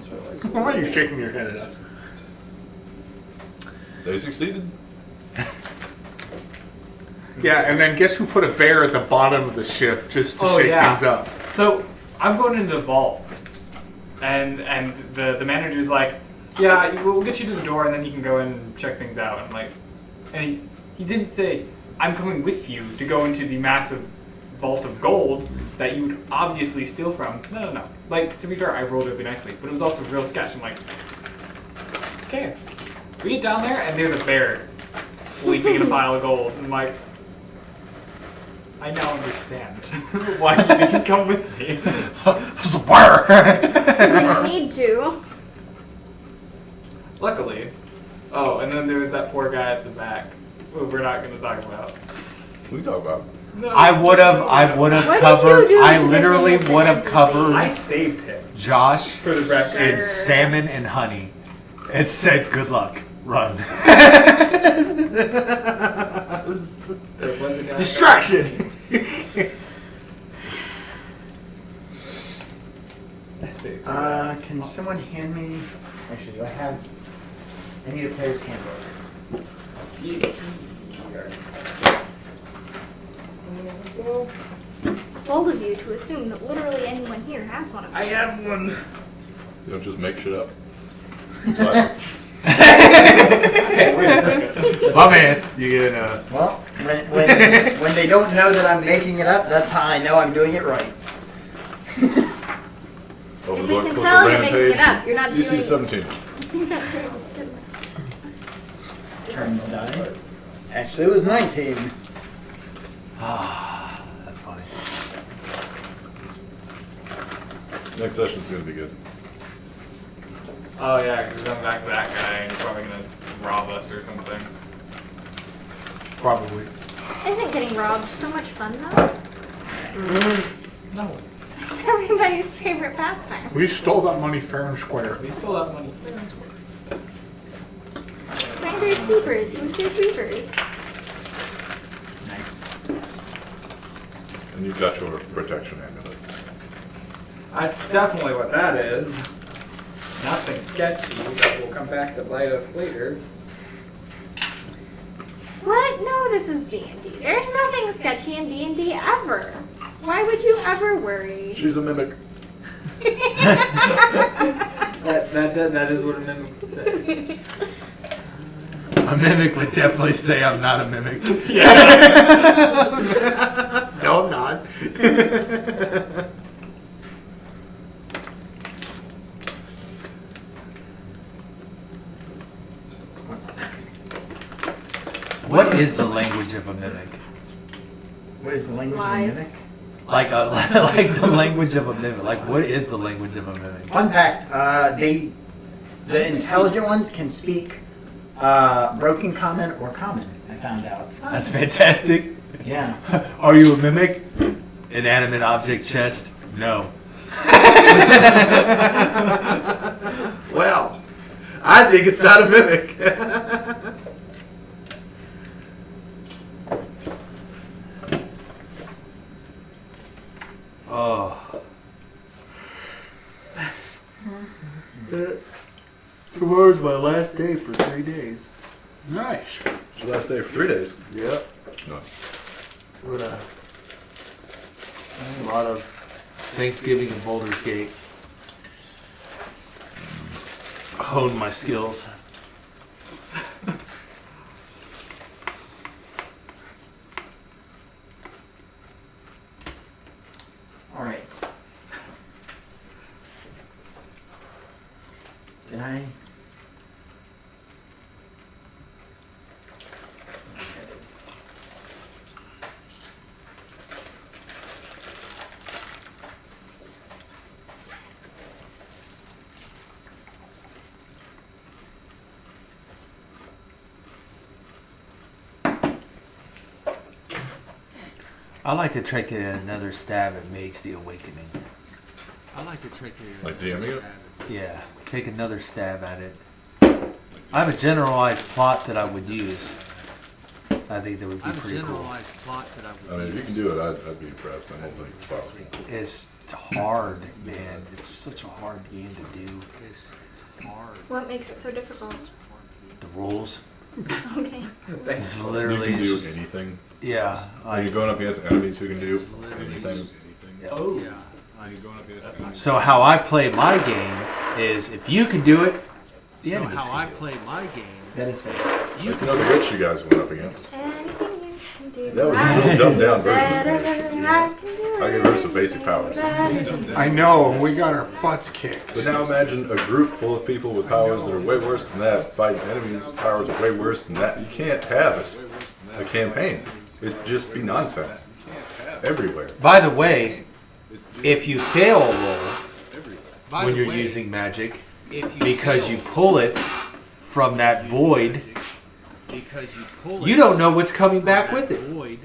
So like, Why are you shaking your head at us? They succeeded. Yeah, and then guess who put a bear at the bottom of the ship just to shake things up? So I'm going into the vault, and the manager's like, yeah, we'll get you to the door, and then you can go and check things out. And like, and he didn't say, I'm coming with you to go into the massive vault of gold that you would obviously steal from. No. Like, to be fair, I rolled really nicely, but it was also real sketch. I'm like, okay. We get down there, and there's a bear sleeping in a pile of gold. And I'm like, I now understand why you didn't come with me. It's a bear! You didn't need to. Luckily. Oh, and then there was that poor guy at the back, who we're not going to talk about. We talk about. No, I would have What did you covered. do I to this literally innocent would have NPC? covered I saved him Josh for the breakfast. in salmon and honey. It said, "Good luck, run." There was a guy. Distraction! I saved him. can someone hand me? Actually, do I need a player's handbook. Bold of you to assume that literally anyone here has one of these. I have one. You don't just make shit up. Hey, wait a second. My man, you get Well, when they don't know that I'm making it up, that's how I know I'm doing it right. If we can tell you're making it up, you're not doing DC it. 17. Turns die. Actually, it was 19. That's funny. Next session's gonna be good. Oh yeah, because we're going back to that guy and he's probably going to rob us or something. Probably. Isn't getting robbed so much fun though? No. It's everybody's favorite pastime. We stole that money fair and square. We stole that money. Finders keepers, Easter sweepers. Nice. And you've got your protection amulet. That's definitely what that is. Nothing sketchy that will come back to bite us later. What? No, this is D&D. There's nothing sketchy in D&D ever. Why would you ever worry? She's a mimic. That is what a mimic would say. A mimic would definitely say I'm not a mimic. Yeah. No, I'm not. What is the language of a mimic? What is the language Lies. of a mimic? Like the language of a mimic. Like, what is the language of a mimic? Fun fact, the intelligent ones can speak broken common or common, I found out. That's fantastic. Yeah. Are you a mimic? Inanimate object chest? No. Well, I think it's not a mimic. Oh. Tomorrow's my last day for 3 days. Nice. It's your last day for 3 days. Yep. No. What a lot of Thanksgiving in Baldur's Gate. Hone my skills. All right. Did I? I like to take another stab at Mage the Awakening. I like to take Like DMing it? Yeah, take another stab at it. I have a generalized plot that I would use. I think that would be pretty cool. I mean, if you can do it, I'd be impressed. I don't think it's possible. It's It's hard, man. It's such a hard game to do. It's hard. What makes it so difficult? The rules. Okay. It's You literally can do just- anything. Yeah. When you're going up against enemies who can do It's literally anything. just- yeah. Oh. Yeah. That's not So how I play my game is if you can do it, the So enemies how I can do play my game, That is it. You know the witch you guys went up against. Anything you can do. That was a little dumbed down better version. than I can do. I gave her some basic powers. I know, and we got our butts kicked. But now imagine a group full of people with powers that are way worse than that, fighting enemies with powers that are way worse than that. You can't have a campaign. It's just be nonsense. Everywhere. it. By the way, if you fail a roll by when the you're way, using magic, if you because fail, you pull it from that void, because you pull you it don't know what's coming from back that with it. void,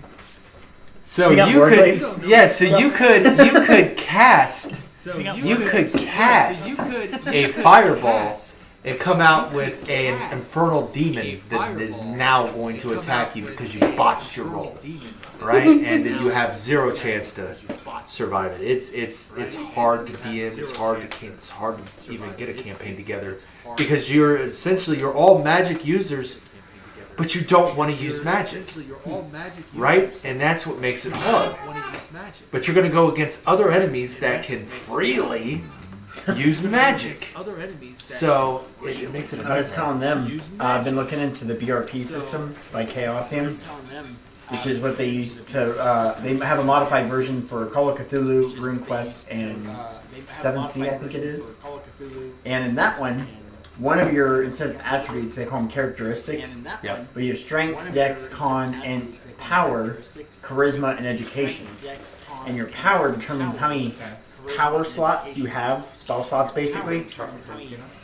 So You got you word could, lakes? so you could cast so You could cast so you could a fireball and come out with an infernal demon that is now going to attack you because you botched your roll, right? And then you have zero chance to survive it. It's hard to DM. It's hard to even get a campaign together because you're all magic users, but you don't want to use magic, right? And that's what makes it hard. But you're going to go against other enemies that can freely use magic. So it makes it a I was nightmare. telling them, I've been looking into the BRP system by Chaosium, which is what they use to, they have a modified version for Call of Cthulhu, RuneQuest, and 7th I think it is. And in that one of your, instead of attributes, they call them characteristics. Yep. But you have strength, dex, con, and power, charisma, and education. And your power determines how many power slots you have, spell slots basically.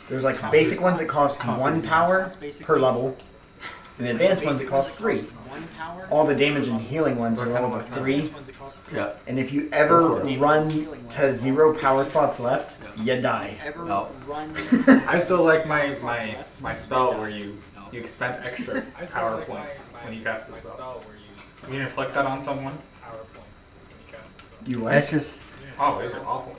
There's like basic ones that cost 1 power per level, and the advanced ones that cost 3. All the damage and healing ones are all the 3. Yeah. And if you ever run to 0 power slots left, you die. No. I still like my spell where you expend extra power points when you cast a spell. When you inflict that on someone. You That's what? just Oh, those are awful.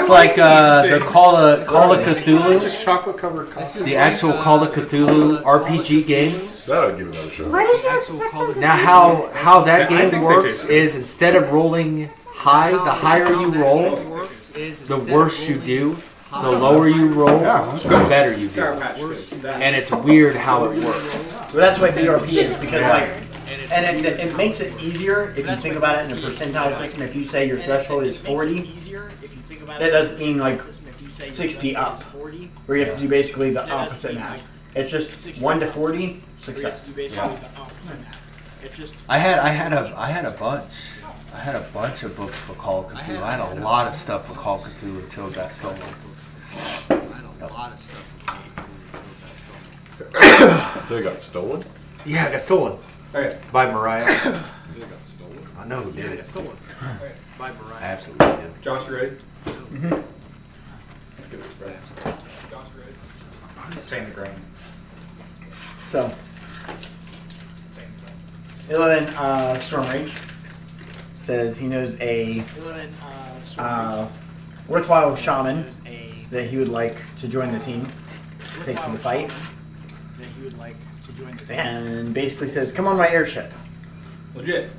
like the Call of Cthulhu, Just chocolate covered coffee. the actual Call of Cthulhu RPG game. That I'd give another shot. What did you expect them to Now do? how that I think game they works do. is instead of rolling high, the higher you roll, the worse you do. The lower you roll, Yeah, the better you do. And it's weird how it works. Well, that's what BRP is, because like, and it makes it easier if you think about it in a percentile system. If you say your threshold is 40, that doesn't mean like 60 up, where you have to do basically the opposite math. It's just 1 to 40, success. Yeah. I had a bunch of books for Call of Cthulhu. I had a lot of stuff for Call of Cthulhu until it got stolen. So it got stolen? Yeah, it got stolen Okay. by Mariah. It got stolen? I know who did it. by I Mariah. absolutely did. Josh, you ready? Mm-hmm. Let's get this spread. Josh, you ready? Chain the ground. So, 11 Storm Rage says he knows a worthwhile shaman that he would like to join the team, take to the fight, and basically says, "Come on my airship." Legit.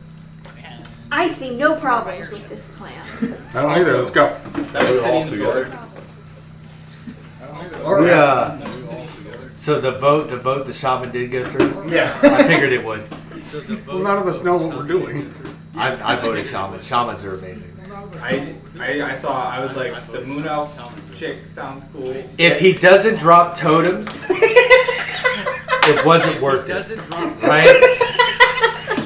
I see no problems with this plan. I don't either. Let's go. That We're was all City and together. Sword. Yeah. So the vote the shaman did go through. Yeah. I figured it would. Well, none of us know what we're doing. I voted shaman. Shamans are amazing. I was like, the Moon Elf chick sounds cool. If he doesn't drop totems, it wasn't worth it. Doesn't drop Right?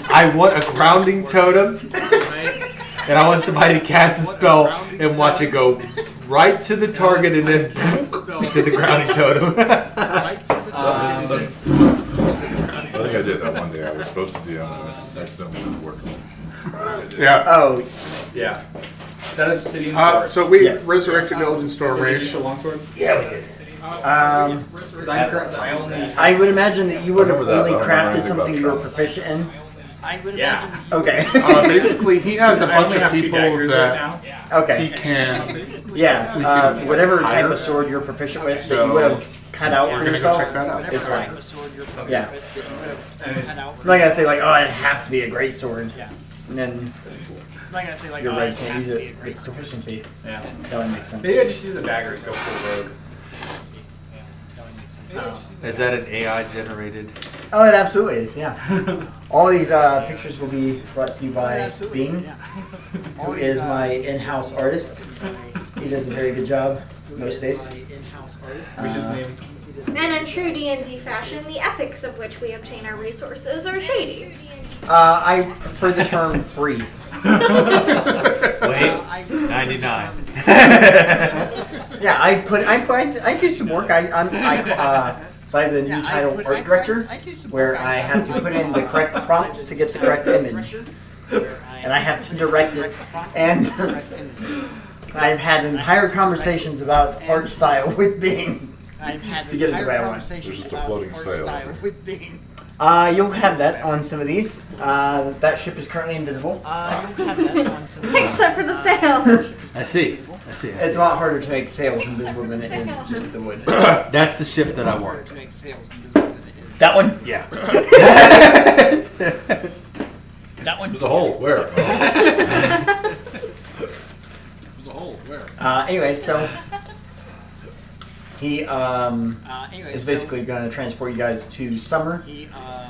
I want a grounding totem, right. and I want somebody to cast a spell and watch it go right to the target and then to the grounding totem. Right to the I think I did that one day. I was supposed to do it, and accidentally worked. Yeah. Oh, Yeah. That Obsidian Sword. So we Yes. resurrected Elgin Storm Was it Rage. just a longsword? Yeah, we did. Because I only. I would imagine that you would have remember that, only but I don't remember crafted anything something about you were that. proficient in. I would Yeah. imagine that you Okay. Basically, he has a I bunch only of have 2 people daggers right that now. Okay. he can. Yeah. We can Whatever type hire. of sword you're proficient with that So, you would have cut out we're for gonna go yourself. check that out. It's fine. type of sword you're proficient Yeah. with that you would have cut out I'm not gonna say like, oh, it has to be a great sword. Yeah. And then I'm not gonna say like, your oh, red it can't has use to be a it. great It's sword. proficiency. Yeah. That would make sense. Maybe I just use the dagger and go full rogue. Yeah, that would make sense. Is that an AI generated? Oh, it absolutely is. Yeah. All these pictures will be brought to you It by absolutely is, Bing, yeah. who is my in-house artist. He does a very good job most days. My in-house artist. We should name. And in true D&D fashion, the ethics of which we obtain our resources are shady. I prefer the term free. Wait, 99. Yeah, I do some work. So I have the new title art director, where I have to put in the correct prompts to get the correct image, and I have to direct it. And I've had entire conversations about art style with Bing. I've had To get it the entire right one. conversations There's just a about floating art sail. style with Bing. You'll have that on some of these. That ship is currently invisible. You'll have that on some. Except for the sail. I see. It's a lot harder to make sails invisible than it is just the wood. That's the ship that I want. to make sales invisible than it is. That one? Yeah. That one. There's a hole. Where? There's a hole. Where? Anyway, so he Anyway, is so basically going to transport you guys to Summer he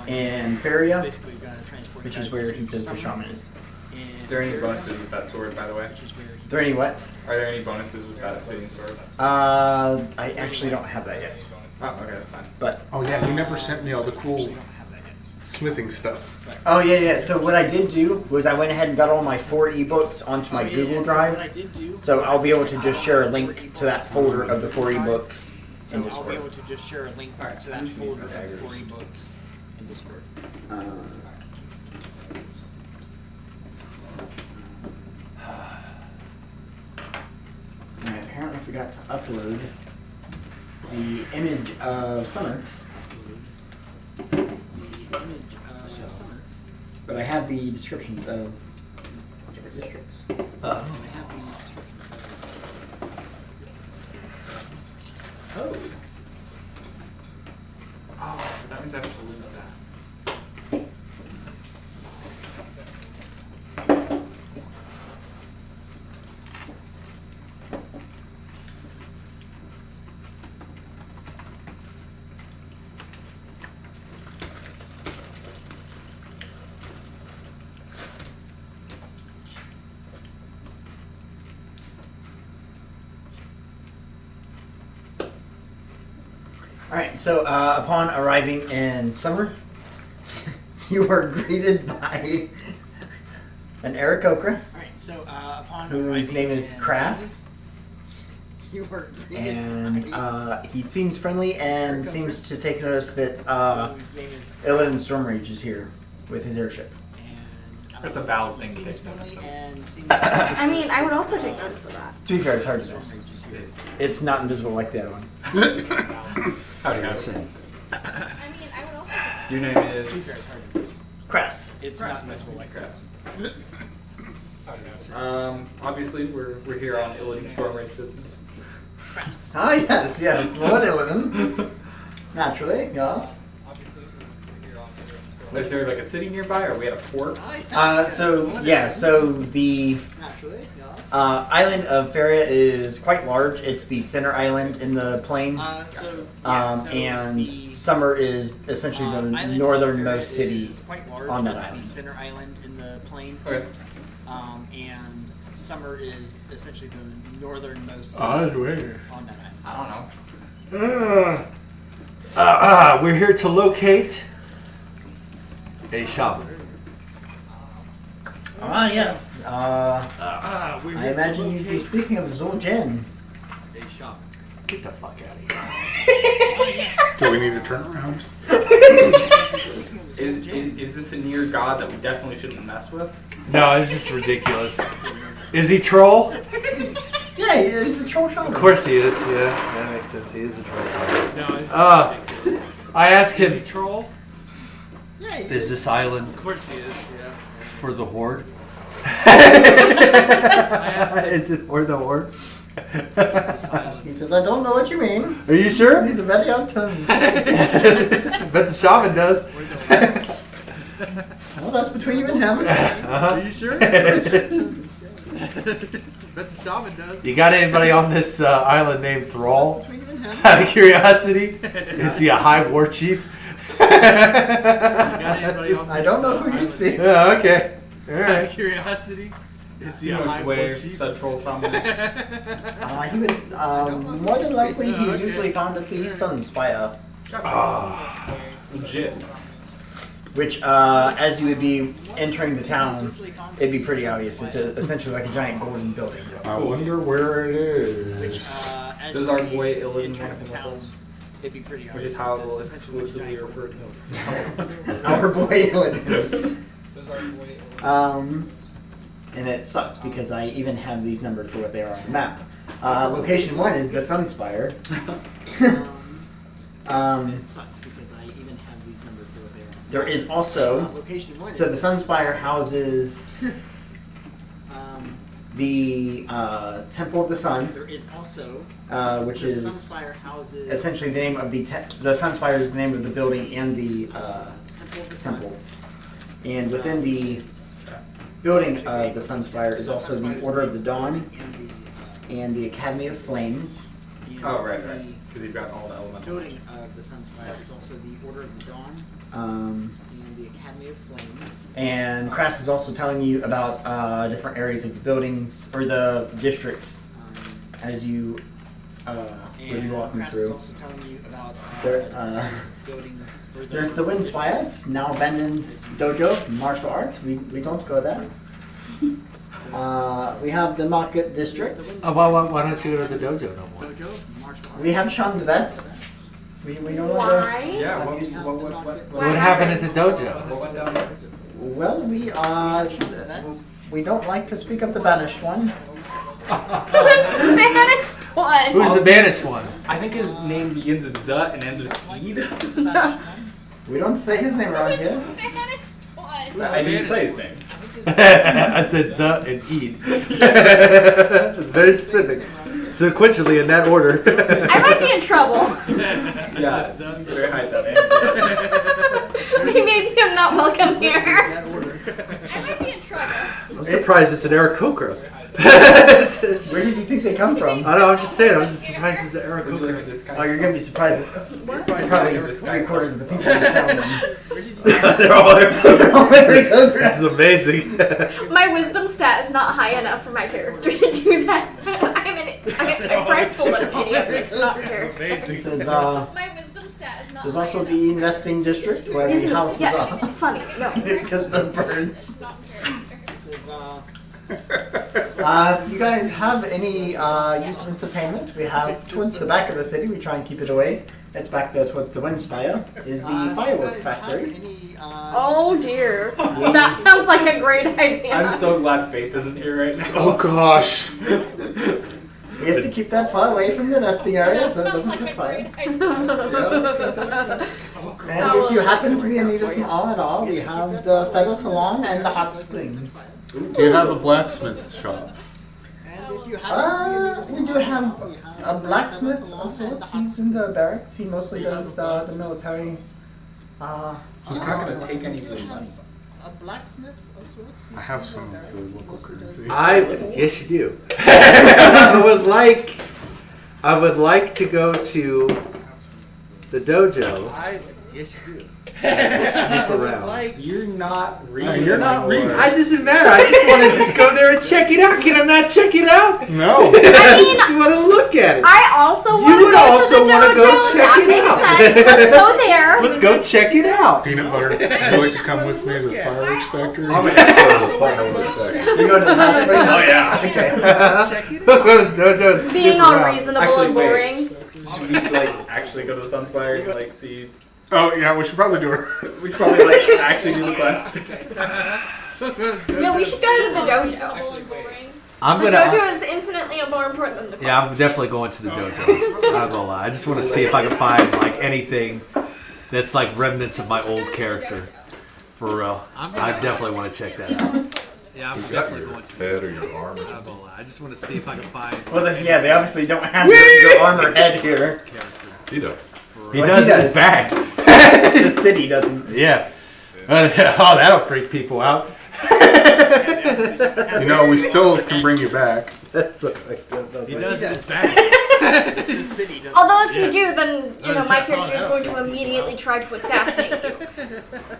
and Feria, basically gonna transport which you is guys where to he says the Summer shaman is. and Is there any bonuses with that sword, by the way? which is where he Is there any what? Are there any bonuses with that sitting sword? I actually don't have that yet. Oh, okay, that's fine. But Oh yeah, you never sent me all the cool don't have that yet. smithing stuff. oh yeah. So what I did do was I went ahead and got all my 4 ebooks onto my Google So what Drive. I did do. So I'll be able to just share a link to that folder of the 4 ebooks So in I'll be Discord. able to just share a link Alright, to that folder of the 4 ebooks in Discord. And I apparently forgot to upload the image of Summer, The image of Summer. but I have the descriptions of districts. I have the description. Oh. Oh, that means I have to lose that. Alright, so upon arriving in Summer, you are greeted by an Aarakocra, Alright, so upon whose arriving name is in Crass, Summer, you were greeted and by he seems friendly and seems to take notice that whose name is Illidan Stormrage is here with his airship. and, That's a valid thing to seems take notice friendly of. and seems to I mean, I would also take notice of that. To be fair, it's hard to miss. It is. It's not invisible like the other one. Howdy, howdy. I mean, I would also take Your name is Crass. It's not invisible like Crass. Obviously, we're here on Illidan Stormrage business. Crass. Ah, yes, Lord Illidan. Naturally, yes. Is there like a city nearby, or we had a port? So the Naturally, yes. island of Feria is quite large. It's the center island in the plain. And the Summer is essentially the island of northernmost Feria city is quite large. on that It's island. the center island in the plain. Okay. And Summer is essentially the northernmost city Where? on that island. I don't know. We're here to locate a shaman. Ah, yes. We're I imagine you'd be speaking of Zul'jin. a shaman. Get the fuck out of here. Do we need to turn around? Is this a near god that we definitely shouldn't mess with? No, it's just ridiculous. Is he troll? Yeah, he's a troll shaman. Of course he is. Yeah, that makes sense. He is a troll shaman. No, it's I asked him. troll? Yeah, he Is this island Of course he is. Yeah. for the horde? asked him. Is it for the horde? He says, I don't know what you mean. Are you sure? These are very odd terms. Bet the shaman does. Well, that's between you and him. Uh-huh. Are you sure? Bet the shaman does. You got anybody on this island named Thrall? Between you and him. Out of curiosity, is he a high war chief? Got anybody on I don't know who you island? speak. Yeah, okay. All Out of right. curiosity, is he He a knows high where war chief? said troll shaman is. He would, more than likely, he's usually found at the Sun Spire. Legit. Which, as you would be entering the town, it'd be pretty obvious. It's essentially like a giant golden building. I wonder where it Which, is. as Does you our would be boy Illidan entering want to the come town, with us? it'd be pretty Which is obvious. how It's we'll essentially exclusively giant refer to him. Our boy Illidan. Does our boy Illidan. And it sucks because I even have these numbered for what they are on the map. Location 1 is the Sun Spire. It sucked because I even have these numbers for what they are. There is also, Location 1 so is the Sun Spire houses the Temple of the Sun, there is also which the is Sun Spire houses essentially the name of the Sun Spire is the name of the building and the Temple of the Sun. temple. And within the building of the Sun Spire is also the Order of the Dawn and the Academy of Flames. Oh, right. Because you've got all the The elemental. building of the Sun Spire is also the Order of the Dawn Um, and the Academy of Flames. and Crass is also telling you about different areas of the buildings or the districts as you will be walking Crass is through. also telling you about There, buildings. Or There's the Wind Spires, now abandoned dojo, martial arts. We don't go there. We have the Market District. Why don't you go to the dojo no more? Dojo, martial arts. We have shunned that. We no longer. Why? Yeah, have what, used- What happened at the dojo? What went down there? Well, we don't like to speak of the banished one. One. Who's the banished one? I think his name begins with Z and ends with Eid. We don't say his name around here. I didn't say his name. I said Za and Eid. It's very specific. Sequentially in that order. I might be in trouble. Yeah, very high that Maybe I'm not welcome here. That order. I might be in trouble. I'm surprised it's an Eric Coker. Where did you think they come from? I know, I'm just saying, I'm just surprised it's an Eric Would you like Coker. to discuss? Oh, you're gonna be surprised. Surprised Probably it's Eric 3/4 of the people in the town. They're all Eric Cokers. This is amazing. My wisdom stat is not high enough for my character to do that. I'm prideful of idiot. It's not fair. It says, My wisdom stat is not there's high also enough. the investing district where Isn't the it? houses Yes, are. funny. No. Because the birds. This is You guys have any use of entertainment? We have towards the back of the city. We try and keep it away. It's back there towards the Wind Spire. Is the fireworks factory. Oh dear. That sounds like a great idea. I'm so glad Faith isn't here right now. Oh gosh. We have to keep that far away from the nesting area That so it sounds doesn't like catch a fire. great And if you happen to be in need of some arm at all, we have the Feather Salon and the Hot Springs. Do you have a blacksmith shop? We do have a blacksmith also. He's in the barracks. He mostly does the military. He's not going to take any blue money. A blacksmith of sorts? I have some of the local currency. Yes, you do. I would like to go to the dojo. Yes, you do. Sneak around. You're not reading. you're not reading. It doesn't matter. I just want to just go there and check it out. Can I not check it out? No. I I mean, just want to look at it. I also You want to would go also to the wanna dojo. go check That it makes out. sense. Let's go there. Let's go check it out. Peanut butter. Would you like to come with me to the fireworks factory? You go to the Hot Springs? Oh, yeah. Okay. Go to the dojo and Being snoop around. unreasonable Actually, and wait. boring. Should we actually go to the Sunspire and see? Oh yeah, we should probably do it. We should probably actually do the quest. No, we should go to the dojo. I'm The gonna. dojo is infinitely more important than the Yeah, I'm quest. definitely going to the dojo. I'm not gonna lie. I just want to see if I can find like anything that's like remnants of my old character. For real. I definitely want to check that out. Yeah, I'm You got definitely your going to. head or your arm. I'm not gonna lie. I just want to see if I can find Well, then, yeah, they obviously don't have your arm or head here. character. He does. He Well, does he his does. back. The city doesn't. Yeah. Oh, that'll freak people out. You know, we still can bring you back. That's so He does his back. The city doesn't. Although if you do, then my character is going to immediately try to assassinate you.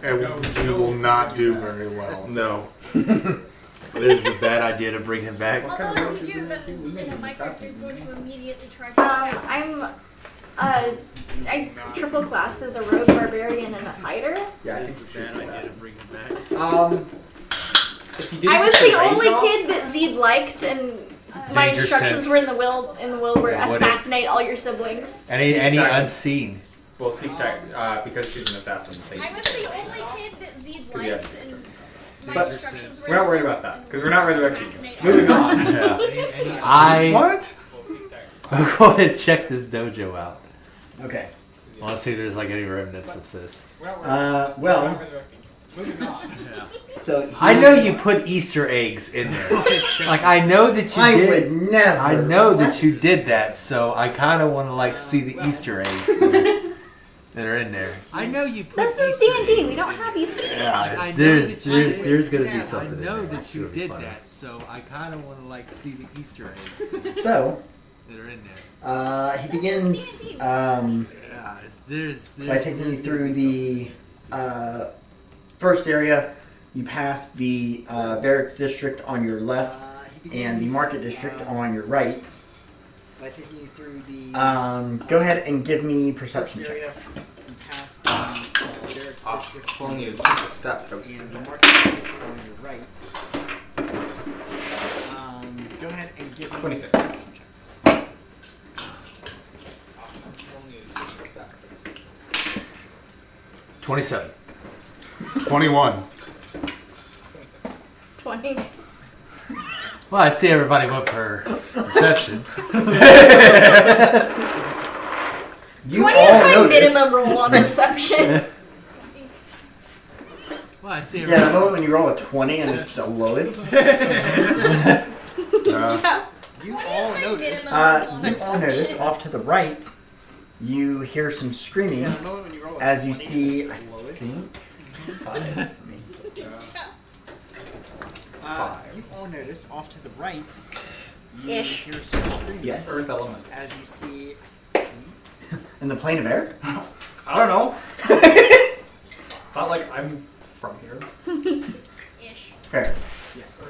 And we will not do very well. No. This is a bad idea to bring him back. Although if you do, then my character is going to immediately try to assassinate. I triple class as a rogue barbarian and a fighter. Yeah, It's a bad idea to bring him back. If you didn't I was get the your only range off- kid that Zed liked, and my Danger instructions sense. were in the will were What is- assassinate all your siblings. Any unseen. Well, sneak attack, because she's an assassin. I was the only kid that Zed Yeah. liked, and my But instructions were We're not in worried the about that, because we're not resurrecting you. Assassinate. Moving on. Yeah. What? I'm going to check this dojo out. Okay. I want to see if there's like any remnants of this. Well, so I know you put Easter eggs in there. Like I know that you I did. would never. I know that you did that, so I kind of want to like see the Easter eggs that are in there. I know you put This is Easter D&D. We eggs. don't have Easter eggs. I know There's that you- there's gonna be I something. know in there. that you It's gonna be did funny. that, so I kind of want to like see the Easter eggs So, that are in there. he begins Yeah, there's by taking you through the first area. You pass the barracks district on your left and the market district on your right. By taking you through the Go ahead and give me first perception area, checks. you pass the barracks district Pulling you to the step. and the market district on your right. Go ahead and give me 26. perception checks. 27. 21. 20. Well, I see everybody went for perception. You 20 all is my notice. minimum roll on perception. Well, I see. Yeah, the moment when you roll a 20 and it's the lowest. You all notice. You all notice off to the right, you hear some screaming Yeah, the moment when you roll a as you 20, see, it's I the lowest. think, You all notice off to the right. You Ish. hear some screaming. Yes. Earth element. As you see. in the plane of air. I don't know. It's not like I'm from here. Ish. Fair. Yes.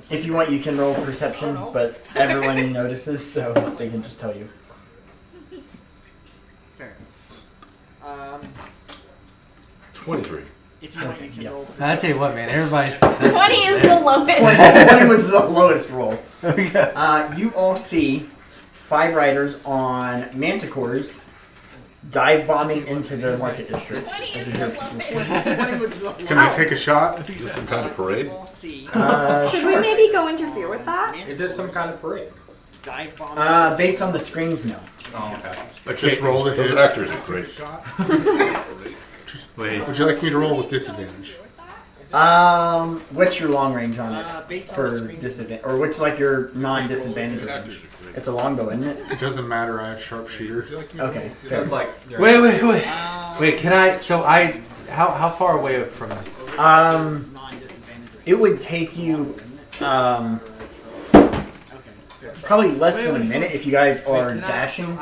If you want, you can roll perception, but everyone notices, so they can just tell you. Fair. 23. If you want, you can Yeah. roll. I tell you what, man, everybody's perception. 20 is the lowest. 20 was the lowest roll. Okay. You all see 5 riders on manticores dive bombing into the market district. 20 As is you the hear- lowest. Can we take a shot? Is this some kind of parade? Should we maybe go interfere with that? Is it some kind of parade? Dive bomb. Based on the screens, no. Oh, okay. Just roll it. Those actors are great. Wait. Would you like me to roll with disadvantage? What's your long range on it Based on for the screens. disadvantage, or what's like your non-disadvantage range? It's a longbow, isn't it? It doesn't matter. I have sharpshooter. Okay. So Fair. it's like you're Wait, can I? So how far away from? Non-disadvantage. It would take you Okay. Fair. probably less than a minute if you guys are dashing.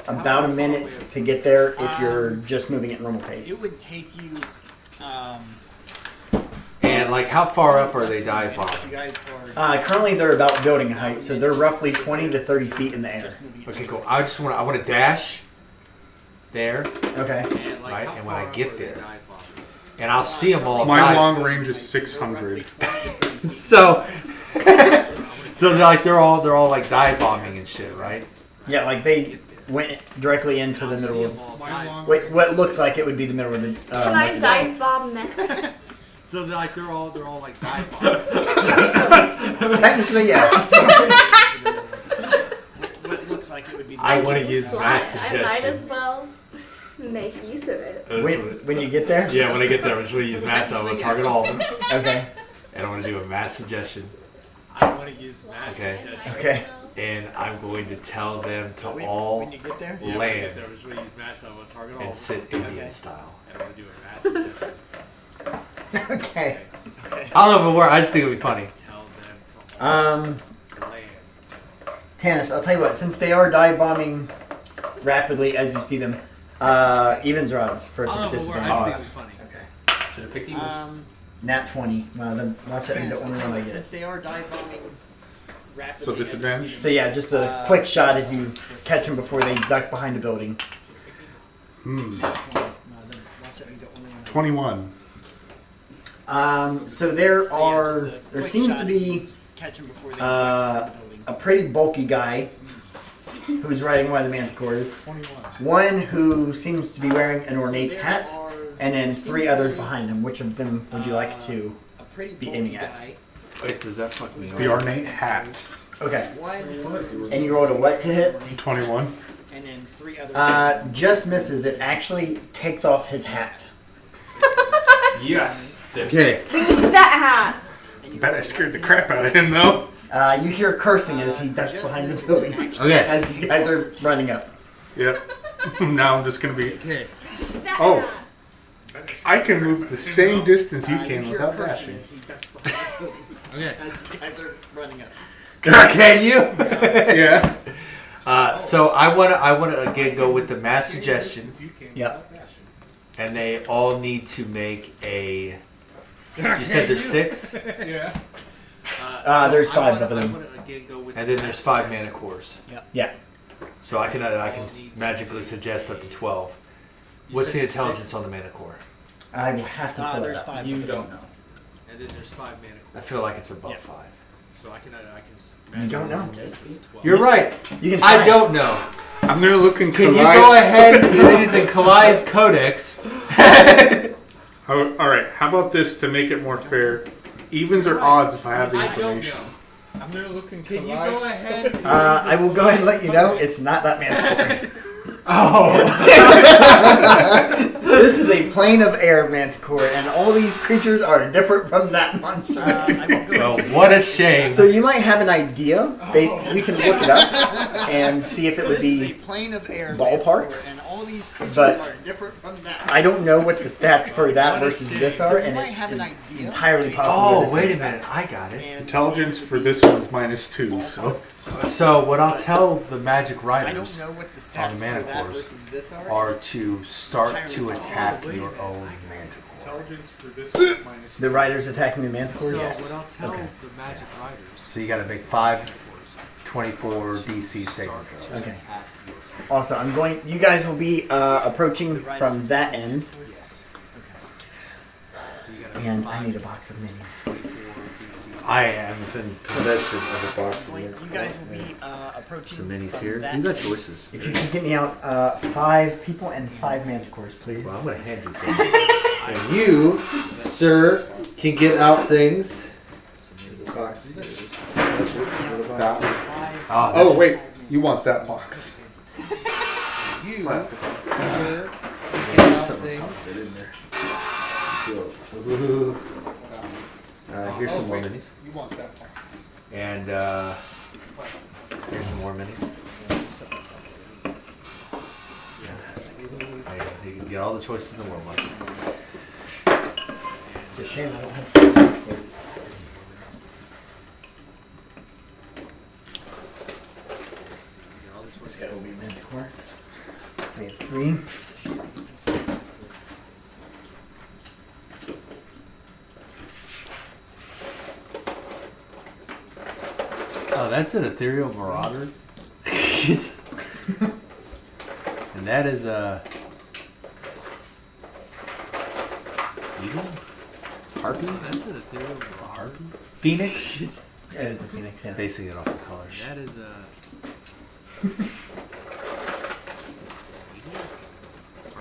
About a minute to get there if you're just moving at normal pace. It would take you. And like, how far up are less they than a dive minute bombing? if you guys are Currently, they're about building height, so they're roughly 20 to 30 feet in the air. just moving. Okay, cool. I want to dash there, Okay. right? And when I get there, and I'll see them all. My dive. long range is 600. So, so they're all like dive bombing and shit, right? Yeah, like they went directly into the middle of. My long Wait, what looks like it would be the middle of the. Can I dive bomb them? So they're all like dive bombing. Technically, yes. What looks like it would be. I want to use So my I might as suggestion. well make use of it. When you get there? Yeah, when I get there, I'm just going to use mass. I'm going to target all of them. Okay. And I'm going to do a mass suggestion. I want to use mass Okay. suggestion. Okay. And I'm going to tell them to When all you get there? land I'm just gonna use mass. I'm gonna target all. and of sit Okay. Indian style. them, and I'm gonna do a mass suggestion. Okay. Okay. I don't know if it works. I just think it would be funny. Tell them to all land. Tannis, I'll tell you what. Since they are dive bombing rapidly as you see them, evens or odds for a I don't know if it consistent works. I just think odds. it's funny. Should have picked evens. Nat 20. Well, then watch that be Dennis, the I'll only tell one you I what, since get. they are dive bombing rapidly. So as you disadvantage? see So them, yeah, just a quick shot as you catch them before they duck behind a building. Hmm. no, then watch that be the only one I get. 21. So there So yeah, are, just a there quick seems shot to as be you catch them before they uh, duck behind the building. a pretty bulky guy who's riding one of the manticores. 21. One who seems to be wearing an ornate So there hat, are- and then seems three to others be, behind him. Which of them would you like to? a pretty be bulky aiming at? guy. Wait, does that fuck me up? The ornate hat. Okay. One, And you rolled a what to hit? 21. and then three other. Just misses. It actually takes off his hat. Yes. Okay. That hat. Bet I scared the crap out of him though. You hear cursing as he ducks Just behind the misses building Okay. as you guys are running up. Yep. Now I'm just gonna be. Okay. That Oh. hat. I can move the same distance you You can hear without cursing dashing. as he ducks behind the building Okay. as you guys are running up. Can you? Yeah. So I wanna again go with the mass suggestion, Yep. and they all need to make a. You said there's 6, Yeah. There's 5 of them. and then there's 5 mana cores. Yeah. So I can magically suggest up to 12. What's the intelligence on the mana core? I will have to pull it There's up. 5. You of them. don't know. And then there's 5 mana. I feel like it's above Yeah. 5. So I can You don't know. You're right. You can. I try. don't know. I'm gonna look in Can you Kalai's- go ahead and cities in Kalai's Codex? All right. How about this to make it more fair? Evens or odds if I have the I don't information. know. I'm gonna look in Can you go ahead? And I will go ahead and let you know it's not that manticore. Oh. This is a plane of air manticore, and all these creatures are different from that monster. I will go Well, with what a it. shame. So you might have an idea. Based, you can look it up and see if it would This is a be. plane of air ballpark, manticore, and all these creatures but are different from that. I don't know what the stats for that versus this So are, you and might have an it's idea. entirely based on possible. Oh, wait a minute. I got it. and Intelligence see if it for would this be- one's -2. So So what I'll tell the magic I riders don't know what the on stats the for mana that cores versus this are to start to attack your own manticore. intelligence for this one's -2. The riders attacking the manticore. So Yes. what I'll tell Okay. the magic riders. So you got to make 5 24 DC saving throws. Okay. Also, I'm going. You guys will be approaching from that end, Yes. So you gotta and make I 5 need a box of minis. 24 DC. I am in possession of a box of You guys will be approaching some minis from here. that You got end. choices. If you can get me out 5 people and 5 manticores, please. Well, I'm going to hand you things. And you, sir, can get out things. That one. Oh, Oh wait, you want that box? You, sir, get out things. Here's some more minis. You want that box? And here's some more minis. You can get all the choices in the world, Mike. It's a shame I don't have 5 manticores. This guy will be a manticore. So we have 3. Oh, that's an ethereal marauder. And that is a eagle, harpy. That's an ethereal marauder. Phoenix. Yeah, it's a phoenix. Yeah. Basing it off the colors. That is a.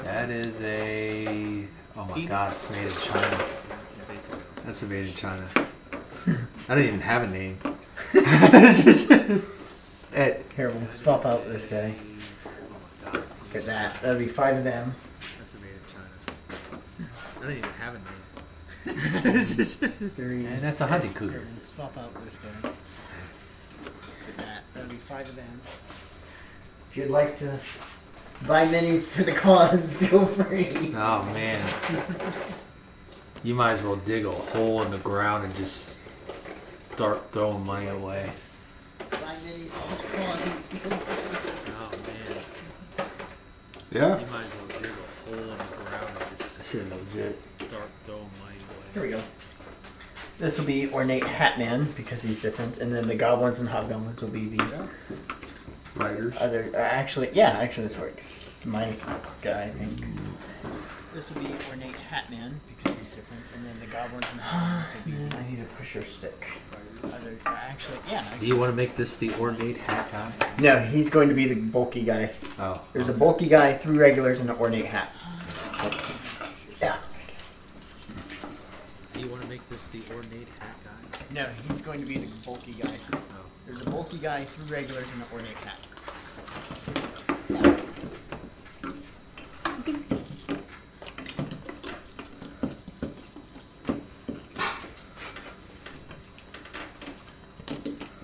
That is a. Oh my God! It's made in China. That's made in China. I don't even have a name. Here, we'll swap out this guy. Look at that. That'll be 5 of them. I don't even have a name. And that's a hunting cougar. Swap out this guy. With that. That'll be 5 of them. If you'd like to buy minis for the cause, feel free. Oh man. You might as well dig a hole in the ground and just start throwing money away. Buy minis for the cause, feel free. Oh man. Yeah. You might as well dig a hole in the ground and just Shit is legit. start throwing money away. Here we go. This will be Ornate Hatman because he's different, and then the goblins and hobgoblins will be the Writers. other. Actually, this works. Minus this guy, I think. This will be Ornate Hatman because he's different, and then the goblins and hobgoblins will be. I need a pusher stick. Do you want to make this the ornate hat guy? No, he's going to be the bulky guy. Oh. There's a bulky guy, 3 regulars, and an ornate hat. Yeah. Do you want to make this the ornate hat guy? No, he's going to be the bulky guy. Oh. There's a bulky guy, 3 regulars, and an ornate hat.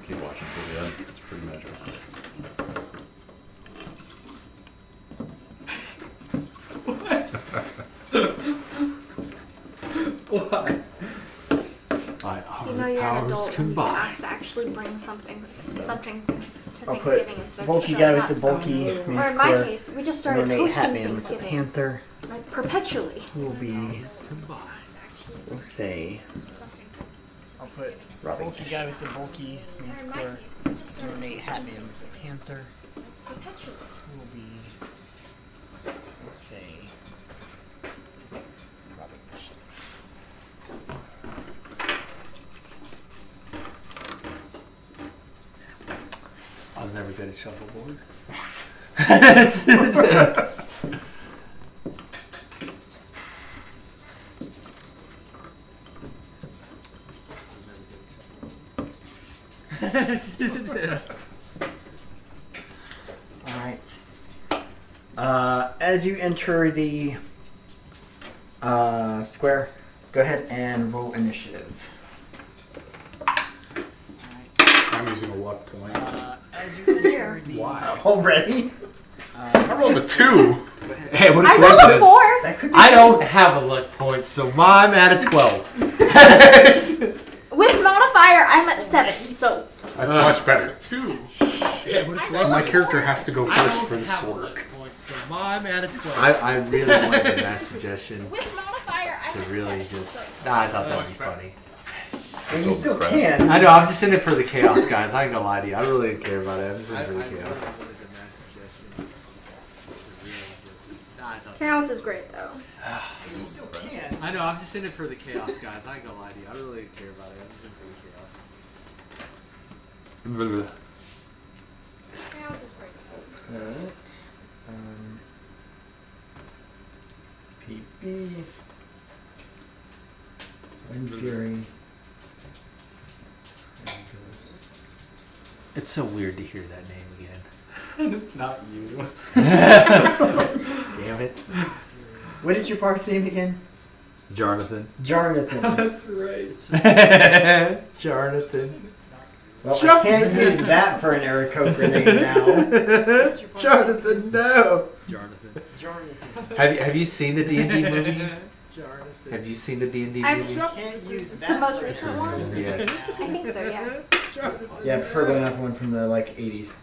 Keep watching till the end. It's pretty magical. Why? You know you're an adult when you get combined. asked to actually bring something to I'll put Thanksgiving instead of bulky just guy showing with the up. bulky. Or in my case, we just started Ornate hosting Hatman with the Thanksgiving, panther like perpetually. will be, Combined. we'll say, I'll put bulky guy with the bulky Or in my panther. case, we just started Ornate hosting Hatman with the panther perpetually. will be, we'll say, rubbish. I was never good at shuffleboard. Alright. As you enter the square, go ahead and roll initiative. I'm using a luck point. As you enter the... Wow. Already? I rolled a 2. Hey, what I a rolled a coincidence. 4. That could be I don't have a luck point, so I'm at a 12. With modifier, I'm at 7. So That's much better. 2. My character has to go I first don't for this have to a work. luck point, so I'm at a 12. I really wanted that suggestion with modifier, I'm to at really 7. just. So Nah, I thought that would be funny. And you still can. I know, I'm just in it for the chaos, guys. I ain't gonna lie to you. I really didn't care about it. I'm just in I it for the really chaos. wanted the mad suggestion. To really just. Nah, I thought. chaos is great though. You still can. I know, I'm just in it for the chaos, guys. I ain't gonna lie to you. I really didn't care about it. I'm just in it for the chaos. Chaos is great though. Alright. PP. Wind Fury. It's so weird to hear that name again. And it's not you. Damn it. What is your park's name again? Jonathan. Jonathan. That's right. Jonathan. Well, I can't use that for an Aarakocra grenade now. Jonathan, no. Jonathan. Jonathan. Have you seen the D&D movie? Jonathan. Have you seen the D&D I've movie? Can't use that. the most for- recent one. Yes. I think so. Yeah. Yeah, preferably not the one from the 80s.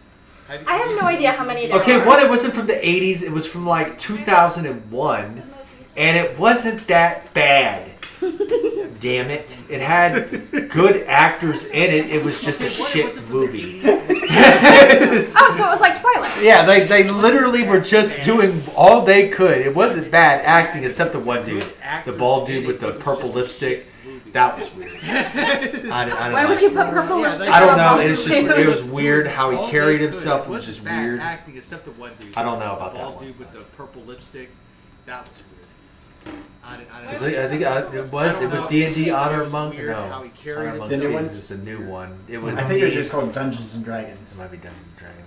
I have no idea how many there Okay, are. one, it wasn't from the 80s. It was from like 2001. The most recent. And it wasn't that bad. Damn it. It had good actors in it. It was just a shit movie. Oh, so it was like Twilight. Yeah, they literally were just doing all they could. It wasn't bad acting except the one dude. The bald dude with the purple lipstick. That was weird. I don't Why would like you it. put purple lipstick I don't on know. a It's just dude? it was weird how he carried himself. It was just bad weird. acting except the one dude. I don't know about the that bald one. dude with the purple lipstick. That was weird. I I think it was D&D Honor Among Weird how no he carried Honor Among The new Thieves one? is a new one. It was I think it was D- just called Dungeons and It Dragons. might be Dungeons and Dragons.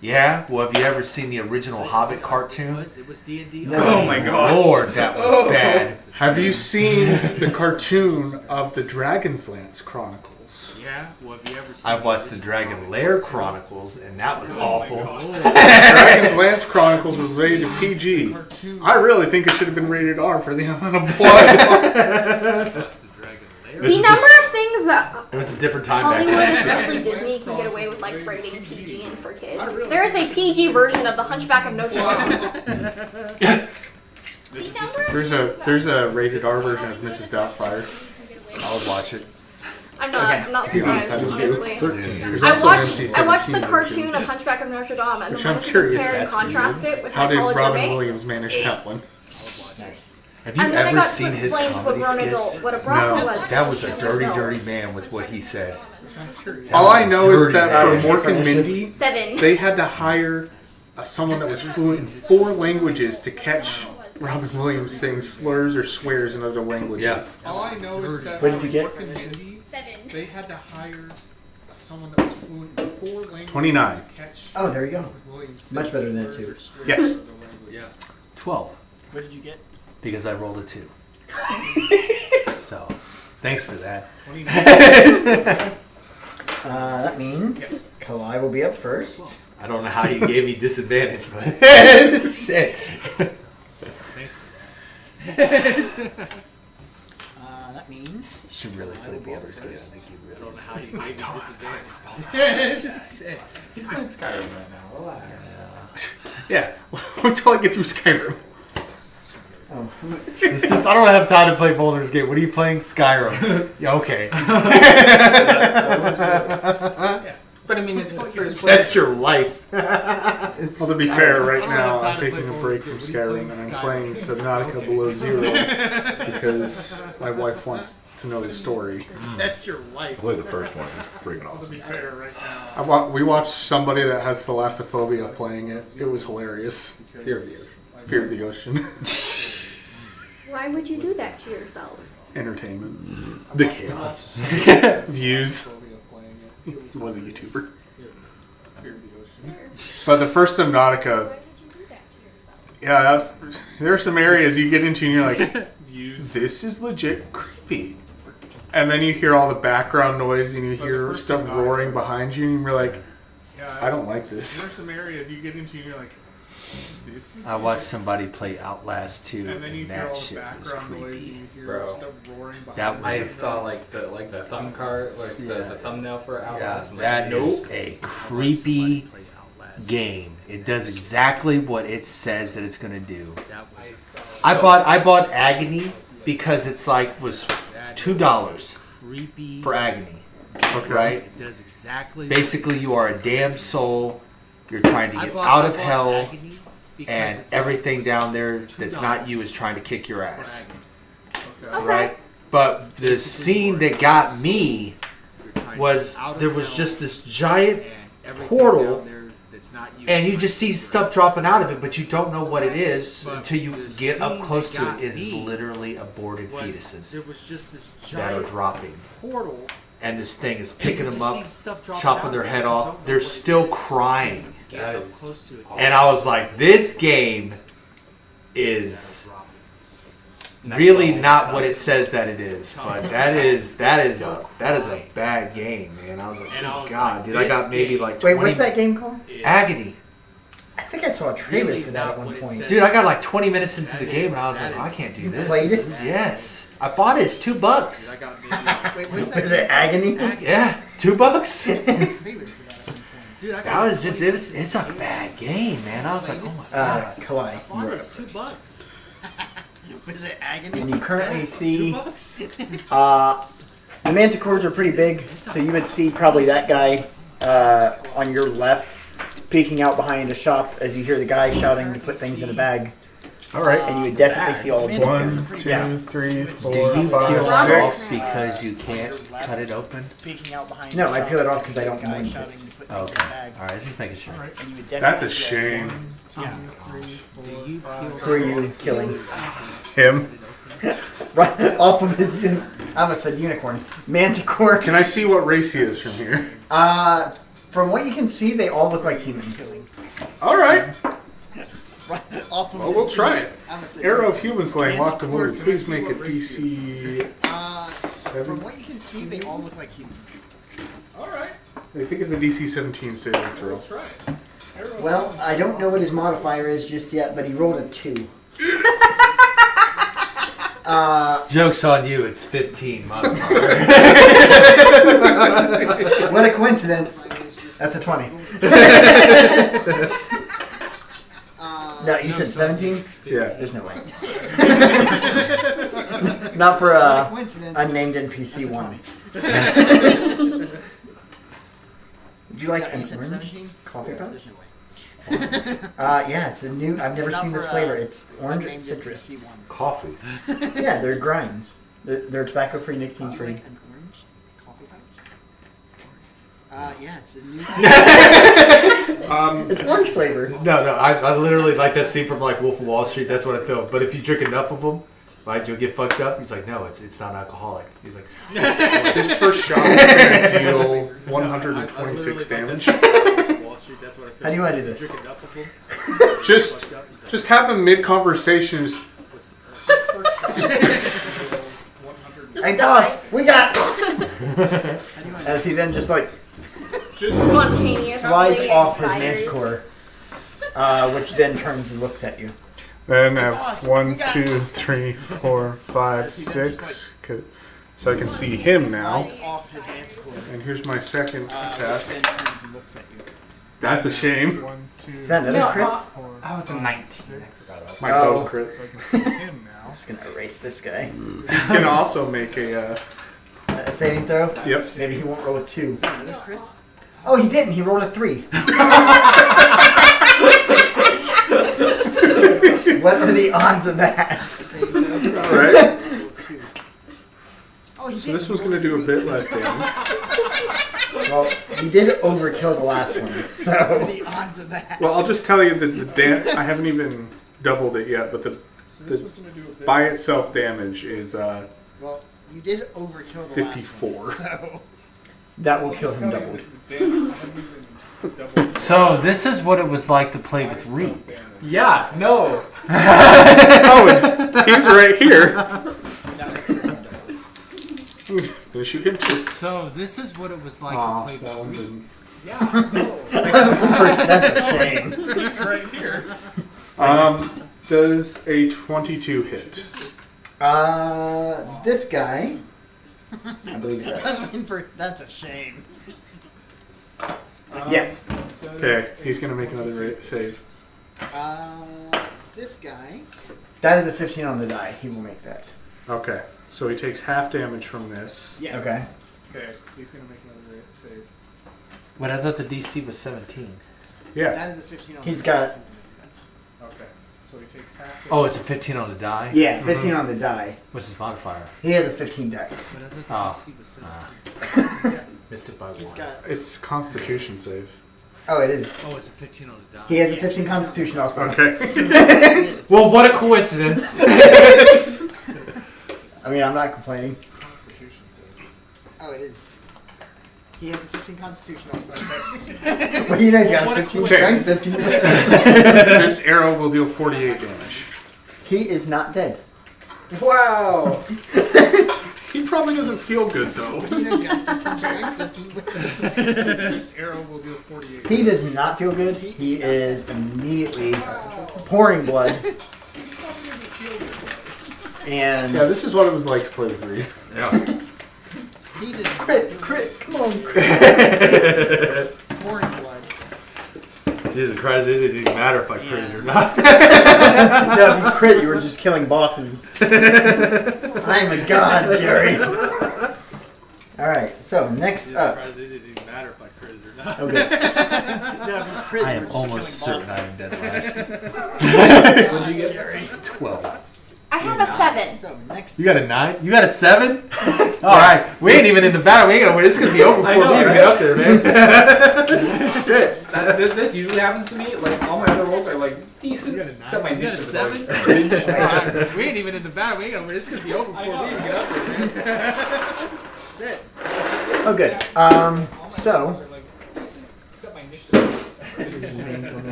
Yeah? Well, have you ever seen the original Hobbit cartoon? It was D&D. No. Oh my gosh. Lord, that was bad. Have you seen the cartoon of the Dragon's Lance Chronicles? Yeah. Well, have you ever seen? I watched the Dragon Lair Chronicles, and that was awful. Dragon's Lance Chronicles was rated PG. I really think it should have been rated R for the amount of blood. The number of things that It was a different time back Hollywood, then. especially Disney, can get away with like rating PG and for kids. There is a PG version of The Hunchback of Notre Dame. There's a rated R version of Mrs. Doubtfire. I would watch it. I'm not surprised, honestly. There's I also an MC-17 watched the version. cartoon of Hunchback of Notre Dame and Which I I'm wanted to curious. compare and contrast it with How my did college Robin roommate. Williams manage that one? Nice. Have you And then I ever got to seen his explain to a comedy grown skits? adult what a brothel No. was. That was a dirty, dirty man with what he said. All I know is dirty that man. for Mork and Mindy, 7. they had to hire someone that was fluent in 4 languages to catch Robin Williams saying slurs or swears in other languages. Yes. All I know is that What did you get? 7. they had to hire someone that was fluent in 4 languages 29. to catch Oh, there you go. Robin Williams Much better than that, saying too. slurs or Yes. swears in other languages. Yes. 12. What did you get? Because I rolled a 2. So, thanks for that. That means Kalai will be up first. I don't know how you gave me disadvantage, but shit. Thanks for That means Should really play Baldur's Gate. I think you I really. don't know how you gave me disadvantage. He's playing Skyrim right now. Relax. Yeah. Until I get through Skyrim. Oh, It's just, I don't have time to play Baldur's Gate. What are you playing? Skyrim. Yeah, okay. But I mean, it's his first That's your life. Well, to be fair, right now I'm taking a break from Skyrim and I'm playing Subnautica Below Zero because my wife wants to know the story. that's your life. I played the first one. It was freaking To awesome. be fair, right now we watched somebody that has thalassophobia playing it. It was hilarious. Fear of the ocean. Fear of the ocean. Why would you do that to yourself? Entertainment. The chaos. Views. He was a YouTuber. But the first Subnautica, Why did you do that to yourself? yeah, there are some areas you get into and you're like, this is legit creepy. And then you hear all the background noise and you hear stuff roaring behind you and you're like, I don't like this. There are some areas you get into and you're like, this is I watched somebody play Outlast 2, and then you and hear that all the shit was background noise and creepy. you hear Bro. stuff roaring behind That you. was I saw like the thumb card, like the thumbnail for Yeah, Outlast. I'm like, that is a creepy game. It does exactly what it says that it's gonna do. I bought Agony because it's like was $2 Creepy. for Agony, Okay. right? It does exactly. Basically, you are a damned soul. You're trying to get out of hell, and everything down there that's not you is trying to kick your ass, right? But the scene that got me was there was just this giant portal, and you just see stuff dropping out of it, but you don't know what it is until you get up close to it. It is literally aborted fetuses There was just this that are giant dropping, portal. and this thing is picking You them just up, see stuff dropping chopping out their there, head but you off. don't know They're what it still is. crying, Get up close to it. and I was like, this game is really not what it says that it is. But that is a bad game, man. I was like, And I oh was god, like, dude, I got this maybe game- like wait, 20 what's that game called? Agony. I think I saw a trailer Really for that at not one what it point. says. Dude, I got like 20 minutes into the That game, is- and I was that like, oh, I is- can't do You this. played it? Yes, I bought it. It's $2. I got maybe like, Wait, what's What is that? it, Agony? Yeah, $2. Trailer for that at one point. dude, I got That was just it's a bad game, man. I was like, oh my god. Kalai, bought you it. are It's first. $2. What is it, Agony? And you currently see $2. the manticores are pretty big, so you would see probably that guy on your left peeking out behind a shop as you hear the guy shouting to put things in a bag. All right. And you would definitely see all of those One, guys. two, Yeah. 3, Do 4, you 5, peel Robert? off 6. because you can't cut it open? Peeking out behind No, the I shop, peel it off 'cause I don't guy want it. shouting to put things Okay. in a bag. All right, just making sure. And you would That's a definitely see shame. Yeah. Who are you killing? Him. Right off of his, I almost said unicorn. Manticore. Can I see what race he is from here? From what you can see, they all look like humans. All right. Right off of Well, we'll his- try it. I'm gonna say- Arrow of human slaying. Lock the Manticore, wound. Please make a DC. From 7. what you can see, they all look like humans. All right. I think it's a DC 17 saving throw. Well, I don't know what his modifier is just yet, but he rolled a 2. Joke's on you. It's 15. Modifier. What a coincidence. That's a 20. No, you said 17? Yeah. There's no way. Not for What a a coincidence. unnamed NPC one. Would you like Yeah, an you said orange 17? coffee pouch? There's no way. Yeah, it's a new. I've never Not seen this for, flavor. It's orange and unnamed citrus. NPC one. Coffee. Yeah, they're grinds. They're tobacco free, nicotine Like free. an orange coffee pouch? Yeah, it's a new. It's orange flavor. No, I literally like that scene from like Wolf of Wall Street. That's what I feel. But if you drink enough of them, right, you'll get fucked up. He's like, no, it's not alcoholic. He's like, This first shot is going to deal 126 damage. How do you want to do this? Just have them mid conversation. Hey, boss, we got. As he then just like Spontaneously slides off his expires. manticore, which then turns and looks at you. Then I Hey, have boss, 1, we got- 2, 3, 4, 5, 6. So I can see him now. Slides off his manticore. And here's my second attack. Which then turns and looks at you. That's a shame. Is that another crit? Oh, it's a 19. My Oh. both crits. I'm just gonna erase this guy. He's gonna also make a. A saving throw? Yep. Maybe he won't roll a 2. Another crit? Oh, he didn't. He rolled a 3. What are the odds of that? All right. Oh, he So did. this one's gonna do a bit less damage. Well, you did overkill the last one, What are so the odds of that? Well, I'll just tell you that I haven't even doubled it yet, but the by itself damage is Well, you did overkill the 54. last one, so that will kill him doubled. so this is what it was like to play with Reed. Yeah, no. oh, he's right here. Gonna shoot him too. So this is what it was like Aw, to play that one with Reed. didn't. That's a shame. Right here. Does a 22 hit? This guy. I believe it I does. was waiting for. That's a shame. Yeah. Okay, he's gonna make another save. This guy. That is a 15 on the die. He will make that. Okay, so he takes half damage from this. Yeah. Okay. Okay, he's gonna make another save. But I thought the DC was 17. Yeah. That is a 15 on. He's the got. Okay, so he takes half. Oh, it's a 15 on the die? Yeah, 15 on the die. What's his modifier? He has a 15 dice. Oh. Missed it by He's one. got. It's Constitution save. Oh, it is. Oh, it's a 15 on the die. He has a 15 Constitution also. Okay. Well, what a coincidence. I mean, I'm not complaining. Oh, it is. He has a 15 Constitution also. What do you know? You got a 15 Okay. strength, 15. This arrow will deal 48 damage. He is not dead. Wow. He probably doesn't feel good though. You know, he's got 15 strength, 15 wisdom. This arrow will deal 48. He does not feel good. He is immediately pouring blood. And Yeah, this is what it was like to play with Reed. Yeah. He did crit, come on. pouring blood. Jesus Christ, it didn't even matter if I critted or not. No, if you crit, you were just killing bosses. I'm a god, Jerry. Alright, so next up. It didn't even matter if I critted or not. Okay. No, if you crit, I you am were just almost killing certain I am dead last. What did you get? 12. I have a 7. So next. You got a 9? You got a 7? Alright, we ain't even in the battle. We ain't gonna win. This is gonna be over before we even get up there, man. Shit. This usually happens to me. Like all my other rolls are like decent. Except my You got a initiative is 7? always- Alright, we ain't even in the battle. We ain't gonna win. This is gonna be over before we even get up there, man. Shit. Oh, good. So,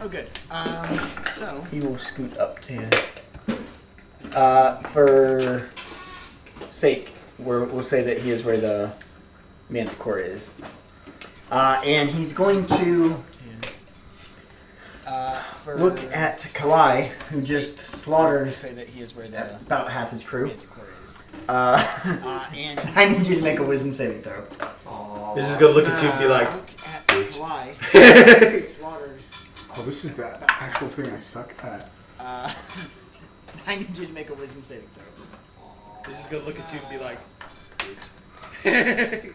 Oh, good. So He will scoot up to you. For sake, we'll say that he is where the manticore is. And he's going to look at Kalai, who just slaughtered say that he is where the about half his crew. manticore is. And I need you to make a wisdom saving throw. He's just gonna look at you and be like, Look at Kalai. Slaughtered. Oh, this is that actual thing I suck at. I need you to make a wisdom saving throw. He's just gonna look at you and be like,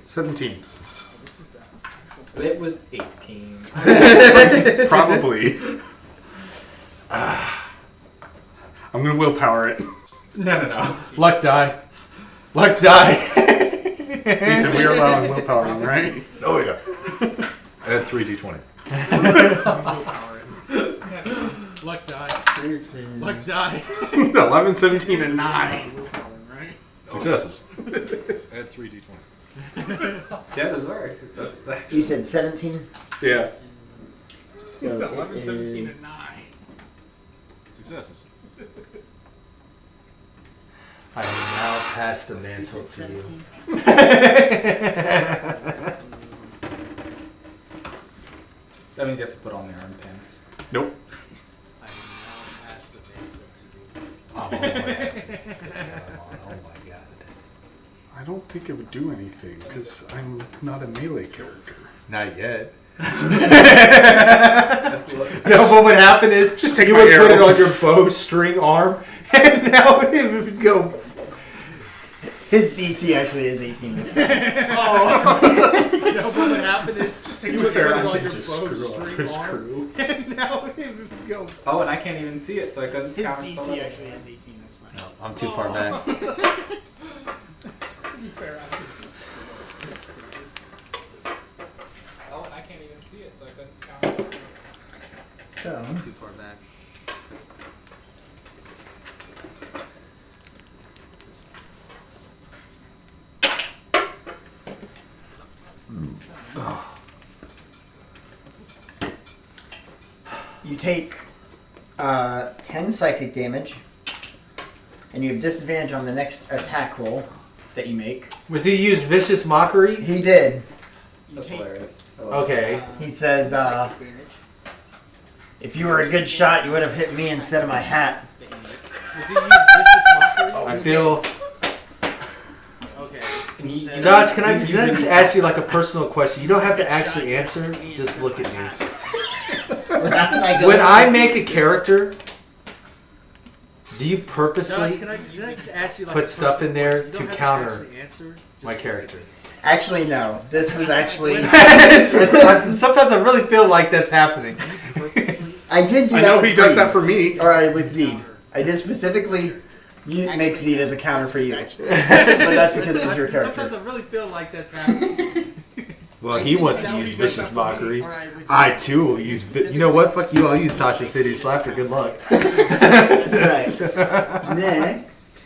17. It was 18. Probably. I'm gonna willpower it. No. luck die. Luck die. Ethan, we are allowing willpowering, right? Oh yeah. Add 3 d20s. luck die. Luck die. 11, 17, and 9. Successes. Add 3 d20s. Yeah, those are successes. You said 17? Yeah. So 11, it 17, is- and 9. Successes. I will now pass the mantle to you. That means you have to put on the arm pants. Nope. I will now pass the mantle to you. Oh my god. I don't think it would do anything because I'm not a melee character. Not yet. That's the look. No, what would happen is Just take you my would put it arrow. on your bowstring arm, and now it would go. His DC actually is 18. No, what would happen is Just take you my would put it arrow. on your Just bowstring his arm, crew. and now it would go. Oh, and I can't even see it, so I couldn't His count. DC actually is 18. That's fine. No, I'm too far back. Oh, and I can't even see it, so I couldn't count. So, Too far back. you take 10 psychic damage, and you have disadvantage on the next attack roll that you make. Would he use vicious mockery? He did. You That's take hilarious. Okay. He says, psychic damage. if you were a good shot, you would have hit me instead of my hat. Would he use vicious mockery? I feel. Okay. Josh, can I just ask you like a personal question? You don't have to actually answer. Just look at me. When I make a character, do you Josh, purposely can I just ask you like put a stuff personal in there question? You to don't have counter actually answer, just my look character? at me. Actually, no. This was actually. Sometimes I really feel like that's happening. Purposely. I did do I that know with he does Breeze. that for me. Or with Zed. I did specifically make Zed as a counter for you. But that's because it was your Sometimes character. I really feel like that's happening. Well, he wants to use vicious mockery. Alright, with I Zed. too will use. You know what? Fuck you. I'll use Tasha City's Slapper. Good luck. That's right. Next.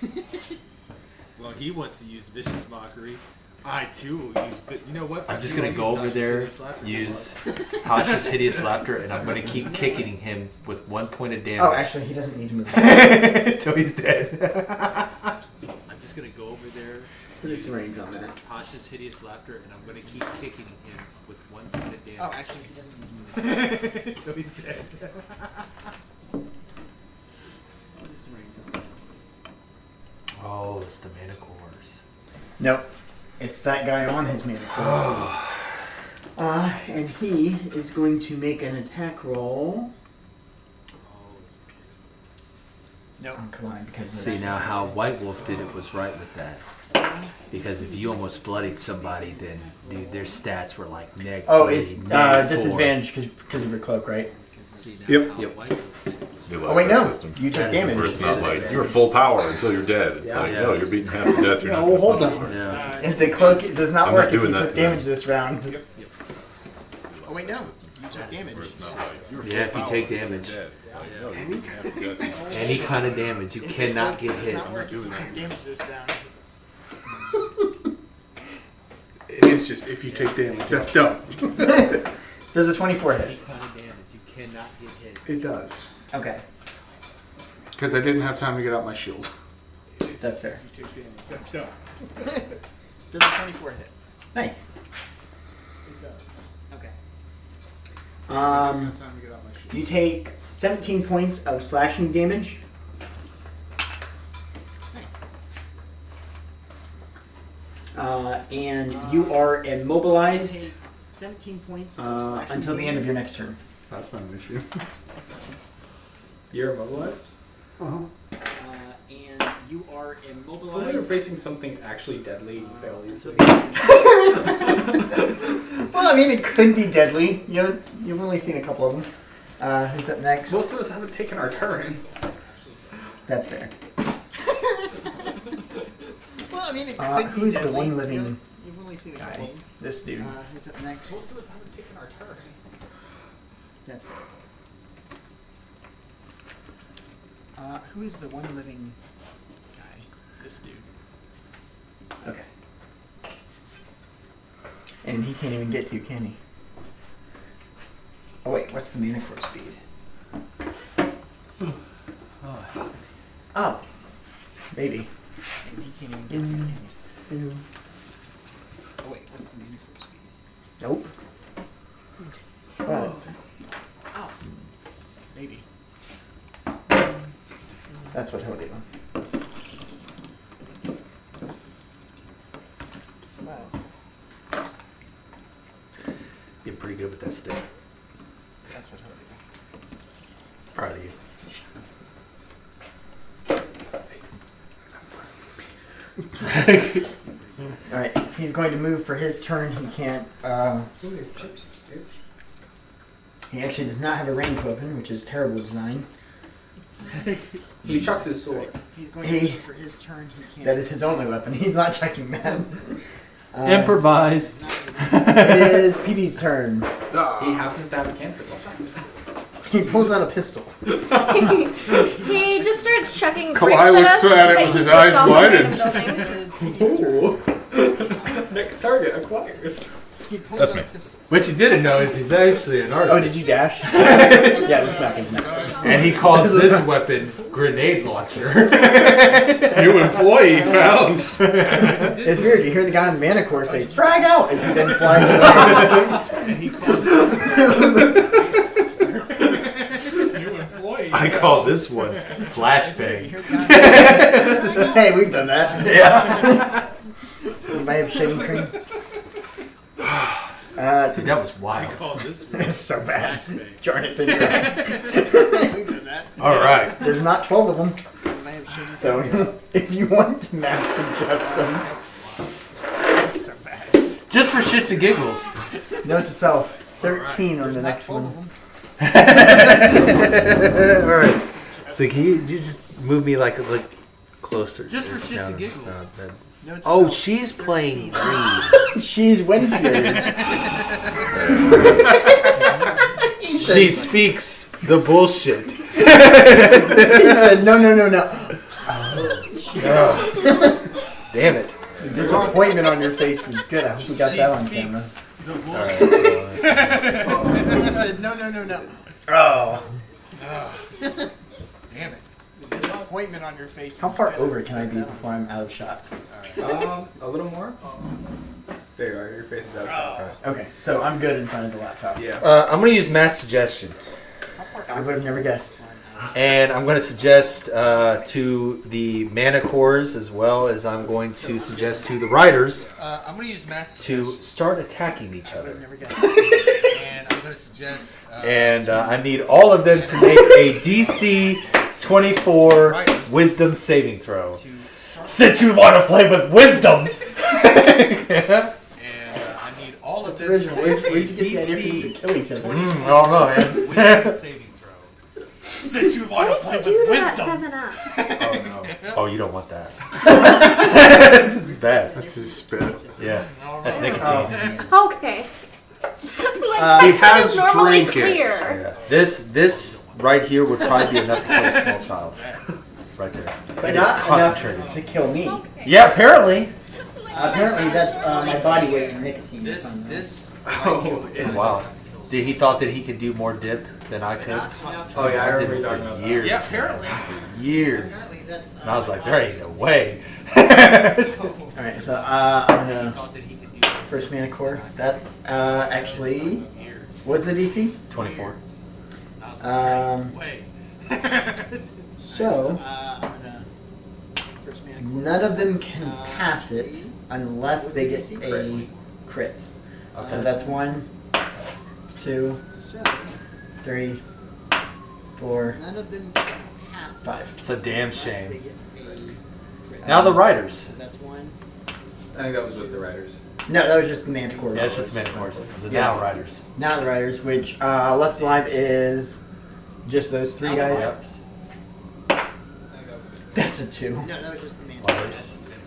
Well, he wants to use vicious mockery. I too will use. But you know what? I'm just You gonna will go use over Tasha's there, Hideous Laughter. use Tasha's Hideous Laughter, and I'm gonna keep kicking him with 1 point of Oh, damage actually, he doesn't need to move. until he's dead. I'm just gonna go over there. Put his use range on that. Tasha's Hideous Laughter, and I'm gonna keep kicking him with 1 point of damage. Oh, actually, he doesn't need to move. Until he's dead. Oh, it's the Manticores. Nope. It's that guy on his manticore. And he is going to make an attack roll Nope. on Kalai because of See this. now how White Wolf did it was right with that. Because if you almost bloodied somebody, then dude, their stats were like neg. Oh, 3, it's neg 4. disadvantage because of your cloak, right? See now Yep. how Yep. White Wolf did it. They Oh like wait, that no. system. You took That is damage. Where it's not like you're full power until you're dead. It's like, Yeah. no, you're beating half to death. You're No, not hold gonna on. punch. Yeah. It's a cloak. It does not I'm work not if you doing that took to them. damage this round. Oh, wait, no. You took damage. Where it's not like you're Yeah, if full you power take until damage. you're dead. It's like, no, you're beating half to death. Any kind of damage, you cannot get It hit. does not work if you took damage this round. It is just if you take damage. That's dumb. Does a 24 hit? Any kind of damage, you cannot get hit. It does. Okay, Because I didn't have time to get out my shield. that's fair. You take damage. That's done. Does a 24 hit? Nice. It does. Okay. I didn't have time to get out my shield. You take 17 points of slashing damage. And you are immobilized Take 17 points of slashing until the end of damage. your next turn. That's not an issue. You're immobilized? And you are When you're immobilized. facing something actually deadly, you fail easily. Well, I mean, it could be deadly. You've only seen a couple of them. Who's up next? Most of us haven't taken our turns. That's fair. Well, I mean, it could be Who's deadly. the one living You've only seen a couple guy? of them. This dude. Who's up next? Most of us haven't taken our turns. That's fair. Who is the one living guy? This dude. Okay. And he can't even get to, can he? Oh wait, what's the Manicore speed? Oh, maybe. And he can't even get to, can he? Oh wait, what's the Manicore speed? Nope. But Oh, maybe. that's what he'll do. Wow. You're pretty good with that stick. That's what he'll do. Proud of you. Alright, he's going to move for his turn. He can't. He actually does not have a ranged weapon, which is terrible design. He chucks his sword. He's going He- to move for his turn. He can't. That is his only weapon. He's not checking that. Improvise. It is PB's turn. He happens to have a cantrip. He pulls out a pistol. He just starts chucking bricks Kawhi at looks us. at it but with he his kicked eyes off random widened. buildings. This is PD's turn. Next target acquired. He pulls That's out me. a pistol. What you didn't know is he's actually an artist. Oh, did you dash? Yeah, this map is next. And he calls this weapon grenade launcher. New employee found. It's weird. You hear the guy on the Manicore say, "Frag out!" as he then flies away. And he calls this New employee. I call this one You flashbang. hear the guy. Hey, we've done that. Yeah. You might have shaving cream. Dude, that was I wild. call this one It's so bad. flashbang. Jarn it, figure We've done that. All right. There's not 12 of them, You might have shaving so cream. if you want to mass suggest them, It's so bad. Just for shits and giggles. note to self: 13 on There's the not next 12 of one. them. All right. So can you just move me like closer? Just for shits and No, giggles. no. Note to Oh, self, she's playing 13. green. She's Winfield. She speaks the bullshit. He said, "No, no, no, no." Damn it. The disappointment on your face was good. I hope we got She that on camera. speaks the All bullshit. right. He said, no, no, no, no. Oh. Damn it. The disappointment on your face. How was far good. over can I be before I'm out of shot? A little more. There you are. Your face is out. Okay, so I'm good in front of the laptop. Yeah. I'm going to use mass suggestion. I would have never guessed. And I'm going to suggest to the Manicores as well as I'm going to suggest to the riders I'm going to use mass to suggestion, start attacking each I would have other. never guessed. and I'm going to suggest. And I need all of them to make a DC 24 wisdom saving throw. to start, Since you want to play with wisdom! and I need all of them Original, to where'd make you a get the idea for you to DC kill each other? 24 I don't know, man. wisdom saving throw. Since you want to What play did you with do to that wisdom. 7-Up? Oh, no. Oh, you don't want that. It's bad. That's his spit. Yeah. That's Oh, nicotine. man. Okay. My He accent has is normally drink it. clear. Yeah. This right here would probably be enough to kill a small child. Right there. But It is not concentrated. enough to kill me. Okay. Yeah, apparently. Apparently, that's my body weight in nicotine. This Oh, right here wow. Did he thought that he could do more dip than I could? Oh yeah, I I remember did you it talking for about years. Yeah, apparently. For years. That's, And I was like, there ain't no way. Alright, so I'm gonna Thought that he could do first mana core. That's actually what's the DC? 24. Wait. So I'm gonna first mana core. none of them can pass it unless they get a crit. So that's 1, 2, So 3, 4, none of them can pass 5. It's a damn unless they shame. get a crit. Now the Riders. So that's 1. I think that was with the writers. No, that was just the Manticore. Yeah, it's just Manticores. So Yeah. now Riders. Now the Riders, which left alive is just those 3 guys. Yep. That's a 2. No, that was just the man. Riders. That's just the man.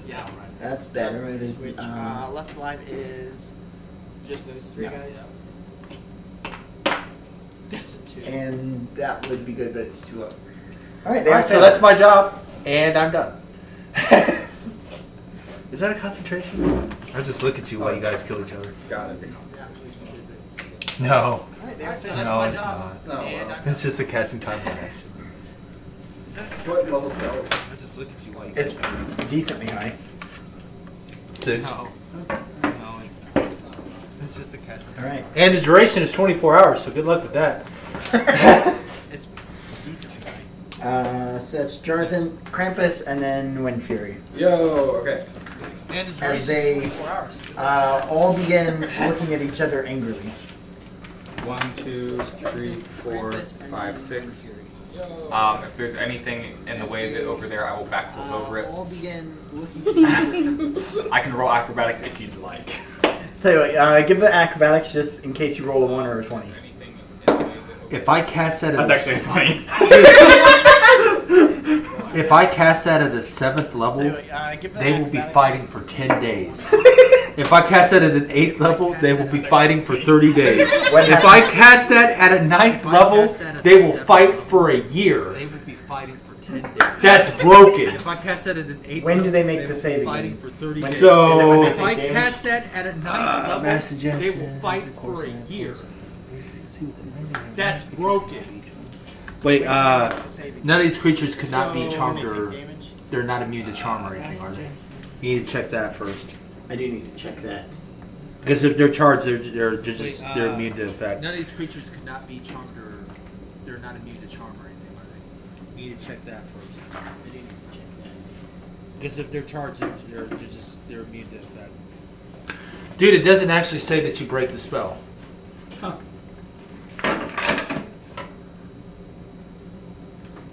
Yeah, right. That's better. It is, Which left alive is just those 3 guys. That's a 2. and that would be good, but it's too low. All right, Alright, so that's my job, and I'm done. Is that a concentration? I just look at you while you guys kill each other. Got it. No. Alright, there. So No, it's not. No, well. It's just a casting time action. What level spells? I just look at you while you It's decently high. 6. No, it's not. It's just a cast. All right. And the duration is 24 hours, so good luck with that. It's decently high. So that's Jonathan, Krampus, and then Wind Fury. Yo, okay. And the As duration they is 24 hours. all begin looking at each other angrily. 1, 2, 3, 4, Krampus and 5, then 6. Wind Fury. If there's anything in the way that over there, I will backflip over it. All begin looking at each other. I can roll acrobatics if you'd like. Tell you what, give it acrobatics just in case you roll a 1 or a 20. If I cast that at That's the actually a 20. if I cast that at the 7th level, Give it they will be acrobatics fighting just- for 10 days. If I cast that at an 8th level, they will be fighting for 30 days. If I cast that at a 9th level, they will fight for a year. They will be fighting for 10 days. That's broken. If I cast that at an 8 When do level, they make will the be saving fighting game? for 30 When- days. So- is it when they If I take damage? cast that at a 9th level, they will fight for a year. That's broken. Wait, the saving. none of these creatures could not be So, charmed when they or take damage, they're not immune to charm or anything, are they? You need to check that first. I do need to check that. Because if they're charged, they're just Wait, they're immune to effect. None of these creatures could not be charmed or they're not immune to charm or anything, are they? You need to check that first. I do need to check that. Because if they're charged, they're immune to effect. Dude, it doesn't actually say that you break the spell. Huh.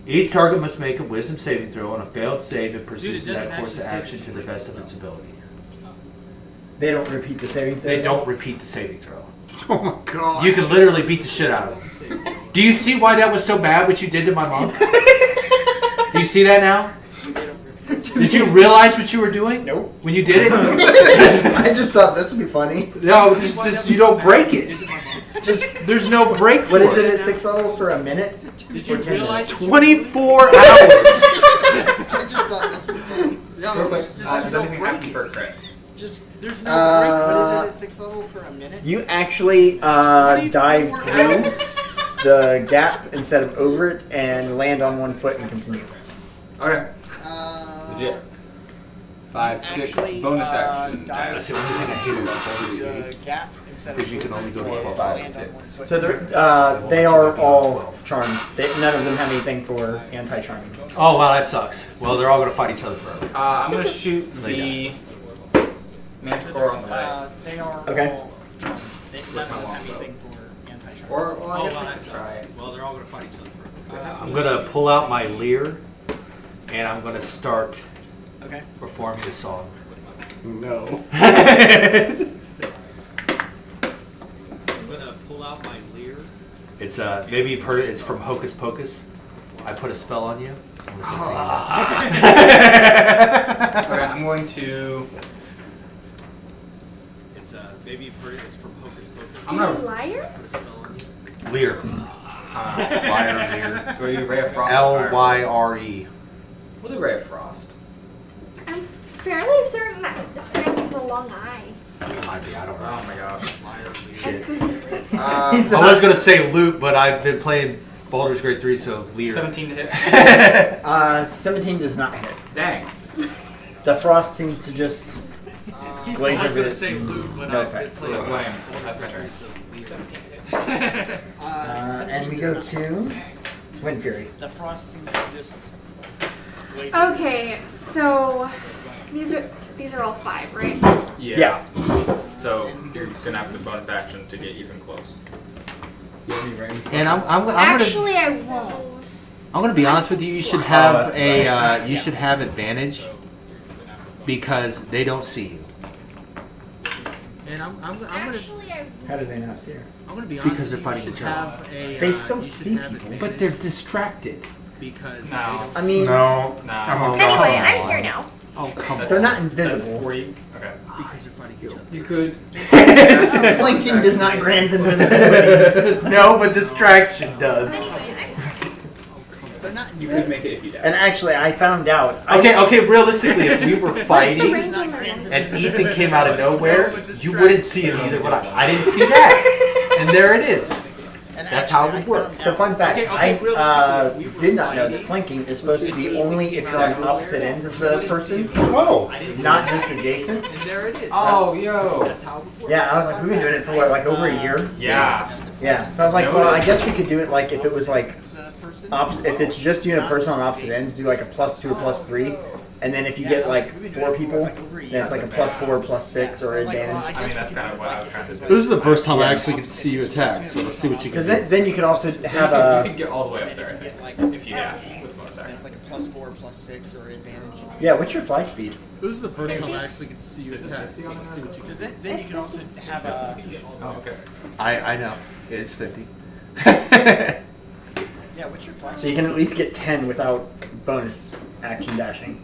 Each target must make a wisdom saving throw. On a failed save, it pursues Dude, it doesn't that course of actually say action that to you the break best the of its spell. ability. They don't repeat the saving throw? They don't repeat the saving throw. Oh my god. You can literally beat the shit out of them. Do you see why that was so bad, what you did to my mom? Do you see that now? Did you realize what you were doing? Nope. When you did it? I just thought this would be funny. No, just you don't break it. Just There's no break for what is it it. at 6th level for a minute? Did you Or 10 realize? minutes? 24 hours. I just thought this would be funny. No, Real quick, it's just, does you don't anything break happen it. for a crit? Just there's no Uh, break. What is it at 6th level for a minute? You actually dive through the gap instead of over it and land on 1 foot and continue. Okay. Legit. 5, 6, Actually, bonus action. dive That's the only thing I hate about through the gap instead of Because you can over only go to it and 12, land 5, on 6. 1 foot. So they are all charmed. None of them have anything for anti-charming. Oh, wow, that sucks. Well, they're all going to fight each other forever. I'm gonna shoot Lay the Manticore on the right. They are Okay. all charmed. None of them have anything for anti-charm. Or, well, I Oh, guess well, we that could sucks. try. Well, they're all going to fight each other forever. I'm going to pull out my lyre, and I'm going to start Okay. performing a song. No. I'm going to pull out my lyre. It's maybe you've heard it. It's from Hocus Pocus. I put a spell on you. I'm just gonna sing Okay, I'm going to. It's maybe you've heard it. It's from Hocus Pocus. I'm gonna. Liar? put a spell on you. that. Lyre. Lyre. Do I do Ray of Frost? Lyre. We'll do Ray of Frost. fairly certain that this grants with a long eye. Might be, I don't know. Oh my gosh. Shit. He's I was gonna say loot, but I've been playing Baldur's Gate 3, so leader. 17 to hit. 17 does not hit. Dang. The frost seems to just glaze over this. loot, but no I've been effect. That's lame. That's my turn. 17 to hit. And we go to Wind Fury. The frost seems to just. Okay, so these are all 5, right? Yeah. So you're just gonna have to bonus action to get even close. You have any range? And I'm Actually, I won't. gonna be honest with you. You should have you should have advantage because they don't see you. And I'm gonna Actually, I How do they not see her? I'm gonna be honest because they're fighting each other. They still see people. But they're distracted. Because No. I mean, No. No. I'm a Anyway, god. I'm here now. Oh come they're on. not That's invisible. for you. Okay. because they're fighting each other. You could. Blinking does not grant invisibility. No, but distraction does. Anyway, They're not. You could make it if you die. And actually, I found out. Okay. Realistically, if we were what's the fighting range on my gun? and Ethan came out of nowhere, you wouldn't see him either. But I didn't see that, and there it is. That's how it would work. So fun fact, Okay, I realistically, we were did not know fighting. that flanking is supposed to be only if you're on opposite ends of the person, Oh. not just adjacent. And there it is. Oh, yo. That's how it would work. Yeah, I was like, we've been doing it for what, like over a year? Yeah. Yeah, so I was like, well, I guess we could do it like if it was like, if it's just you and a person on opposite ends, do like a +2 or +3. And then if you get like 4 people, then it's like a +4, +6 or advantage. I mean, that's kind of what I was trying to say. This is the first time I actually get to see you attack, so let's see what you can Because do. then you could also So have you a, could get all the way up there, I think, if you dash with bonus And action. it's like a +4, +6 or advantage. yeah, what's your fly speed? This is the first time I actually get to see you Is it attack. 50 So on let's that? see what you can Because do. then you can also have a. Oh, okay. I know. It's 50. Yeah, what's your fly So you can at least get 10 without bonus action dashing.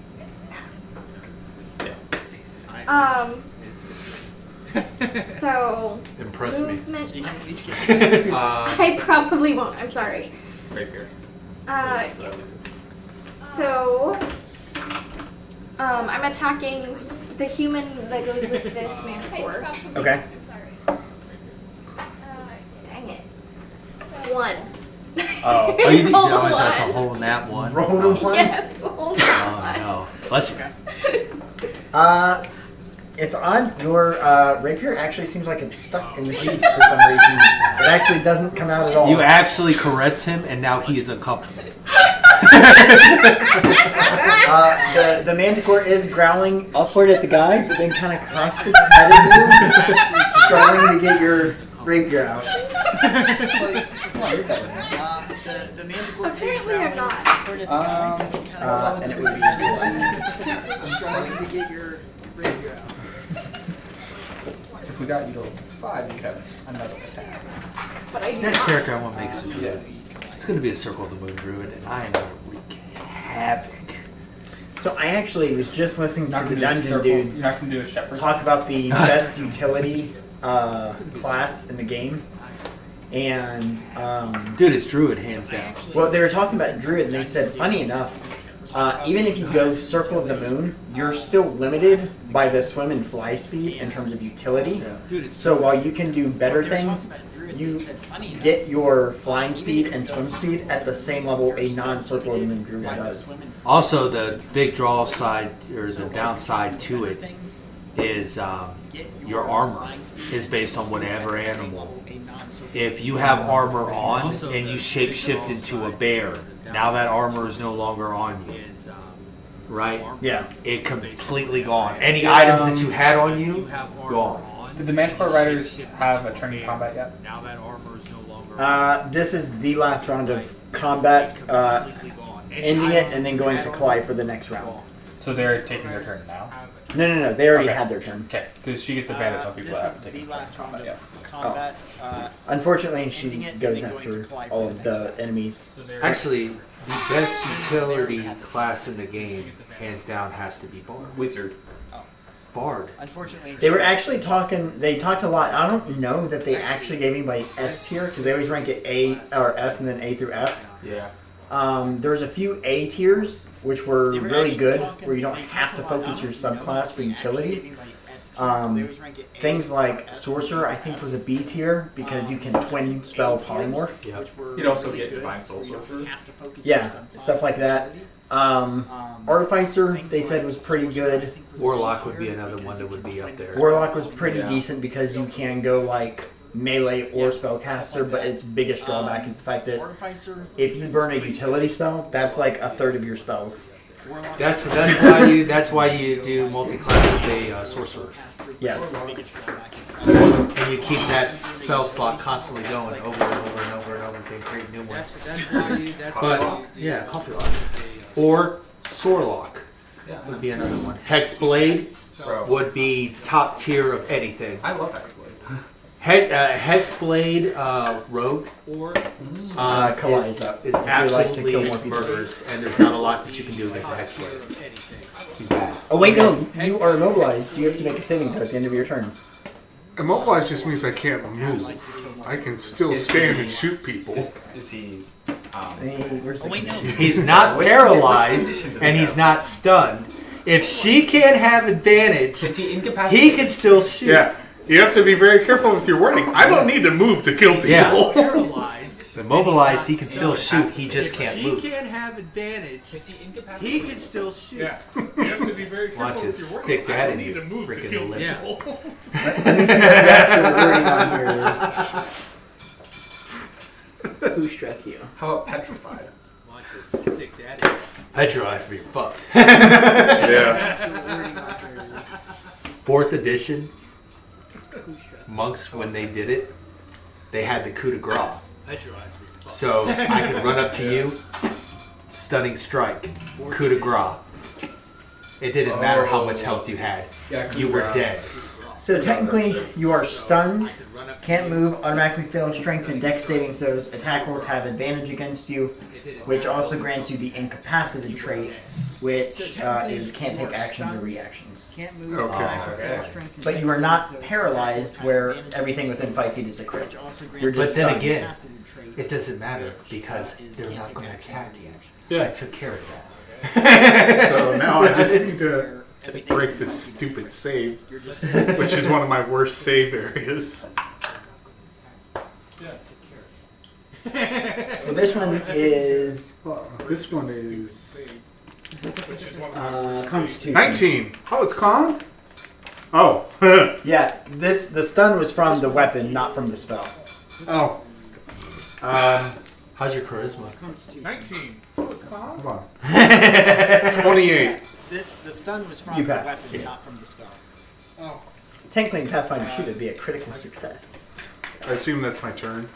So Impress me. movement. You can at least get. I probably won't. I'm sorry. Rapier. So I'm attacking the human that goes with this manticore. Okay. Dang it. 1. Oh. Oh, you did Roll no, that's a one. hole in that one. Roll a 1? Yes. Hold Oh no. Bless you. It's odd. Your rapier actually seems like it's stuck in the sheath for some reason. It actually doesn't come out at all. You actually caress him, and now he is uncomfortable. The manticore is growling upward at the guy, but then kind of crosses its head at you, struggling to get your rapier out. The manticore is Apparently you're growling not. upward at the guy, but then kind of And it would be struggling to get your rapier out. So if we got you to 5, you'd have another attack. But I do Next not. character I want to make is a druid. It's going to be a Circle of the Moon druid, and I am going to wreak havoc. So I actually was just listening Not to gonna the do a dungeon circle. dudes You're not gonna do a shepherd. talk about the best utility class in the game, and Dude, it's druid, hands down. well, they were talking about druid, and they said, funny enough, even if you go Circle of the Moon, you're still limited by the swim and fly speed in terms of utility. Yeah. So while you can do better things, you get your flying speed and swim speed at the same level a non-Circle of the Moon druid does. Also, the big draw side, or the downside to it, is your armor is based on whatever animal. If you have armor on and you shapeshift into a bear, now that armor is no longer on you. Right? Yeah. It completely gone. Any items that you had on you, gone. Did the Manticore Riders have a turn in combat yet? Now that armor is no longer. This is the last round of combat, ending it and then going to Clyde for the next round. So they're taking their turn now? No, they already Okay. had their turn. Okay, because she gets advantage on people This that is haven't the taken turn in last round combat yet. of combat. Unfortunately, she Ending it, goes and then going after to Clyde all for of the the next enemies. Actually, the best utility class in the game, hands down, has to be Bard. Wizard. Bard. Unfortunately, They were actually talking. They talked a lot. I don't know that they actually gave anybody S tier because they always rank it A or S and then A through F. Yeah. There was a few A tiers which were really good, where you don't have to focus your subclass for utility. Things like Sorcerer, I think, was a B tier because you can twin spell Polymorph. Yeah. You'd also get Divine Soul Sorcerer. Yeah, stuff like that. Artificer, they said, was pretty good. Warlock would be another one that would be up there. Warlock was pretty decent because you can go like melee or spellcaster, but its biggest drawback is the fact that if you burn a utility spell, that's like a third of your spells. That's why you do multi-class with a sorcerer. Yeah. And you keep that spell slot constantly going over and over and over and over and create new ones. But yeah, coffee lock. Or Sorelock would be another one. Hexblade would be top tier of anything. I love Hexblade. Hexblade Rogue Collide. is absolutely murderous, and there's not a lot that you can do against a Hexblade. He's bad. Oh wait, no, you are immobilized. You have to make a saving throw at the end of your turn. Immobilized just means I can't move. I can still stand and shoot people. Is he? Hey, where's the He's not paralyzed, and he's not stunned. If she can't have advantage, Is he incapacitated? he can still shoot. Yeah, you have to be very careful with your wording. I don't need to move to kill people. Yeah. Paralyzed. Immobilized, he can still shoot. He just can't She move. can't have advantage. Is he He incapacitated? can still shoot. Yeah, you have to be very careful Watch with us your wording. stick I that don't in need your to move to freaking kill lip. Yeah. people. Let me see what the actual wording on here is. Who struck you? How about Petrified? Watch us stick that in. Petrified for your fucked. Yeah. 4th edition, monks, when they did it, they had the coup de grace. Petrified for your fuck. So I could run up to you, stunning strike, coup de grace. It didn't matter how much health you had. Yeah, coup You de were grace. dead. So technically, you are stunned, can't move, automatically fail strength and dex saving throws. Attack rolls have advantage against you, which also grants you the incapacitated trait, which is can't take actions or reactions. Can't move. Okay. But you are not paralyzed, where everything within 5 feet is a crit. You're just But then stunned. again, it doesn't matter because they're not going to attack you. I took care of that. So now I just need to break this stupid save, which is one of my worst save areas. Well, this one is This one is Constitution. 19. Oh, it's con? Oh. Yeah, the stun was from the weapon, not from the spell. Oh. How's your charisma? 19. Oh, it's con? Hold on. 28. The stun was from You the passed. weapon, not from the spell. Oh. Technically, in Pathfinder 2, that'd be a critical success. I assume that's my turn.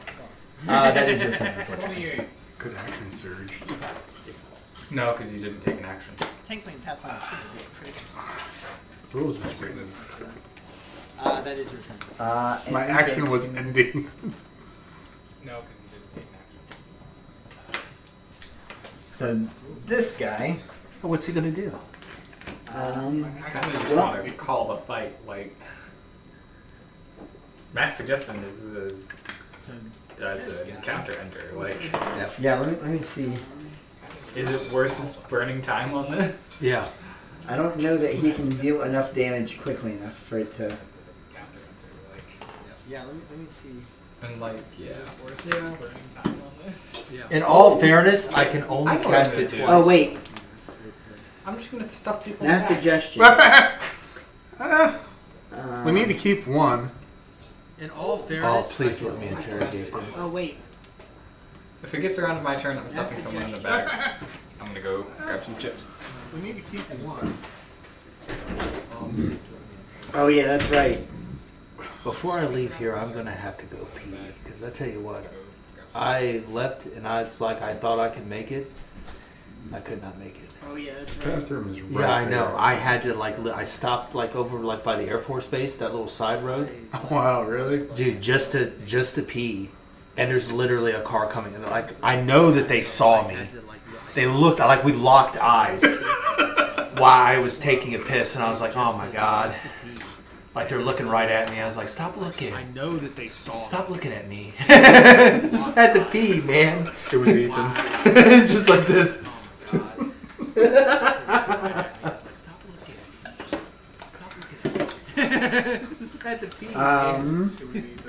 That is your turn. 28. Good action surge. You passed. No, because you didn't take an action. Technically, in Pathfinder 2, would be a critical success. What was this written? That is your turn. And My you action get was to- ending. No, because you didn't take an action. So this guy, What's he going to do? I kind of just want to call the fight. Like, mass suggestion is So as an encounter ender. Like, yeah, let me see. is it worth us burning time on this? Yeah. I don't know that he can deal enough damage quickly enough for it to. Encounter ender, like, yeah, let me see. and like, yeah, worth burning time on this. In all fairness, I can only I know cast what I'm it gonna twice. do. Oh wait, I'm just gonna stuff people. mass back. suggestion. We need to keep one. In all Oh, fairness, please let me interrogate them. Oh wait. If it gets around to my turn, I'm stuffing someone in the back. I'm gonna go grab some chips. We need to keep one. Oh yeah, that's right. Before I leave here, I'm going to have to go pee. Because I tell you what, I left and it's like I thought I could make it. I could not make it. Oh yeah, that's right. Bathroom is right Yeah, I know. there. I had to I stopped over by the Air Force Base, that little side road. Oh, wow, really? Dude, just to pee. And there's literally a car coming. And I know that they saw me. They looked like we locked eyes while I was taking a piss, and I was like, oh my god. Like they're looking right at me. I was like, stop looking. I know that they saw. Stop looking at me. Had to pee, man. It was Ethan. Just like this. Stop looking. Stop looking at me. Had to pee.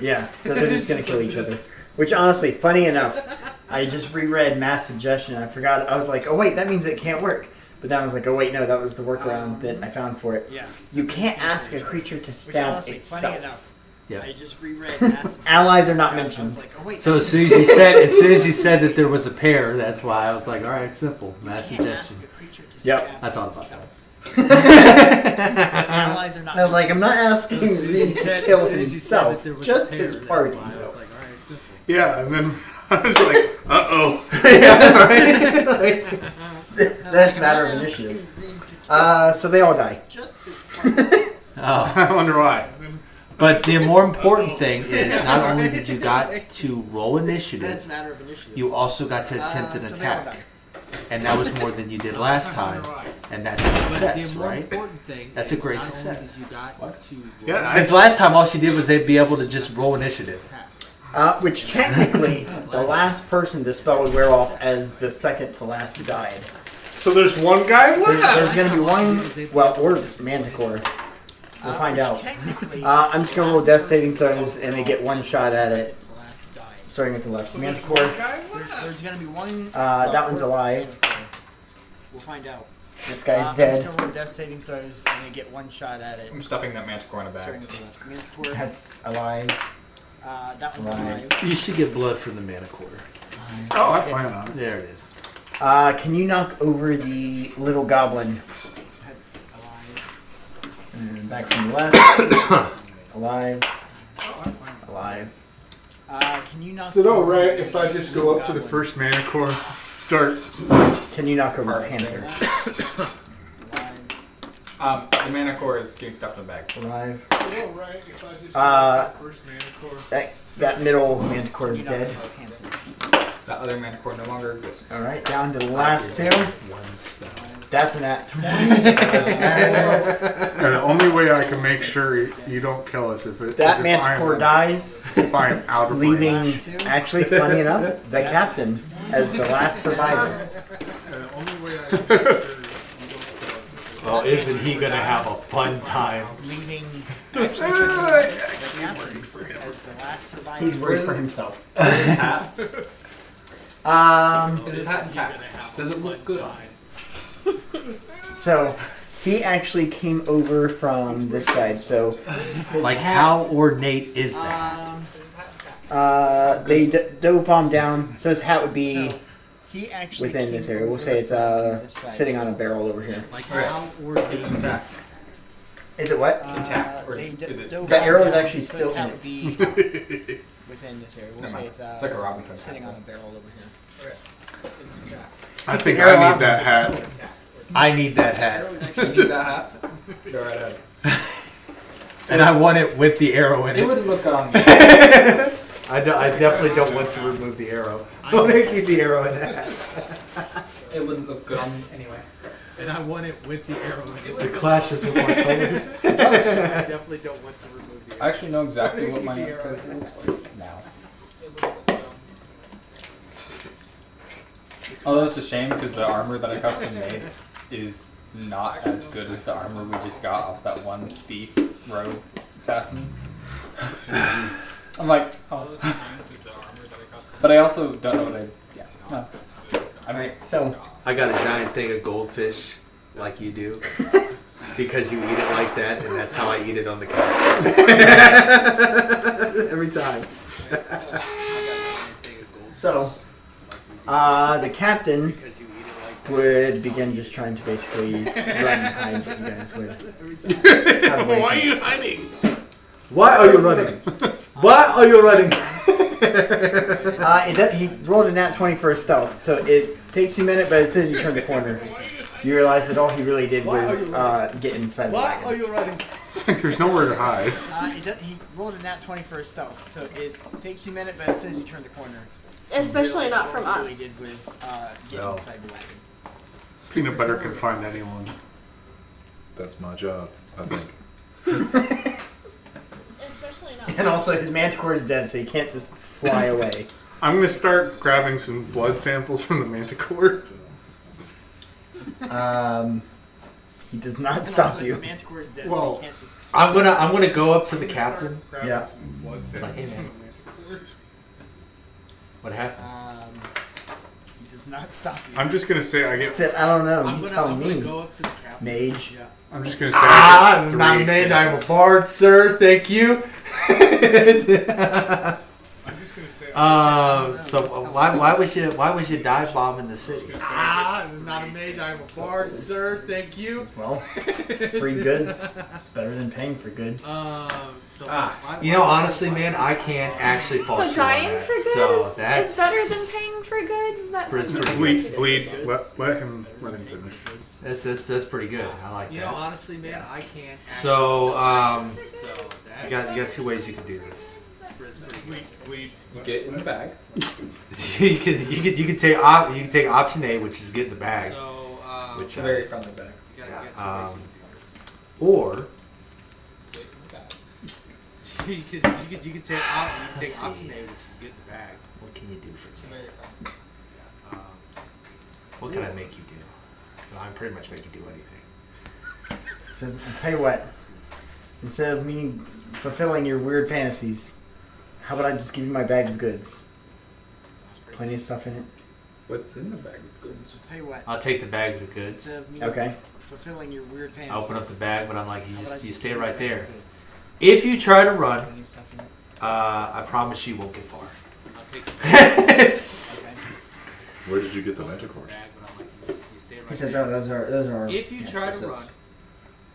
Yeah, so they're just gonna kill each other. Which honestly, funny enough, I just reread Mass Suggestion. I forgot. I was like, oh wait, that means it can't work. But then I was like, oh wait, no, that was the workaround that I found for it. Yeah. You can't ask a creature to Which stab honestly, itself. funny enough, Yeah. I just reread Mass Allies are not I mentioned. was like, oh wait. So as soon as you said that there was a pair, that's why I was like, all right, simple. Mass you can't ask suggestion. a creature to Yep. stab I thought about itself. Allies are not. I was like, I'm not asking As soon as you Reed to said- kill as soon as you said himself, that there was just a pair, his that's party. why I was like, all right, simple. Yeah, and then I was like, uh-oh. That's a matter of initiative. So they all die. Just his party. Oh. I wonder why. But the more important thing is not only did you got to roll That's initiative, a matter of initiative. you also got to attempt an So they all attack. die. And that was more than you did last time. And that's a But success, the more right? important thing That's a is great not only success. did you got What? to roll Yeah, Because last time all she did was they'd be able to just roll initiative. attack. Which technically, the last person to spell would wear off as the second to last died. So there's one guy There's left. going to be one, well, or Manticore. We'll find which out. technically- I'm just going to roll death saving throws, and they get one shot at it, The last died. starting with the left. Manticore, There's gonna be one. that one's alive. We'll find out. This guy's I'm dead. just gonna roll death saving throws, and they get one shot at it. I'm stuffing that manticore in a Starting bag. with the left. Manticore. That's alive. That one's Right. alive. You should get blood from the manicore. Oh, I plan on it. There it is. Can you knock over the little goblin? That's alive. And back from the left. Alive. Alive. Can you knock? Is it all over right the if I just go up to the goblin? first manicore and start? Can you knock over the panther? Alive. The manticore is getting stuffed in a bag. Alive. Is it all right if I just First That middle manticore is Can you knock dead. over the panther? That other manticore no longer exists. Alright, down to the last two. One spell. That's an at 20. That doesn't matter. And the only way I can make sure you don't kill us is That if manticore dies, if I'm out of range. leaving, actually, funny enough, the captain as the last survivor. And the only way I can make sure you don't Well, isn't he gonna have a fun time? Leaving kill us. as the last survivor. He's worried for himself. His hat? Is his hat intact? Does it look good? So, he actually came over from this side. So, his Like, hat, how ornate is that? They dove bomb down. So his hat would be So, he actually within this came area. We'll over say it's from this side, sitting on so, a barrel over here. Like Right. how or Is it intact? Is it what? Intact, or they is it- dove The arrow is down, actually so still his hat in would be within this area. We'll Never say mind. it's It's like a Robin Hood sitting hat. on a barrel over here. I think arrow I out. need that hat. I need that hat. You need that hat? Go right ahead. And I want it with the arrow in It it. wouldn't look good on me. I definitely don't want to remove the arrow. I want to keep the arrow in the hat. It wouldn't look good on me anyway. And I want it with the arrow in it. The clashes with my colors. I definitely don't want to remove the arrow. I actually know exactly what my character looks like now. Although it's a shame because the armor that I custom made is not as good as the armor we just got off that one thief rogue assassin. I'm like, oh. But I also don't know what I. Yeah. No. I mean, So, I got a giant thing of goldfish, like you do, because you eat it like that, and that's how I eat it on the couch. Every time. so the captain would begin just trying to basically run and hide what you guys would. have away Why are from. you hiding? Why are you running? Why are you running? He rolled a nat 20 for a stealth, so it takes you a minute, but as soon as you turn the corner, you realize that all he really did was get inside the wagon. you running? It's like there's nowhere to hide. He rolled a nat 20 for a stealth, so it takes you a minute, but as soon as you turn the corner, Especially you not realize from all he us. really did was get No. inside the wagon. Peanut butter can find anyone. That's my job, I think. And also, his manticore is dead, so he can't just fly away. I'm gonna start grabbing some blood samples from the manticore. He does not stop you. Manticore is dead, Well, so he can't just. I'm gonna go up to the captain. Yeah. Like, hey, man. What happened? He does not stop you. I'm just gonna say I get. Said, I don't know. I'm You gonna, tell I'm gonna me. go up to the captain. Mage. Yeah. I'm just gonna say. I get I'm not a 3 mage. I'm a samples. bard, sir. Thank you. I'm just gonna say. So why was you dive bombing the city? I'm not a mage. I'm a bard, sir. Thank you. Well, free goods. It's better than paying for goods. You know, honestly, man, I can't actually fault So you on dying that. for goods So that's is better than paying for goods? That Pretty- seems pretty Bleed. prejudice. Let him finish. that's pretty good. I like You know, that. honestly, man, I can't. So So you got 2 ways you can do this. that's pretty good. You get in the bag. you can take option A, which is get in the bag, So which It's a very friendly bag. you got yeah, two ways you can do this. or Get in the bag. you can take Let's see. option A, which is get in the bag. what can you do for It's me? very friendly. What can I make you do? Well, I pretty much make you do anything. It says, I'll tell you what. Instead of me fulfilling your weird fantasies, how about I just give you my bag of goods? There's plenty of stuff in it. What's in the bag? I'll tell you what. I'll take the bags of goods. Instead of me Okay. fulfilling your weird I fantasies. open up the bag, but I'm like, how about I you just stay give right my bag there. of goods? If you try to run, Plenty of stuff in it. I promise you won't get far. I'll take the Okay. Where did you get the manticore? bag, but I'm like, you stay He right says, there. oh, those are. If you try to that's run,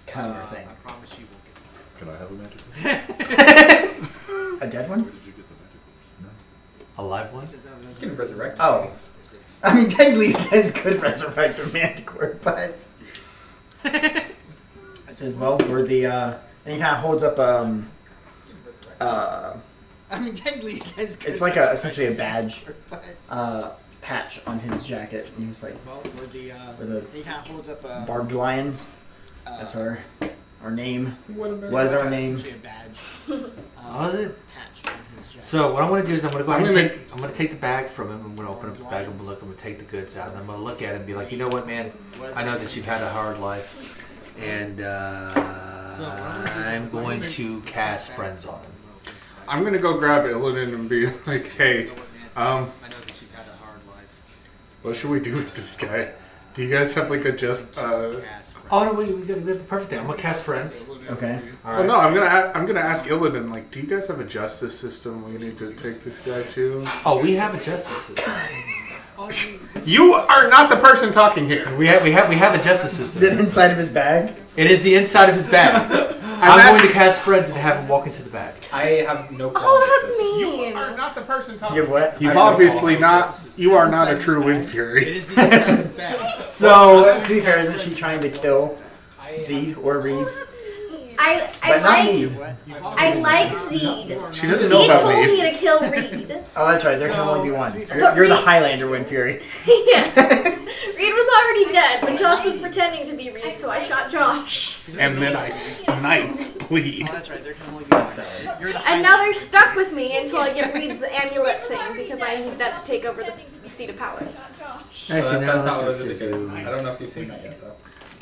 kind of a thing. I promise you won't get far. Can I have a manticore? A dead one? Where did you get the manticore? A live one? He says, oh, those You can are- resurrect Oh. things. I mean, technically, you guys could resurrect a manticore, but it says, well, we're the and he kind of holds up You can resurrect I mean, technically, you guys could it's like a essentially a badge but, patch on his jacket, and he's like well, we're the, with a he kind of holds up a, barbed lions. uh, That's our name. What a Was like our name? essentially a badge. Oh, is it? Patch on his jacket. So what I'm gonna do is I'm gonna go I'm ahead and gonna- I'm gonna take the bag from him. I'm gonna open up the bag. I'm gonna look. I'm gonna take the goods out, and I'm gonna look at it and be like, you know what, man? Was I know our that name. you've had a hard life, and I'm going to cast friends on him. I'm gonna go grab Illidan and be like, hey, I know that you've had a hard life. what should we do with this guy? Do you guys have like a just? Cast friends. Oh no, we got the perfect thing. I'm gonna cast friends. Okay. All Well, right. no, I'm gonna ask Illidan. Like, do you guys have a justice system we need to take this guy to? Oh, we have a justice system. You are not the person talking here. We have a justice Is it system. inside of his bag? It is the inside of his bag. I'm going to cast friends and have him walk into the bag. I have no problem Oh, with that's this. mean. You are not the person talking. You have what? You've I don't obviously know. not. You are not a true wind It fury. is the inside of his bag. So To be fair, isn't she trying to kill Zed or Reed? Oh, that's mean. I But not like me. What? I like Zed. She doesn't know Zed about told me. me to kill Reed. Oh, that's right. There can only be one. But You're the Reed- Highlander Wind Fury. Yeah. Reed was already dead, but Josh was pretending to be Reed, so I shot Josh. And then I sniped Bleed. Oh, that's right. There can only be one. You're the And now they're Highlander. stuck with me until I get Reed's amulet thing because I need that to take over the seat of power. actually, That's no, how it was let's as a just kid. do- I don't know if you've seen that yet, though.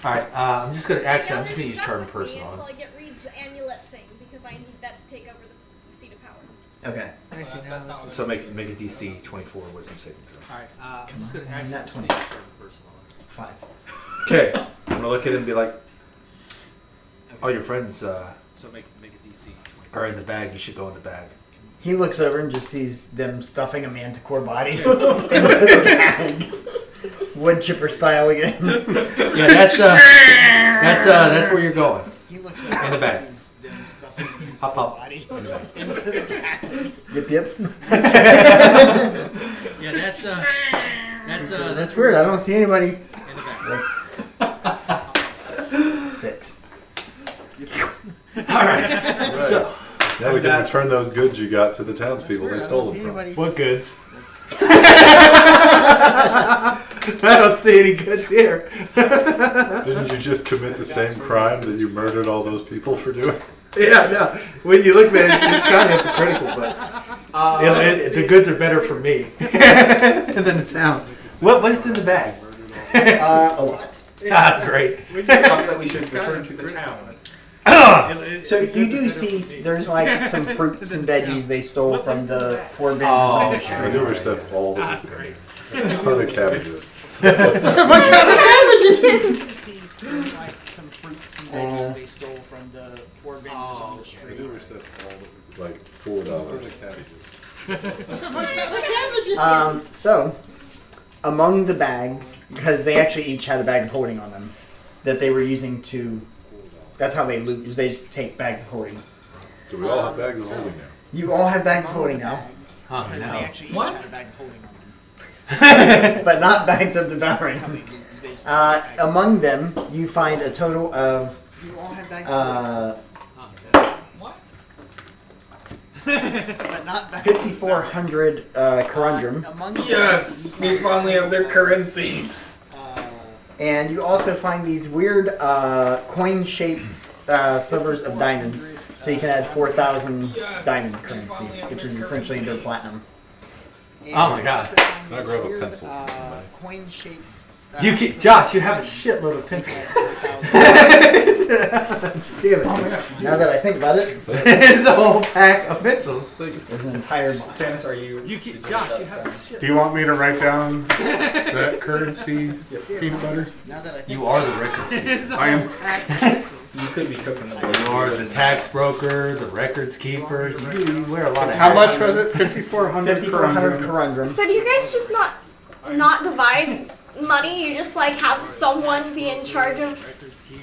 All right, I'm just gonna actually They're use stuck turn with me person until on. I get Reed's amulet thing because I need that to take over the seat of power. Okay. Actually, That's how it was. So make a DC 24 wisdom saving throw. Alright, I'm just gonna on, actually not just 20. need a turn person on. 5. Okay, I'm gonna look at him and be like, "All your friends So make a DC 24. are in the bag. You should go in the bag." He looks over and just sees them stuffing a manticore body into the bag. Wood chipper style again. Yeah, that's where you're going. He looks In the bag. sees them stuffing the Hop, hop. body In the bag. into the bag. Yep, yep. Yeah, That's weird. I don't see anybody. in the back. That's 6. All right. So, Now we can That's- return those goods you got to the townspeople Weird, they I stole don't them see from. anybody. what goods? I don't see any goods here. Didn't you just commit the same crime that you murdered all those people for doing? Yeah, no. When you look at it, it's kind of hypocritical, but the goods are better for me than the town. What's in the bag? A lot. Ah, great. Stuff that we should return to the town. So you do see there's like some fruits and veggies they stole from the poor vendors on the I street. do wish that's all that was in it. A ton of cabbages. Like some fruits and veggies they stole from the poor vendors on the I street. do wish that's all that was like $4. So among the bags, because they actually each had a bag of holding on them that they were using to. That's how they loot. Is they just take bags of holding. So we all have bags of holding now. You all have bags of holding now, Oh, Because they no. actually each What? had a bag of holding on them. but not bags of devouring. That's how they do. They just have bags. Among them, you find a total of You all have bags of What? holding, but not bags of 5,400 corundum. Among them, Yes, you we find, finally have their currency. And you also find these weird coin-shaped slivers of diamonds. So you can add 4,000 diamond currency, which is essentially their platinum. and Oh my you God. also find Can I these grab a weird, pencil from somebody? coin-shaped. Josh, you have a shitload of pencils. Damn it. Now that I think about it, It's a whole pack of pencils. there's an entire box. Dennis, are you? Josh, you have a shit. Do you want me to write down that currency peanut butter? Now that I think You are the records keeper. I am. You could be cooking them. You are the tax broker, the records keeper. You wear a lot of How hats. much was it? 5,400 5,400 corundum. corundum. So do you guys just not divide money? You just like have someone be in charge of.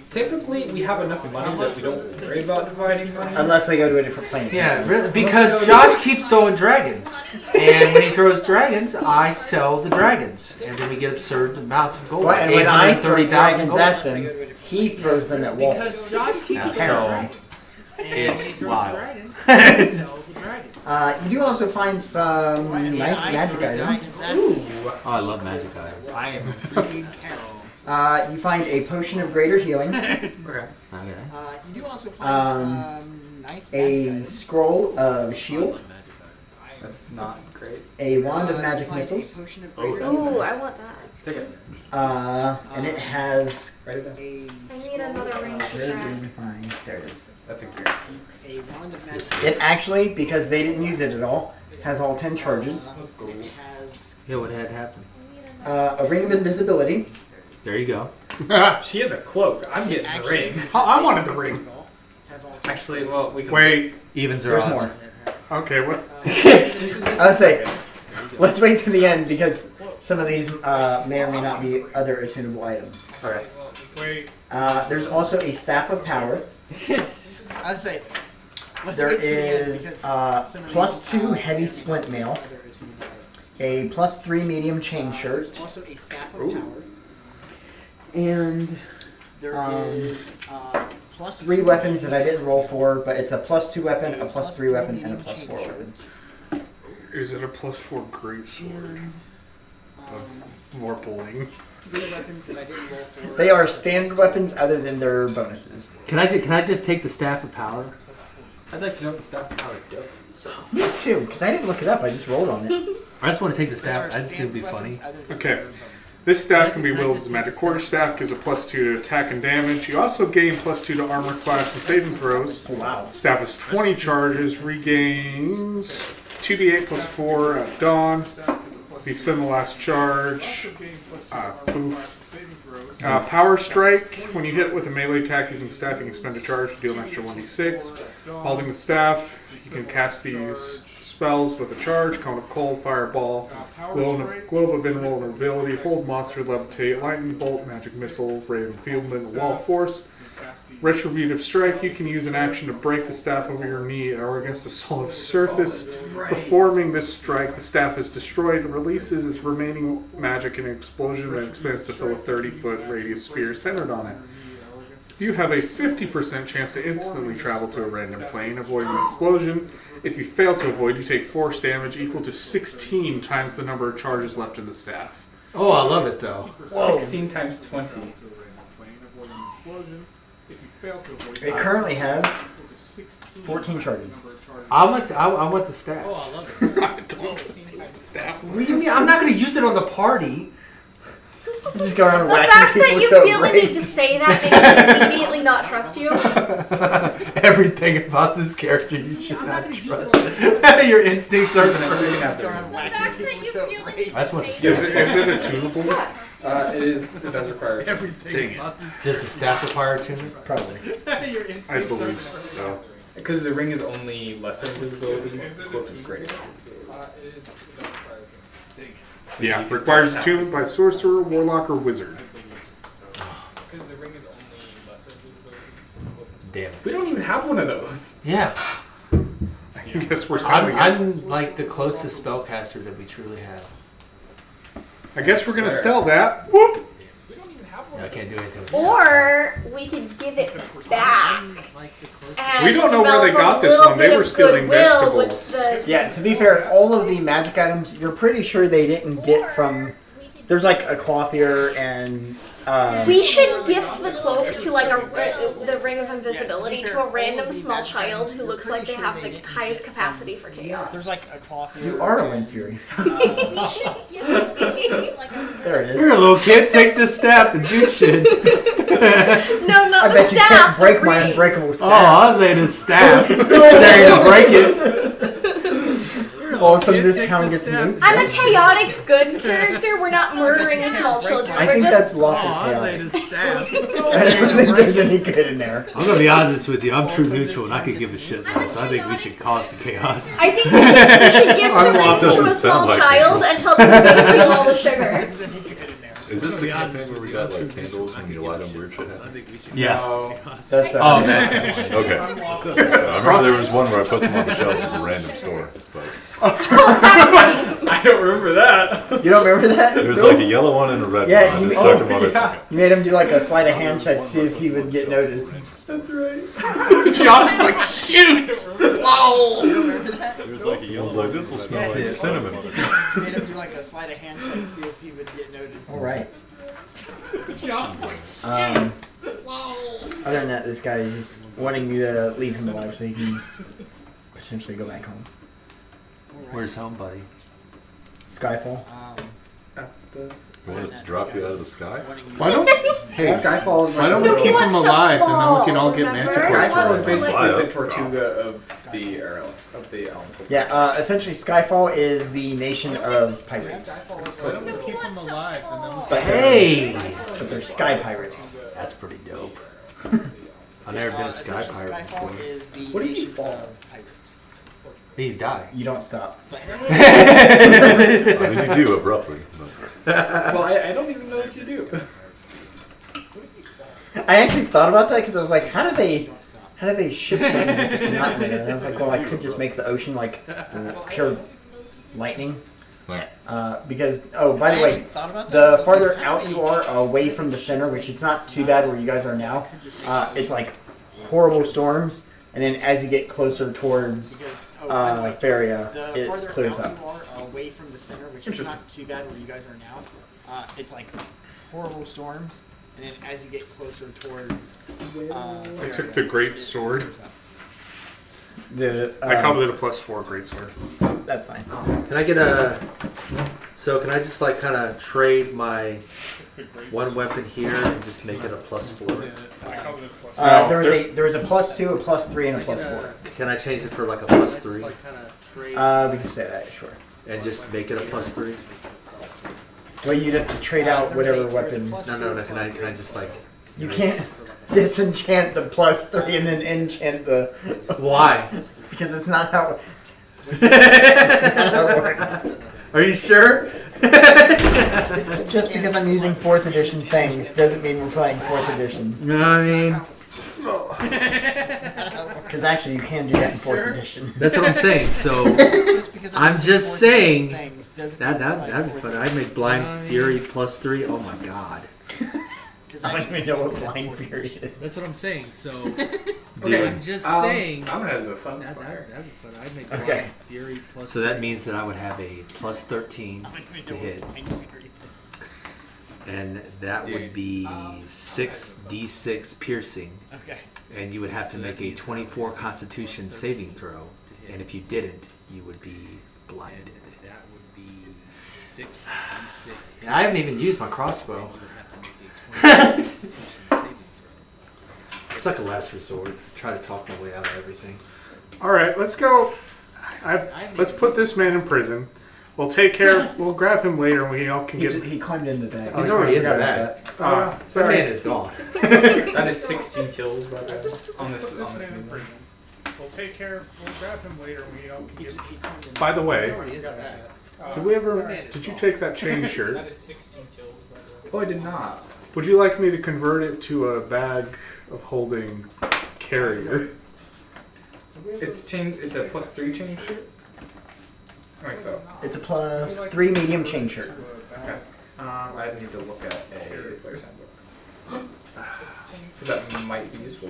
Typically, we have enough money that we don't worry about dividing money. Unless they go to a different planet. Yeah, really, because Josh keeps throwing dragons. And when he throws dragons, I sell the dragons. And then we get absurd amounts of gold. Well, and when I throw 830,000 dragons gold. at them, he throws them at Walt. because Josh keeps Yeah, throwing so dragons. And when he it's throws wild. dragons, he sells the dragons. You do also find some And nice I magic throw items. dragons at him. Oh, I love magic items. I am intrigued. You find a potion of greater healing, Okay. Okay. You do also find some nice magic a items. scroll of shield, That's not great. a wand of You magic find a missiles, potion of Oh, greater that's Ooh, nice. I want that. Take it. and it has. Write it down. A I need another ring to Where try. did we find? There it is. That's a guarantee. a wand of magic. It actually, because they didn't use it at all, has all 10 charges. It has Yeah, what had happened? A ring of invisibility, There you go. She has a cloak. I'm getting the actually ring. I wanted the ring. has all Actually, well, we can Wait. Evens are there's odds. more. Okay, what? I would say, let's wait to the end because some of these may or may not be other attunable items. Alright. Wait. There's also a staff of power. I would say, let's There wait till the end is because some of plus these, 2 heavy splint mail, other attunable items. a plus 3 medium chain shirt, There's also a staff of Ooh. power. and There Um, is plus 3 2 weapons that I heavy didn't roll for, but it's a plus 2 weapon, a plus 3 3 weapon, and a medium plus chain 4 shirt. weapon. Is it a +4 great sword? And, More bling. 3 weapons that I didn't roll for. They are standard weapons other than their bonuses. Can I just take the staff of power? I'd like to know what the stuff power does. Me too, because I didn't look it up, I just rolled on it. I just want to take the They are staff. I just think it'd be standard funny. weapons other than Okay. their bonuses. This staff can be wielded as a magic quarterstaff, gives a +2 to attack and damage. You also gain +2 to armor class and saving throws. Wow. Staff is 20 charges, regains 2d8 plus 4 at dawn. If you expend the last charge, poof. Power Strike. When you hit with a melee attack using staff, you can spend a charge to deal an extra 1d6. Holding the staff, you can cast these spells with a charge: Cone of Cold, Fireball, Globe of Invulnerability, Hold Monster, Levitate, Lightning Bolt, Magic Missile, Ray of Enfeeblement, Wall of Force. Retributive Strike, you can use an action to break the staff over your knee or against a solid surface. Performing this strike, the staff is destroyed and releases its remaining magic in an explosion that expands to fill a 30-foot radius sphere centered on it. You have a 50% chance to instantly travel to a random plane, avoiding the explosion. If you fail to avoid, you take force damage equal to 16 times the number of charges left in the staff. Oh, I love it though. Whoa. 16 times 20. It currently has 14 charges. I want the staff. Oh, I love it. What do you mean? I'm not going to use it on the party. You just go around The whacking fact people that you to a feel the break. need to say that makes me immediately not trust you. Everything about this character you should I'm not not gonna use it trust. Your instincts are Just go perfect. around The whacking fact that people you to a feel the break. need That's to what say it's- Is it a tunable? Yeah. It is. It does require. Everything about this Does the staff require tuning? Probably. Your I instincts believe are so. Because the ring is only lesser invisibility, the cloak is greater. Yeah, requires attunement by sorcerer, warlock, or wizard. Because the ring is only lesser invisibility, the cloak is Damn. We don't even have one of those. Yeah. I guess we're selling it. I'm like the closest spellcaster that we truly have. I guess we're gonna sell that. Whoop! We don't even have one Yeah, I of can't do anything with Or we could give it back. And We don't know where they develop got a this little one. They bit were of stealing goodwill with vegetables. the- Yeah, to be fair, all of the magic items, you're pretty sure they didn't get from... There's like a clothier and... We should gift the cloak to like the ring of invisibility to a random small child who looks like they have the highest capacity for chaos. There's like a cloth. You are a Wind Fury. We should gift the cloak to like a There it Here, is. little kid, take this staff and do shit. No, not I the bet you staff. can't break the my ring. unbreakable Oh, staff. I'll say the staff. They're gonna break it. All of a sudden this town gets nuked. I'm a chaotic good character. We're not murdering small children. I We're think just that's lawful Aw, chaotic. the staff. I don't think there's any good in there. I'm gonna be honest with you. I'm true neutral, and I could give a shit less. I think we should cause the chaos. I think we should give the I'm ring lost. to a Doesn't small sound like child it. and tell them to go steal all the sugar. There's any good in there. Is this the campaign where we got like candles and you light them weird shit I happens? think we should. Yeah. No. That's Oh, that's Okay. I remember there was one where I put them on the shelves at a random store, but I don't remember that. You don't remember that? there was like a yellow one and a red Yeah, one. I you- just stuck them on yeah. You made him do like a sleight of hand check to see if he would get noticed. That's right. John's like, shoot! Whoa! You don't remember that? There was like a yellow. I was like, this will smell Yeah, like yeah. cinnamon. You made him do like a sleight of hand check to see if he would get noticed. All right. John's like, Other than that, this guy is just wanting you to leave him alive so he can potentially go back home. Where's home, buddy? Skyfall. He wants to drop you out of the sky? Why don't Hey, Skyfall is why don't like we keep wants him to alive and then we fall, can all get remember? massacred? Skyfall Skyfall wants is to basically fly the up. Tortuga of the arrow of the elemental. Yeah, essentially Skyfall is the nation of pirates. Why don't we keep them alive and then But Hey! but they're sky pirates. That's pretty dope. I've never been a sky pirate Skyfall before. is the What do you nation fall? of pirates. Hey, you die. You don't stop. But I mean, you do abruptly. But Well, I don't even know what you do. I actually thought about that because I was like, how do they ship things if it's not there? And I was like, well, I could just make the ocean like pure lightning. like, Because by the way, the farther out you are away from the center, which it's not too bad where you guys are now, it's like horrible storms, and then as you get closer towards Feria, the it farther clears out up. you are away from the center, which is not too bad where you guys are now, it's like horrible storms, and then as you get closer towards I took the great sword. The I called it a +4 great sword. That's fine. Can I get a... So can I just like kind of trade my one weapon here and just make it a +4? There was a +2, a +3, and a +4. Can I change it for like a +3 We can say that, sure. and just make it a +3? Well, you'd have to trade out whatever weapon. No. Can I just like... You can't disenchant the +3 and then enchant the. Why? Because it's not how. It works. Are you sure? Just because I'm using 4th edition things doesn't mean we're playing 4th edition. You know what I mean? Because actually, you can do that in 4th edition. That's what I'm saying. So I'm just saying but I make Blind Fury +3. Oh my god. I don't even know what Blind Fury is. That's what I'm saying. So Okay, I'm just saying. I'm gonna have the Sunspire. But I make Okay. Blind Fury plus. So that means that I would have a +13 to hit. And that would be 6d6 piercing. Okay. And you would have to make a 24 Constitution saving throw. And if you didn't, you would be blinded. That would be 6d6. I haven't even used my crossbow. It's like a last resort. Try to talk my way out of everything. All right, let's go. Let's put this man in prison. We'll take care. We'll grab him later, and we all can get. He climbed into that. He's already in the forgot bag. about that. That Sorry. man is gone. That is 16 kills by the way. On this Put on this this man in new prison. We'll take care. We'll grab him later, and we all can He get. climbed in. By the way, Already in the bag. did we ever? Did you take that chain shirt? That is 16 kills by the way. Oh, I did not. Would you like me to convert it to a bag of holding carrier? It's a +3 chain shirt. I think so. It's a +3 medium chain shirt. Okay. I need to look at a player's handbook. Because that might be useful.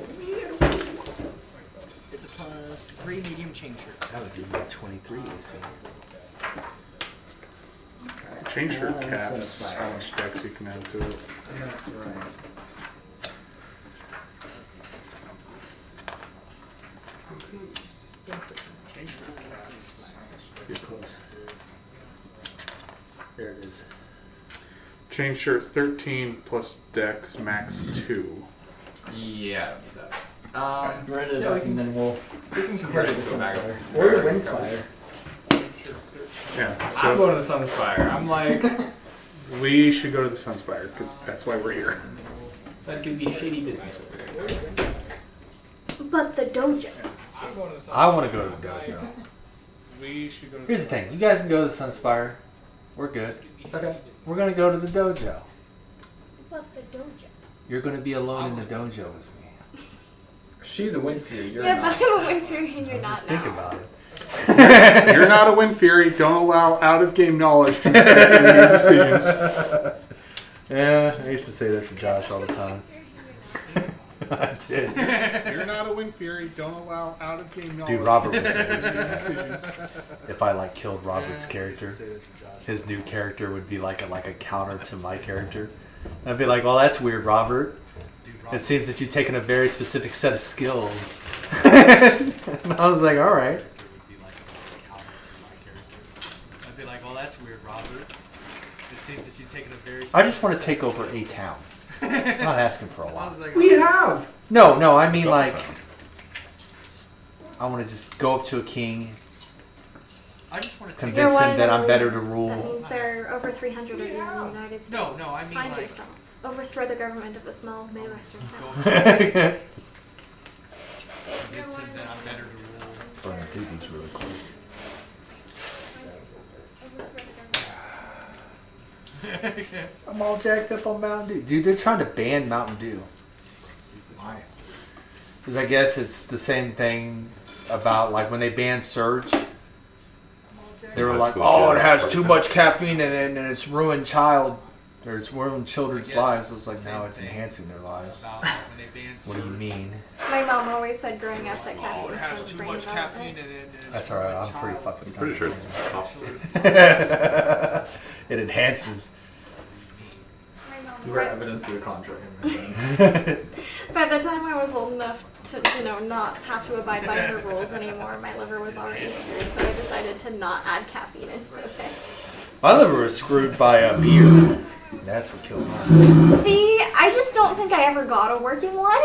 It's a +3 medium chain shirt. That would give you a 23 AC. Chain shirt caps how much dex you can add to it. That's right. You're close. There it is. Chain shirt's 13 plus dex max 2. Yeah. Run it up, and then we'll We can compare it to the bag. or the Windspire. Yeah, I'm so going to Sunspire. I'm like, we should go to the Sunspire because that's why we're here. that gives you shady business over there. But the dojo. I'm going to the Sunspire. I want to go to the dojo. We should go to Here's the thing. You guys can go to the Sunspire. We're good. Okay. We're going to go to the dojo. But the dojo. You're going to be alone in the dojo with me. She's a Winfrey. You're Yeah, not. but I'm a winter and you're not Just think now. about it. You're not a Wind Fury. Don't allow out-of-game knowledge to affect your decisions. Yeah, I used to say that to Josh all the time. I did. You're not a Wind Fury. Don't allow out-of-game knowledge. Dude, Robert would to say affect your that. decisions. If I killed Robert's character, his new character would be like a counter to my character. I'd be like, well, that's weird, Robert. It seems that you've taken a very specific set of skills. And I was like, all right. I'd be like, well, that's weird, Robert. It seems that you've taken a very. I just want to take over a town. I'm not asking for a I lot. was like, We have. No, I mean like, I want to just go up to a king, I just want to take. convince You're him that I'm one better to That rule. means there are over 300 of you in the United States. No, I mean, Find like- yourself. Overthrow the government of a small Midwestern town. Convince him that I'm better to rule. Trying to do these really quick. I'm all jacked up on Mountain Dew. Dude, they're trying to ban Mountain Dew. Why? Because I guess it's the same thing about like when they banned Surge. They were High like, school oh, it kid. has too much caffeine in it and it's ruined it's ruined children's I guess lives. it's It's like, the now same it's thing. enhancing their lives. About when they banned What do you mean? My mom always said growing up that Oh, caffeine it has slows too brain much development. caffeine in it. And That's alright, I'm pretty fucking I'm pretty sure it's done. opposite. It enhances. My mom You were always- evidence to the contrary. By the time I was old enough to, not have to abide by her rules anymore, my liver was already screwed, so I decided to not add caffeine into it. My liver was screwed by a beer. That's what killed mine. See, I just don't think I ever got a working one.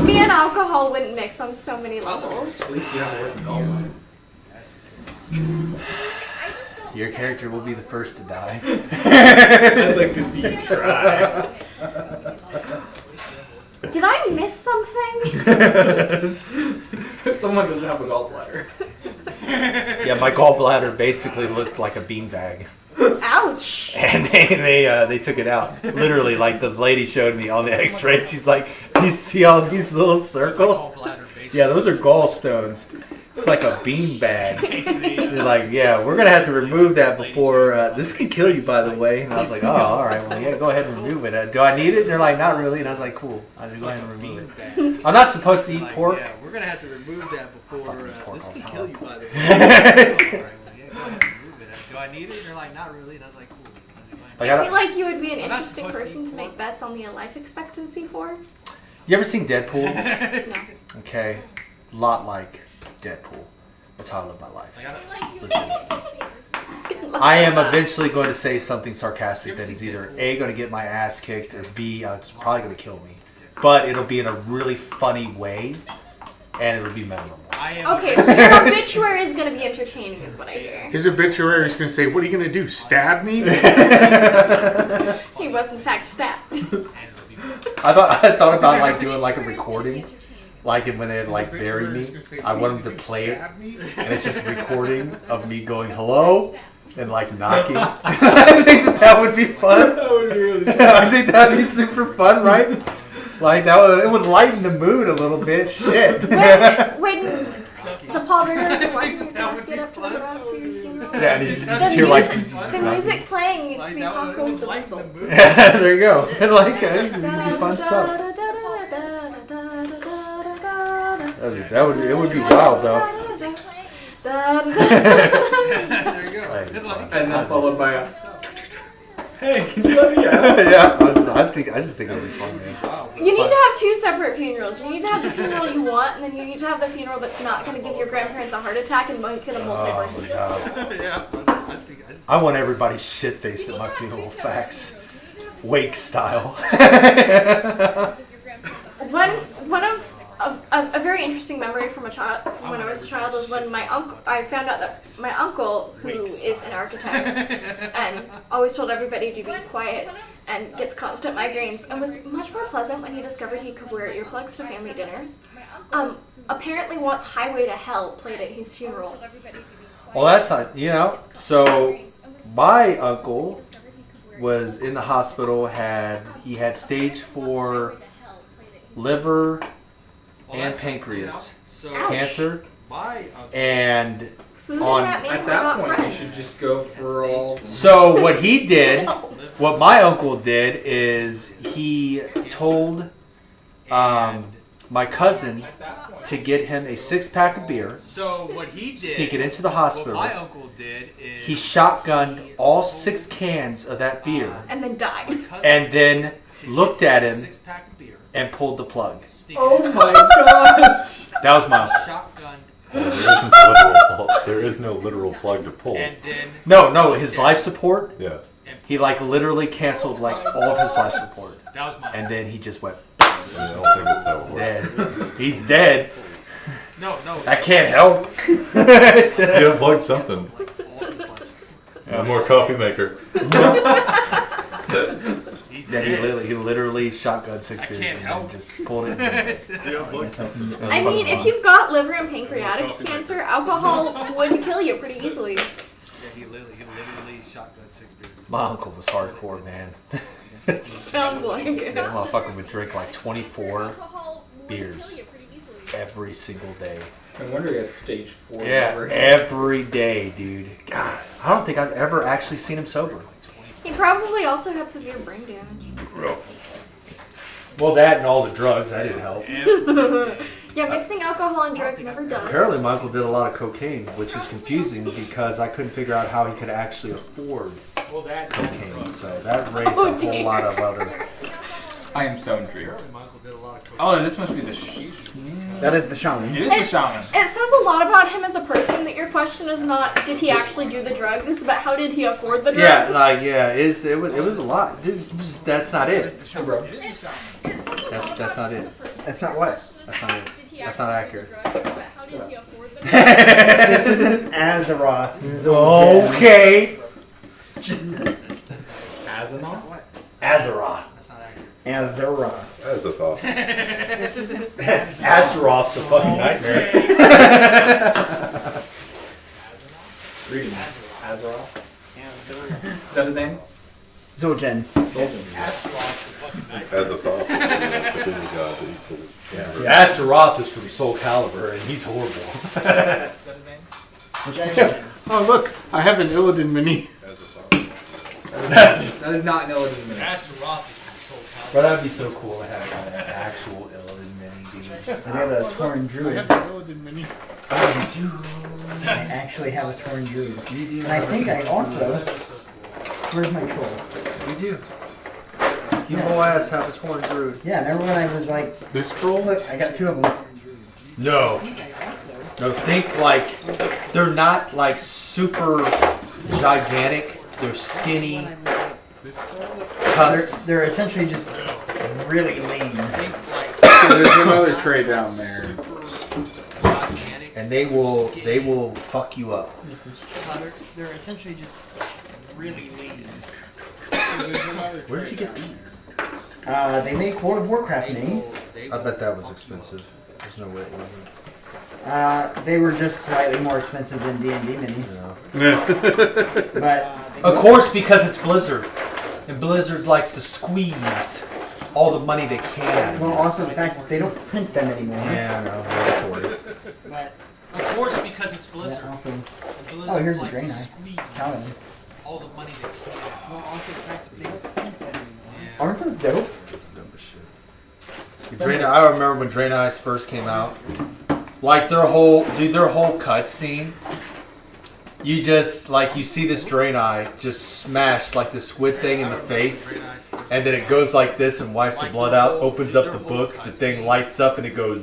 Me and alcohol wouldn't mix on so many levels. At least you have a working goal. I just don't Your think I character ever will be got the a first to die. I'd like to see you try. Did I miss something? Someone doesn't have a gallbladder. Yeah, my gallbladder basically looked like a beanbag. Ouch. And they took it out. Literally, like the lady showed me on the x-ray. She's like, you see all these little circles? Yeah, those are gallstones. It's like a beanbag. They're like, yeah, we're going to have to remove that before, this can kill you, by the way. And I was like, oh, all right, well, yeah, go ahead and remove it. Do I need it? And they're like, not really. And I was like, cool. I'll just go ahead and remove it. I'm not supposed to eat pork. Yeah, we're gonna have to remove that before. Fucking pork This all can the kill time. you, by the way. All right, well, yeah, go ahead and remove it. Do I need it? And they're like, not really. And I was like, cool. I'll just go ahead Like, I feel like you would be an I'm not interesting supposed to person eat to make bets on the life expectancy for. you ever seen Deadpool? No. Okay, lot like Deadpool. That's how I live my life. Like, I don't- I am eventually going to say something sarcastic that is either A, going to get my ass kicked, or B, it's probably going to kill me. But it'll be in a really funny way, and it'll be memorable. I am Okay, so your obituary is going to be entertaining, is what I hear. His obituary is going to say, "What are you going to do? Stab me?" He was in fact stabbed. I thought about like doing like a recording, like when they like bury me. I want them to play it, and it's just a recording of me going hello and like knocking. I think that would be fun. That would be really I think that'd be super fun, right? Like it would lighten the mood a little bit. Shit. When the pallbearers are wiping your casket after the round for your funeral, Yeah, and you just the hear like the music playing needs to be Paco's the lighten the whistle. mood. there you go. And like it would be fun stuff. It would be wild though. There you go. Like, And then followed by a, hey, can you let me out? yeah, I just think it would be fun, man. You need to have two separate funerals. You need to have the funeral you want, and then you need to have the funeral that's not going to give your grandparents a heart attack and make it a multi-person. Oh, God. Yeah. I think I just. I want everybody shit faced at my funeral. Facts, wake style. One of a very interesting memory from from when I was a child was when I found out that my uncle, who is an architect and always told everybody to be quiet and gets constant migraines, and was much more pleasant when he discovered he could wear earplugs to family dinners. Apparently once Highway to Hell played at his funeral. Well, that's not, so my uncle was in the hospital, he had stage 4 liver and pancreas cancer, and Food On- and that man At were that not point, friends. you should just go for all. so what he did, No. what my uncle did is he told my cousin to get him a 6-pack of beer, So what he did. sneak it into the What hospital. my uncle did is. He shotgunned all 6 cans of that beer, And then died. and then looked at him 6-pack of beer. and pulled the plug. Sneak Oh it in, My God. That was my uncle. shotgun, There is no literal plug to pull. and then. No, his life support. Yeah. He like literally canceled like all of his life support, That was my. and then he just went I don't think that's how it works. dead. He's dead. No. I can't help. You unplugged something. One more coffee maker. Yeah, he literally shotgunned 6 I beers can't and help. then just pulled it. You unplugged something. I mean, if you've got liver and pancreatic cancer, alcohol would kill you pretty easily. Yeah, he literally shotgunned 6 beers. My uncle was hardcore, man. Sounds like it. That motherfucker would drink like 24 beers every single day. No wonder he has stage 4. Yeah, liver. every day, dude. God, I don't think I've ever actually seen him sober. He probably also had severe brain damage. Well, that and all the drugs, that didn't help. Yeah, mixing alcohol and drugs never does. Apparently, my uncle did a lot of cocaine, which is confusing because I couldn't figure out how he could actually afford Well, that. cocaine. So that raised Oh, a whole dear. lot of other. I am so intrigued. My uncle did a lot of cocaine. Oh, this must be the. That is the shaman. It is the shaman. It says a lot about him as a person that your question is not did he actually do the drugs, but how did he afford the Yeah, drugs? it was a lot. That's not it. Hey, bro. That's not it. That's not what. That's not it. That's not accurate. This isn't Azeroth. Okay. Azanon? Azeroth. That's not accurate. Azeroth. As a thought. This isn't. Azeroth's a fucking nightmare. Reading. Azeroth. Azeroth. Is that his name? Zoljan. Asteroid's a fucking nightmare. As a thought. But then you got it, so, Yeah, Azeroth is from Soul Calibur, and he's horrible. Is that his name? Which I mean, Oh look, I have an Illidan mini. As a thought. That is not Noah Demon. Asteroid is from Soul Calibur. But that'd be so cool to have an actual Illidan mini, dude. I have a Tauren I Druid. have an Illidan mini. Oh, you do? I actually have a Tauren Druid. And I think I also... Where's my troll? We do. You whole ass have a torn druid. Yeah, remember when I was like, This troll? look, I got 2 of them. No. No, think like they're not like super gigantic. They're skinny. Husks. They're essentially just really lean. There's another tray down there. And they will fuck you up. They're essentially just really lean. Where did you get these? They make World of Warcraft minis. I bet that was expensive. There's no way it wasn't. They were just slightly more expensive than D&D minis. No. But Of course, because it's Blizzard. And Blizzard likes to squeeze all the money they can. well, also the fact that they don't print them anymore. Yeah, I know. Mandatory. But Of course, because it's Blizzard. yeah, also, And Blizzard oh, here's a likes drain to eye. squeeze Count 'em. all the money they can. Well, also the fact that they don't print them anymore. Yeah. Aren't those dope? Dumb as shit. I remember when Drain Eyes first came out. Like their whole cutscene. You just like you see this Drain Eye just smash like the squid thing in the face, and then it goes like this and wipes the blood out. Opens up the book, the thing lights up and it goes.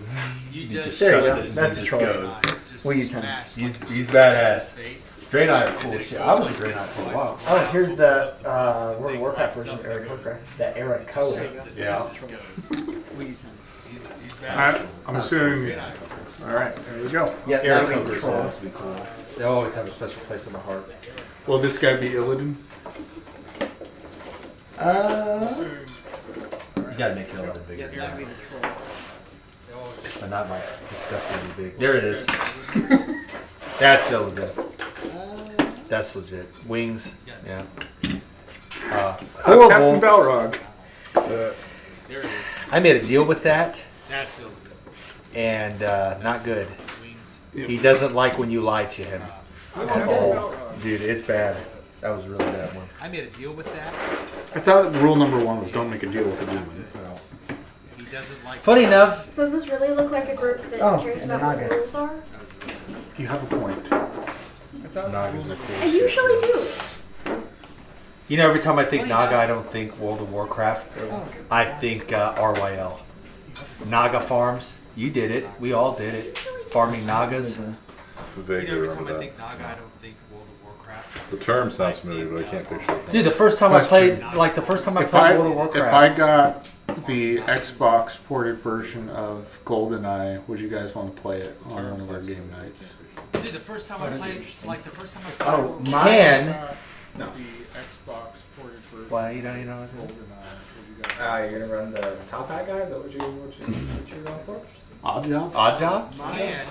He just There you shuts go. it and That's then a just troll. goes. Will you turn? He's badass. Drain Eye are cool as shit. I was a Drain Eye for a while. Oh, here's the World of Warcraft version of Eric Warcraft. The Era Color. Yeah. I'm assuming. Alright, there we go. Yeah, Air that'll be covers troll. always be cool. They always have a special place in my heart. Will this guy be Illidan? You gotta make it a little bigger. That'll be the troll. But not like disgustingly big. There it is. That's so legit. That's legit. Wings. Yeah. Captain Horrible. Balrog. There it is. I made a deal with that, That's so good. and not good. Wings. He doesn't like when you lie to him at all. Dude, it's bad. That was a really bad one. I made a deal with that. I thought rule number 1 was don't make a deal with a demon. He doesn't like. Funny enough, Does this really look like a group that Oh, cares and about the what the Naga. rules are? You have a point. Nagas are cool. I usually do. You know, every time I think Naga, I don't think World of Warcraft. I think RYL. Naga farms. You did it. We all did it. Farming Nagas. Vaguely Every time remember I that. think Naga, I don't think World of Warcraft. The term sounds familiar, but I can't picture it. Dude, the first time I played, like the first time I played World of If Warcraft. I got the Xbox ported version of GoldenEye, would you guys want to play it on one of our game nights? Dude, the first time I played, like the first time I played. Oh, can. The Xbox ported version. Why you don't know? You're gonna run the top hat guy? Is that what you're going for? Odd job? Odd job? Man,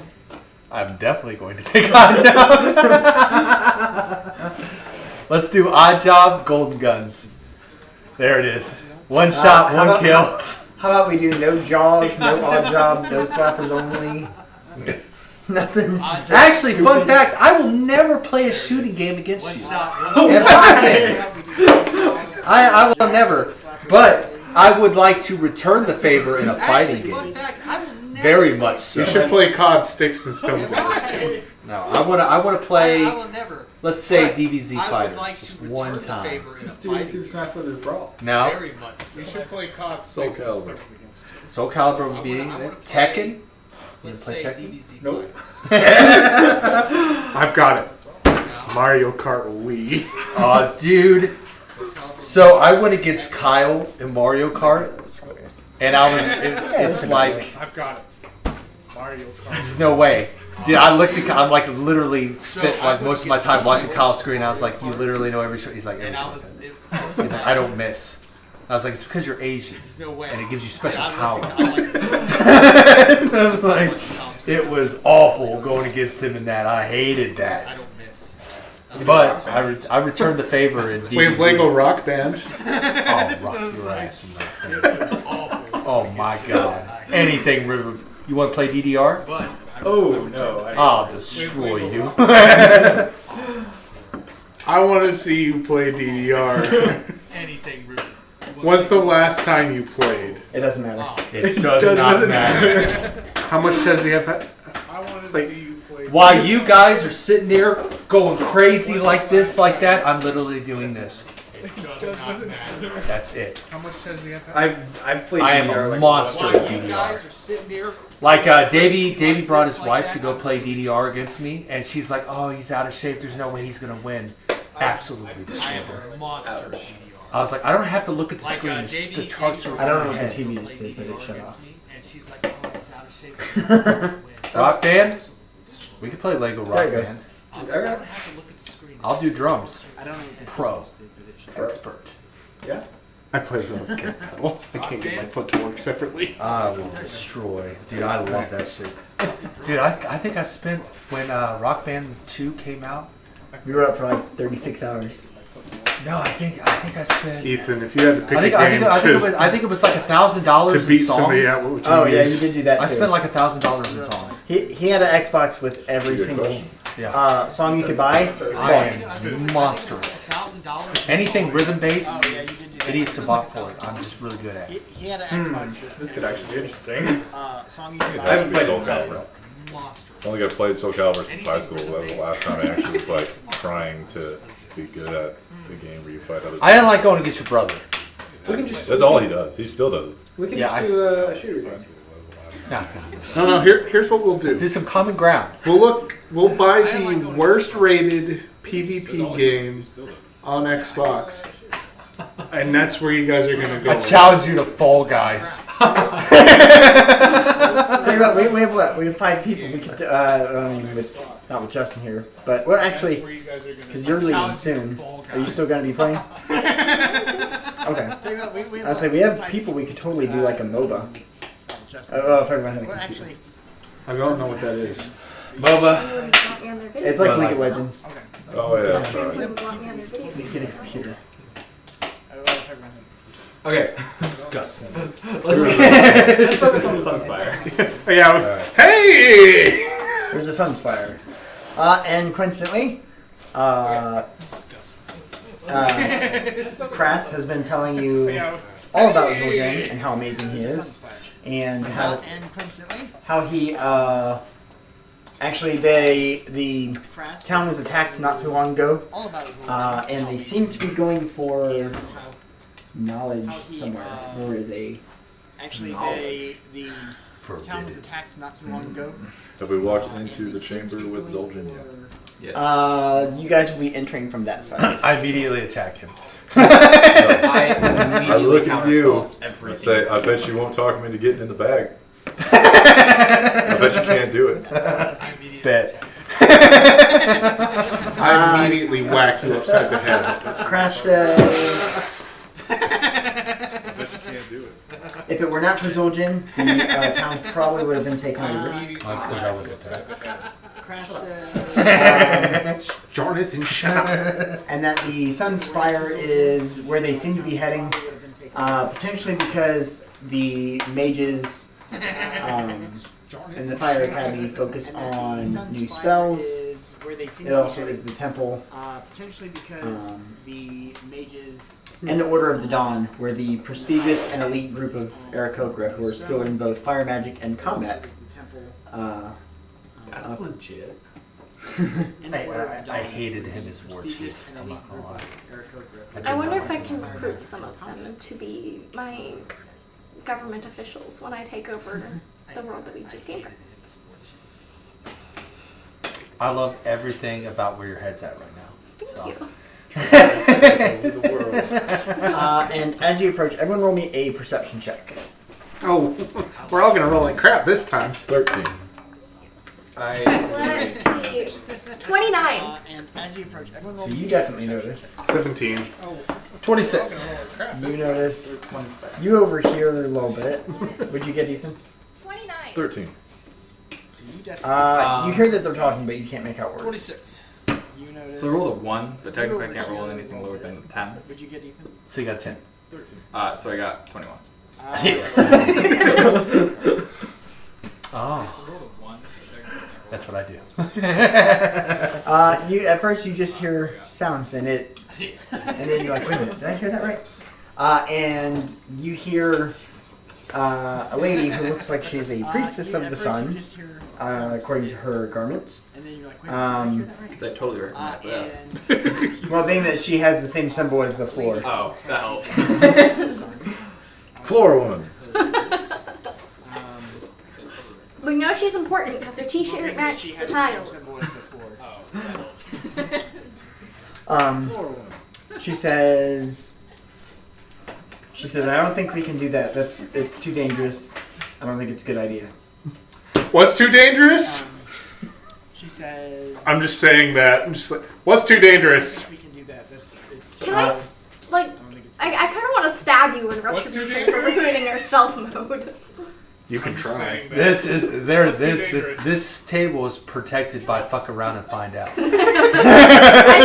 I'm definitely going to take Odd Job. Let's do Odd Job, Golden Guns. There it is. One shot, how one about- kill. How about we do no jaws, no odd job, no slappers only? Nothing. Actually, fun fact, I will never play a shooting game against one you. shot, Ever again. I will never. But I would like to return the favor in a fighting Actually, fun game. fact, I will never. Very much so. You should play COD Sticks and Stones. No, I wanna play, I will never. let's say But DBZ I would Fighters. like Just to one return the time. favor in a Let's do fighting Super game. Smash Brothers Brawl. No? Very much so. You should play COD Soul Sticks and Calibur. Stones against it. Soul Calibur would be I wanna there. play- Tekken? Let's play say Tekken? DBZ Nope. I've got it. Mario Kart Wii. Oh, dude. So I went against Kyle in Mario Kart, and I was, it's like, I've got it. Mario Kart. there's no way. Dude, I looked at Kyle, I'm like literally spent like most of my time watching Kyle's screen. I was like, you literally know every shot. He's like, every And I shot. was. He's like, I don't miss. I was like, it's because you're Asian, There's no way. and it gives you special I powers. looked at I was like, it was awful going against him in that. I hated I that. don't miss. But I returned the favor in We have DBZ. Lego Rock Band. Oh, rock your ass. in that thing. Oh my god. Anything, River. You want to play DDR? But Oh, no. I'll destroy you. I want to see you play DDR. anything, Ruben. When's the last time you played? It doesn't matter. It does not matter. How much does he have? I want to see you play. While you guys are sitting there going crazy like this, like that, I'm literally doing this. It does not matter. That's it. How much does he have? I've played. I am DDR, a like, monster While at you guys DDR. are sitting there. Like Davey brought his wife to go play DDR against me, and she's like, "Oh, he's out of shape. There's no way he's gonna win." Absolutely I destroyed am her. a monster at DDR. I was like, I don't have to look at the Like, screen. Davey- The charts are Davey I don't know in what my the head. TV just did, but it shut off. And she's like, oh, he's out of shape. Rock band? We can play Lego There Rock it goes. Band. I was like, I don't have to look at the screen. I'll do drums. I don't know what the Pro. TV just did, but it shut off. Expert. Yeah. I play the kick pedal. I can't get my foot to work separately. I will destroy. Dude, I love that shit. Dude, I think I spent, when Rock Band 2 came out, We were up for like 36 hours. no, I think I spent, Ethan, if you had to pick I think, a I game think, I think, it was, to, I think it was like $1,000 to in beat somebody songs. out, what would you Oh yeah, you use? did do that too. I spent like $1,000 in songs. He had an Xbox with every That's a good single question. Yeah. song you could buy. I am monstrous. $1,000. Anything rhythm based, Oh yeah, you did do that. it eats a bot for it. I'm just really good at it. He had an Xbox with This could actually be interesting. song you could I buy. haven't played Soul it. Calibur. Monstrous. I only got played Soul Calibur since high school. That was the last time I actually was like trying to be good at the game where you fight other. I didn't like going against your brother. We can just. That's all he does. He still does it. We can Yeah, just I- do a shooter game. Nah. No, here's what we'll Let's do. do some common ground. We'll buy I like the going worst to- rated That's all PvP he game He still does it. on Xbox. And that's where you guys are gonna go. I challenge you to Fall Guys. Tell you what, we have what? We have 5 people. We could, I mean, not with Justin here, but well, actually, because you're leaving soon. Are you still going to be playing? Okay. Tell you what, we I was like, we have people we could totally do like a MOBA. Oh, if everyone had a Well, computer. actually, I don't know what that is. MOBA. You wouldn't want me on their video. It's like Well, League like- of Legends. okay. Oh yeah, that's You right. wouldn't want me on their video. You get a computer. Well, if everyone had Okay. Disgusting. Let's focus on the Sunspire. Oh, yeah. Hey! There's a Sunspire. And coincidentally, Kras has been telling you all about Zul'jin and how amazing he is, and and coincidentally, how he actually the Kras town was attacked not too long ago, all about his and they seem to be going for how knowledge How he, somewhere. Where are they? actually the town was attacked not too long ago. Have we walked into the chamber with Zul'jin yet? Yes. You guys will be entering from that side. I immediately attack him. I immediately I look at you. counterspell I everything. say, I bet you won't talk him into getting in the bag. I bet you can't do it. Bet. I immediately whack you upside the head. Kras says, I bet you can't do it. if it were not for Zul'jin, the town probably would have been taken over. That's because I was attacked. Kras says, Jonathan Shaman. And that the Sunspire is where they seem to be heading, potentially because the mages in the Fire Academy focus on new spells. is where they seem It to be also heading. is the temple Potentially because Um, the mages. and the Order of the Dawn, where the prestigious and elite group of Aarakocra, who are skilled in both fire magic and combat, The temple. That's legit. And the Order of the Dawn, I hated him as war prestigious chief. and I'm elite not gonna group lie. of Aarakocra. I wonder if I can recruit some of them to be my government officials when I take over the world that we just came from. I love everything about where your head's at right now. Thank you. Over the world. and as you approach, everyone roll me a perception check. Oh, we're all gonna roll like crap this time. 13. Let's see. 29. And as you approach, everyone roll So you me definitely a notice. 17. 26. You notice. You overhear a little bit. What'd you get, Ethan? 29. 13. So you definitely. You hear that they're talking, but you can't make out words. 46. You notice. So I rolled a 1, but technically I can't roll anything lower than 10. What'd you get, Ethan? So you got 10. 13. So I got 21. Oh, I rolled a 1, but technically I can't roll. that's what I do. You at first you just hear sounds and then you're like, wait a minute, did I hear that right? And you hear a lady who looks like she's a priestess of the sun, according to her garments. And then you're like, wait, Um, did I hear that right? I totally recognize that. And Well, being that she has the same symbol as the floor. Oh, that helps. Floor woman. We know she's important because her well, T-shirt being that matches she the has the same tiles. symbol as the floor. Floor woman. She says, I don't think we can do that. It's too dangerous. I don't think it's a good idea. What's too dangerous? She says, I'm just saying that. I'm just like, what's too dangerous? we can do that. It's Can I, like, I don't think it's I kind of want to stab you and rush What's you too because we're dangerous? doing our stealth mode. You can try. This is there. That's too This dangerous. this table is protected by fuck around and find out. I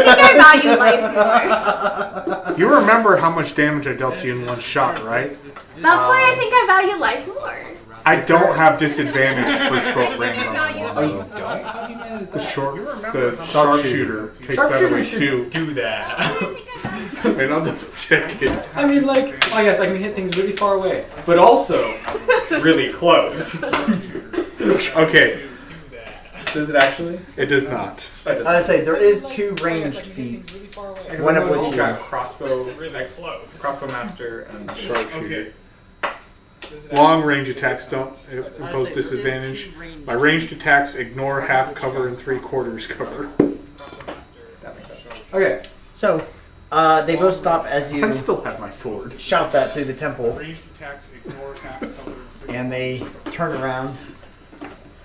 think I value life more. You remember how much damage I dealt to you in one shot, right? That's why I think I value life more. I don't have disadvantage for short range on value my one. The sharpshooter takes that away too. Do that. Wait, I'll double check it. I mean, like, oh yes, I can hit things really far away, but also really close. Okay, Does it actually? it does not. It doesn't. I would say there is 2 ranged feats. One of which got is crossbow, crossbow master, and Sharpshooter. Long range attacks don't impose disadvantage. My ranged attacks ignore half cover and 3/4 cover. that makes sense. Okay. so. They both stop as I you still have my sword. shout that through the temple, Ranged attacks ignore half cover. and they turn around.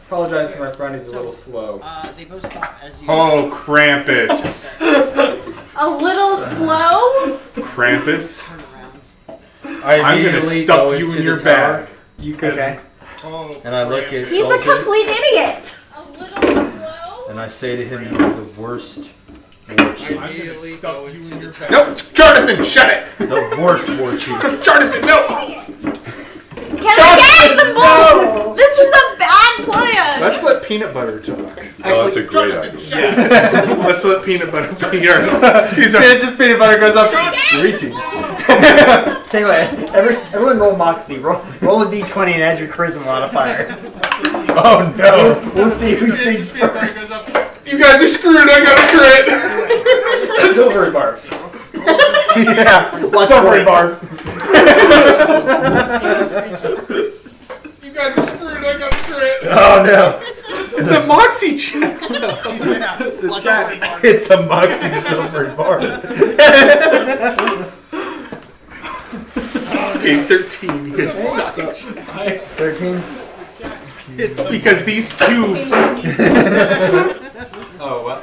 Apologize for my friend. He's a little slow. They both stop as you. Oh, Krampus! A little slow? Krampus! Turn around. I I'm gonna immediately stuff go you into in your the tower, bag. You could. Okay. and I look at He's a Sultan, complete idiot. A little slow? and I say to him, "You are the worst war chief. Immediately go into the tower. Nope! Jonathan, shut it! The worst war chief." Jonathan, no! Can I get the ball? This is a bad plan. Let's let Peanut Butter talk. Oh, that's a great idea. Yes. Let's let Peanut Butter be our... He's our... Just peanut butter goes up. Greetings. Anyway, everyone roll Moxie. Roll a d20 and add your charisma modifier. Oh no. We'll see who speaks Peanut butter first. goes up. You guys are screwed, I got a crit! Silvery barbs. Yeah. Silvery barbs. You guys are screwed, I got a crit! Oh no. It's a Moxie check! It's a chat. It's a Moxie silvery bar. Okay, 13. You guys suck. 13. Because these tubes... Oh, what?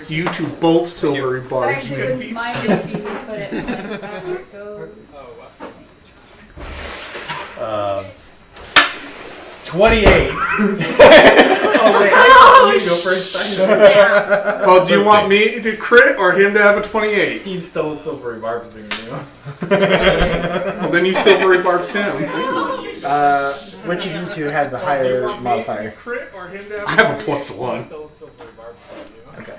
You two both silvery bars. Sorry, it was my piece, but it goes. 28. Oh, wait. Oh, You go first. yeah. Well, do you want me to crit or him to have a 28? He's still silvery barbs you. Well, then you silvery barbs him. Which of you two has the higher modifier? Crit or him to have I have a +1. Still silvery barbs Okay.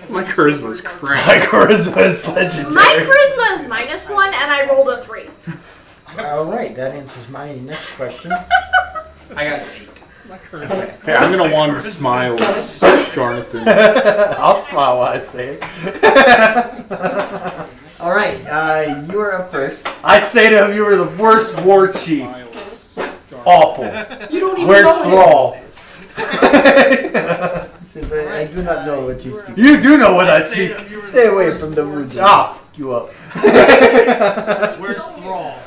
My charisma's My crap. charisma is legendary. My charisma is -1 and I rolled a 3. Alright, that answers my next question. I got 8. Hey, I'm gonna want to smile, Jonathan. I'll smile while I say it. Alright, you are up first. I say to him, "You are the worst war chief. Awful. You don't even Where's know Thrall? Since I do not know what you speak. You do know what I speak. Stay away from the rude. Ah, fuck you up." Where's Thrall?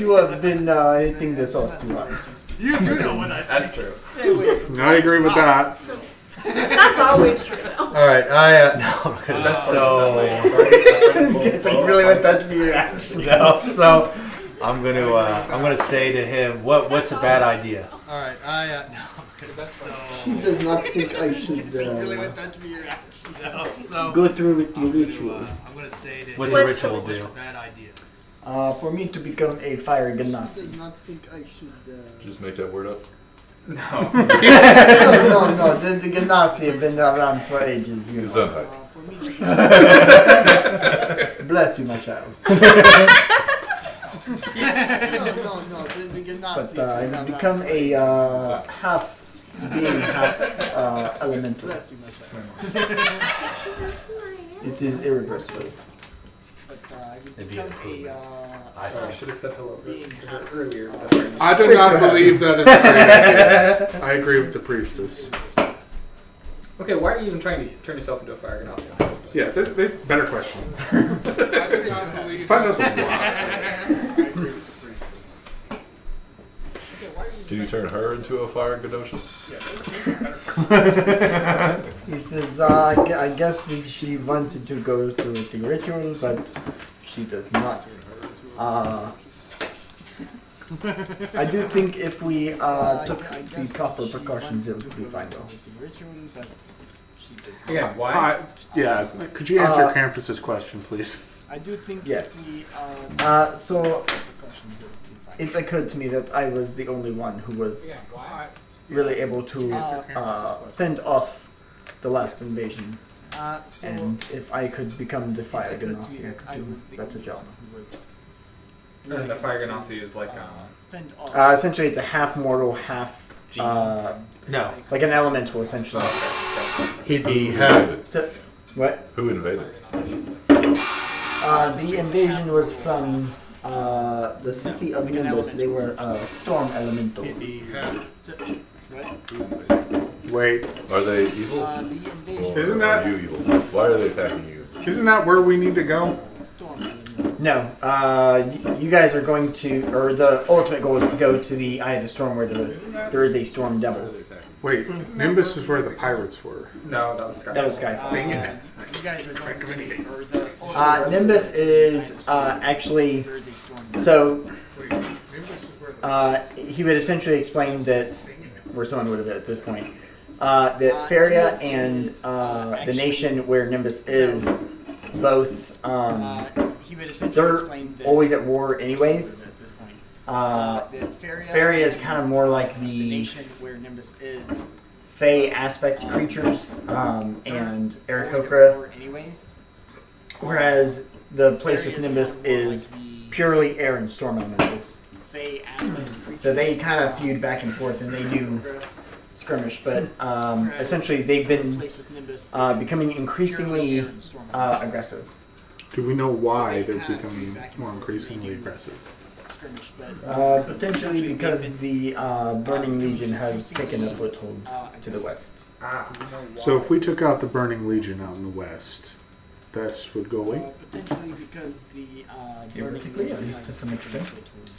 You have been hitting the sauce too hard. You do know what I That's true. Stay away from I agree with that. That's always true though. All right, no, so It's like really wants that to be your action. no, so I'm gonna say to him, what's a bad idea? Alright, so. She does not think I should Really want that to be your action. No, so. go through with the ritual. I'm gonna say to What's him, the ritual what's do? a bad idea? For me to become a fire ganassi. not think I should. Just make that word up. No. No, the ganassi have been around for ages. You know. Gesundheit. Bless you, my child. No. The did not but see I it. become a half being, half elemental. Bless you, my child. It is irreversible. But I It'd be become improvement. a I should have said hello being to her half, earlier. I do not believe that is a great idea. I agree with the priestess. Okay, why are you even trying to turn yourself into a fire ganassi? Yeah, this is a better question. Find out the why. Can you turn her into a fire Gadosha? He says, I guess she wanted to go through the ritual, but she does not. I do think if we took the proper precautions, it would be fine though. Again, why? Yeah, could you answer Uh, Krampus's question, please? I do think Yes. if we So precautions, it would be fine. it occurred to me that I was the only one who was really able to fend off the last invasion. So And if I could become the it fire occurred to me ganassi, I that I could do was a the better only job. one who was And the fire ganassi is like fend off. Essentially, it's a half mortal, half No, like an elemental, essentially. he'd be Who half. invaded? So, what? Who invaded? The invasion was from the city of Like an Nimbus. They were elemental. storm elementals. So, what? Who invaded? Wait, Are they evil? The Or invasion. Isn't that- are you evil? Why are they attacking you? isn't that where we need to go? Storm elemental. No, you guys are going to, or the ultimate goal is to go to the Eye of the Storm where there is a storm Why are devil. they attacking Wait, Nimbus is where the pirates were. no, that was Sky. That was Sky. You guys are going to, or the Nimbus is actually, there is a storm. so he would essentially explain that, or someone would have at this point, that Feria and the nation where Nimbus is both, He would essentially they're explain that always at war anyways. at this point. Feria Feria is kind of more like the the nation where Nimbus is. Fey aspect creatures, and Always at Aarakocra, war anyways. whereas the place Feria with is Nimbus kinda more is like the purely air and storm elementals. Fey aspect creatures. So they kind of feud back and forth, and they do skirmish, but essentially they've been Place with Nimbus becoming is increasingly purely air and storm elementals. aggressive. Do we know why So they they're kind of becoming back and more forth increasingly making aggressive? Skirmish, but Potentially essentially because they've the Burning Legion has taken a increasingly, foothold to the west. So if we took out the Burning Legion out in the west, that would go away? potentially because the Burning Theoretically, Legion at least has to some taken a extent. foothold.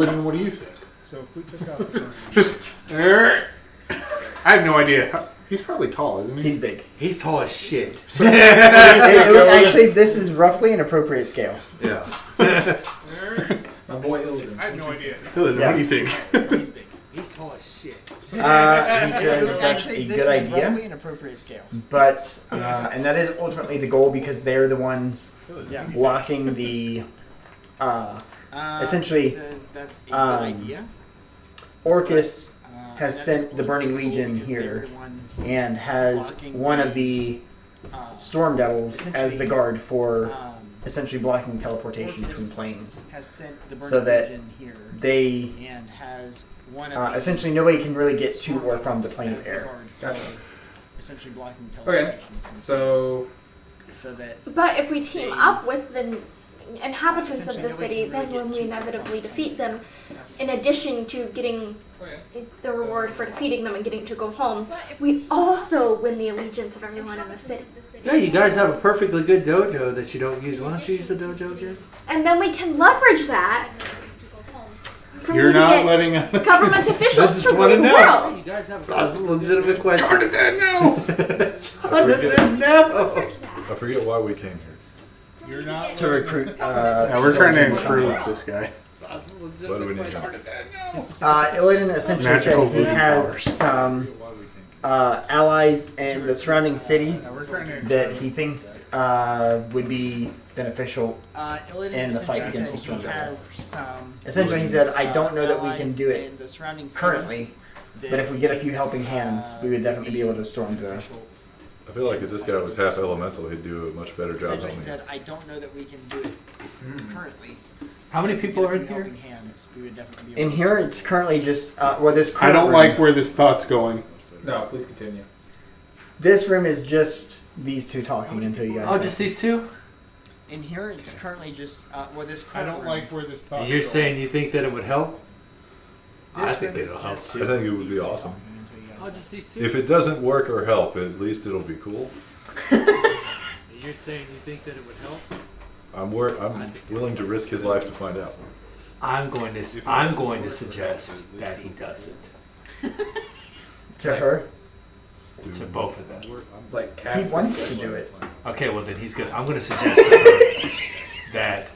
Illidan, what do you think? So if we took out the Just. I have no idea. He's probably tall, isn't he? He's big. He's tall as shit. Actually, this is roughly an appropriate scale. Yeah. My boy Illidan. I have no idea. Illidan, Yeah. what do you think? He's big. He's tall as shit. He says that's Actually, a this good is idea. roughly an appropriate scale. But and that is ultimately the goal because they're the ones Yeah. blocking the essentially, says that's a good idea. Orcus And has that is sent the Burning ultimately Legion because they're here the ones, and has blocking one the, of the Storm Devils as the essentially, guard for um, essentially blocking teleportation Orcus between planes. has sent the Burning So that Legion here They and has one of the essentially nobody can really get to Storm or from the Devils plane as of the air. guard for Gotcha. essentially blocking Okay, teleportation. from so so that But if we team up with the inhabitants of the Essentially, city, nobody then can when really we get inevitably to defeat them, in addition to getting the reward for defeating them and getting to go home, we also win the allegiance of everyone in the city. Yeah, you guys have a perfectly good dojo that you don't use. Why don't you use the dojo again? And then we can leverage that from You're using not it letting government officials just to wanna rule the know. world. You guys have that's a legitimate question. Jonathan, no! Jonathan, no. I forget why we came here. You're not To recruit. Yeah, we're trying to improve this guy. That's a What do legitimate we need? question. Illidan essentially Magical said he voodoo has powers. some Why we came allies in the surrounding cities We're trying to that he thinks would be beneficial. Illidan In the fight essentially against the said Storm he Devil. has some Essentially, he said, "I don't know that we can allies do it in the surrounding cities currently, that but if we get a few he helping thinks, hands, we would definitely be able to storm the beneficial I feel like if this guy was half elemental, he'd do a much better job Essentially, than he me. said, I don't know that we can do it currently. How many people are in If we here? helping hands, we would definitely be In able here, it's currently just this. I don't room. like where this thought's going. No, please continue. This room is just these two talking until you guys. Oh, just these two? In here, it's currently just this. I don't room. like where this thought's And you're going. saying you think that it would help? I This think room is it'll help just too. I think it would be these two awesome. talking until you guys- Oh, just these two. If it doesn't work or help, at least it'll be cool. You're saying you think that it would help? I'm willing to risk his life to find out. I'm going to suggest that he does it. To her, To both of them. Like he cast. wants to do it. Okay, well then I'm going to suggest to her that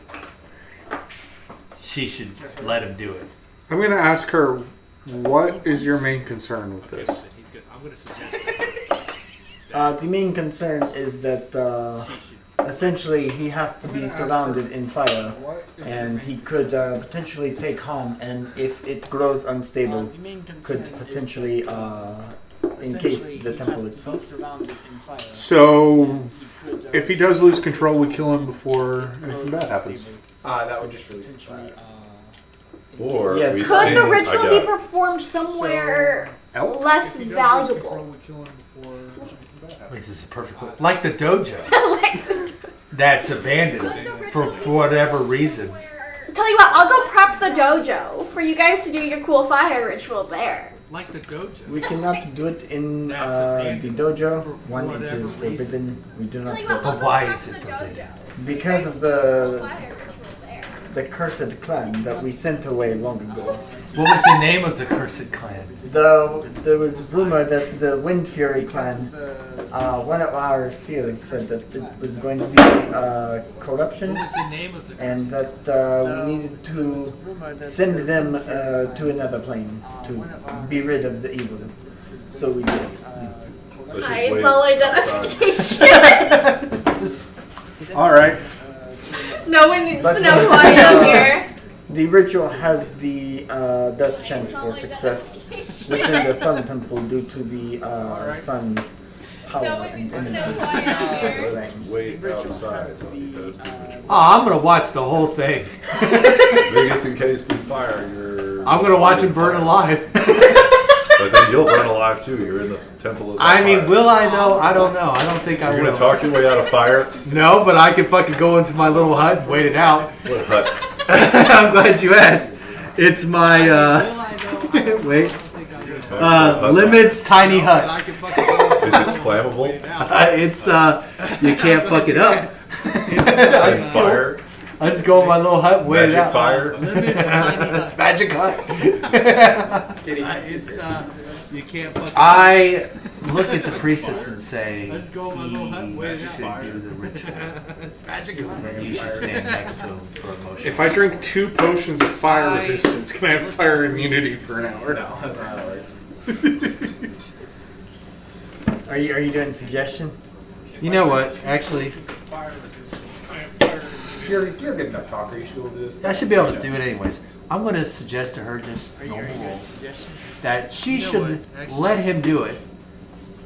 she should let him do it. I'm going to ask her, what is your main concern with this? He's good. I'm going to suggest to her The main concern is that she should. essentially he has to be surrounded in fire, and he could potentially take harm. And if it grows unstable, the main concern could is potentially encase essentially the he temple has to be itself. surrounded in fire. So, And he could, if he does lose control, we kill him before anything bad happens. That would just release the Potentially, fire. Or Yes. we Could Could sing, the I ritual got be it. performed somewhere Else, less if he does lose valuable? control, we kill him before anything bad happens. This is perfect. Like the dojo Like, that's abandoned for whatever reason. tell you what, I'll go prep the dojo for you guys to do your cool fire ritual there. Like the dojo. We cannot do it in That's the abandoned dojo. for One, it whatever is forbidden. We do not Tell you go what, I'll But go why prep is it the forbidden? dojo. because of Cool the fire ritual there. cursed clan that we sent away long ago. What was the name of the cursed clan? There was rumor that the Wind Fury clan, the one of our seers said that it was going to be corruption, What was the name of the and cursed that we needed to send them to another plane to be rid of the evil. So we did. Let's just Hi, wait it's all outside. identification. All right. No one needs But to know who I am here. The ritual has the best chance for success within the Sun Temple due to the sun power No one and needs to know energy. who I am here. Let's wait outside while he does the ritual. Oh, I'm going to watch the whole thing. If it gets encased in fire, you're... I'm going to watch him burn alive. But then you'll burn alive too. You're in the temple of I mean, fire. will I know? I don't know. I don't think I You're will. gonna talk your way out of fire? No, but I can fucking go into my little hut and wait it out. What hut? I'm glad you asked. It's my, wait, Limit's tiny hut. I can fucking go Is it flammable? It's, you can't fuck it up. And fire? I just go in my little hut and wait it Magic out. fire? Limits tiny hut. Magic hut. It's you can't fucking. I look at the priestess and say, I just go in my little hut and wait it should out. do the ritual. Magic hut. And you should stand next to him for emotion. If I drink 2 potions of fire resistance, can I have fire immunity for an hour? No, that's not how it works. Are you doing suggestion? You know what? Actually, If you're a good enough talker, you should be able to do this. I should be able to do it anyways. I'm going to suggest to her just Are you normal doing rules. suggestion? That she You know should what? Actually- let him do it,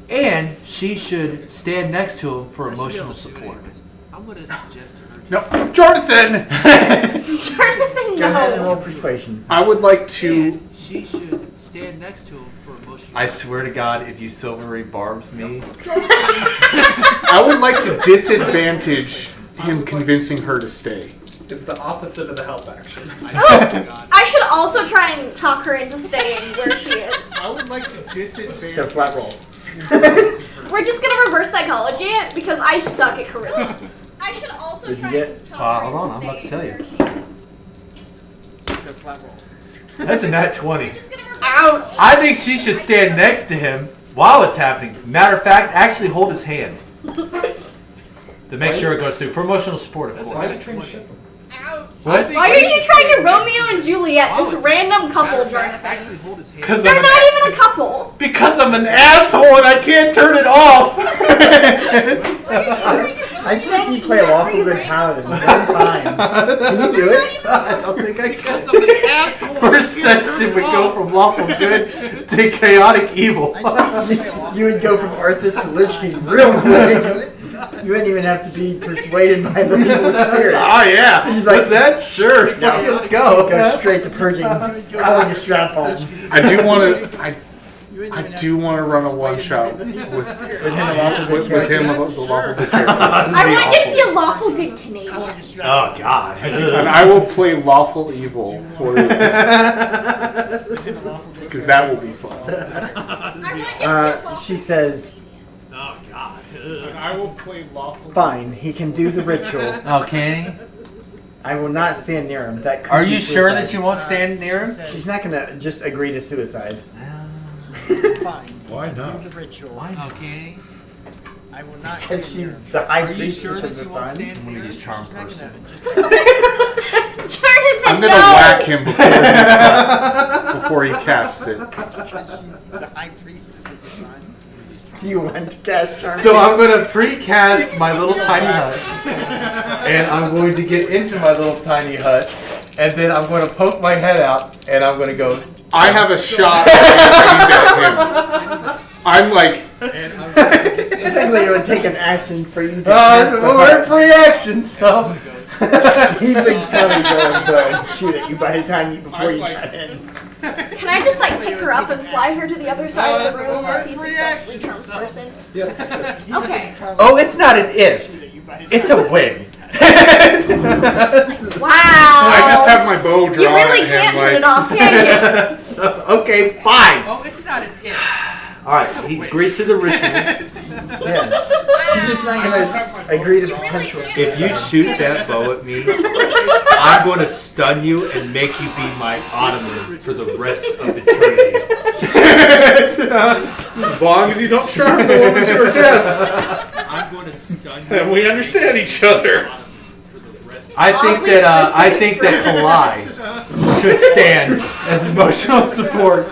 and she should stand next to him for I should be able emotional to do it support. anyways. I'm gonna suggest to her. No, Jonathan! Jonathan, Go ahead and roll no. persuasion. I would like to. And she should stand next to him for emotional. I swear to God, if you silvery barbs me, I would like to disadvantage him convincing her to stay. It's the opposite of the help action. I should also try and talk her into staying where she is. I would like to disadvantage. So flat roll. We're just gonna reverse psychology it because I suck at charisma. I should also Did you try get- and talk her hold on, into I'm about to staying tell you. where she is. So flat roll. that's a nat 20. Ouch! I think she should stand next to him while it's happening. Matter of fact, actually hold his hand to make sure it goes through for emotional support, of Why are course. you trying to ship him? Ouch! What? Why are you trying to Romeo and Juliet, this random couple, Jonathan? Actually, hold his hand. Because They're not even a couple. Because I'm an asshole and I can't turn it off. Why are you trying to I just want to see you play a lawful good paladin one time. Can you do it? I don't think I Because can. I'm an asshole. First session would go from lawful good to chaotic evil. You would go from Arthas to Lich King real quick. You wouldn't even have to be persuaded by the evil spirit. Oh yeah, You'd be like, was that? Sure. No. Let's go. Go straight to purging, calling a strap on. I do want to. I do want to run a one shot with With him a lawful good with him character. the lawful good character. I want you to be a lawful good Canadian. Oh God. And I will play lawful evil for you because that will be fun. She says, Oh God. I will play lawful. fine, he can do the ritual. Okay. I will not stand near him. That could Are be you sure suicide. that you won't stand near him? She's not gonna just agree to suicide. Fine. Why not? Do the ritual. Okay. I will not And stand she's near him. the high Are you priestess sure of that the you won't sun. stand I'm gonna near use him? charm She's not person. gonna just Jonathan, I'm gonna no! whack him before he casts it. she's the high priestess of the sun. Do you want to cast charm? So I'm gonna precast my little tiny hut, and I'm going to get into my little tiny hut, and then I'm going to poke my head out, and I'm going to go. I have a shot at him. I'm like, And I'm gonna get Technically, it would take an action for you to Oh, cast well, we're in free action, so. He would probably go and shoot at you by the time before you got in. Can I just like pick her up and fly her to the other side of the room where he's successfully charmed person? yes. Okay. Oh, it's not an if. It's a win. Wow. I just have my bow drawn You really at him can't like. turn it off, can you? So, okay, fine. Oh, it's not an if. All right, he agreed to the ritual. Yeah. She's just not gonna agree to potential. If you shoot that bow at me, I'm going to stun you and make you be my ottoman for the rest of eternity. As long as you don't charm the woman to her death, I'm going to stun you. then we understand each other. For the rest. I think that Kalai should stand as emotional support.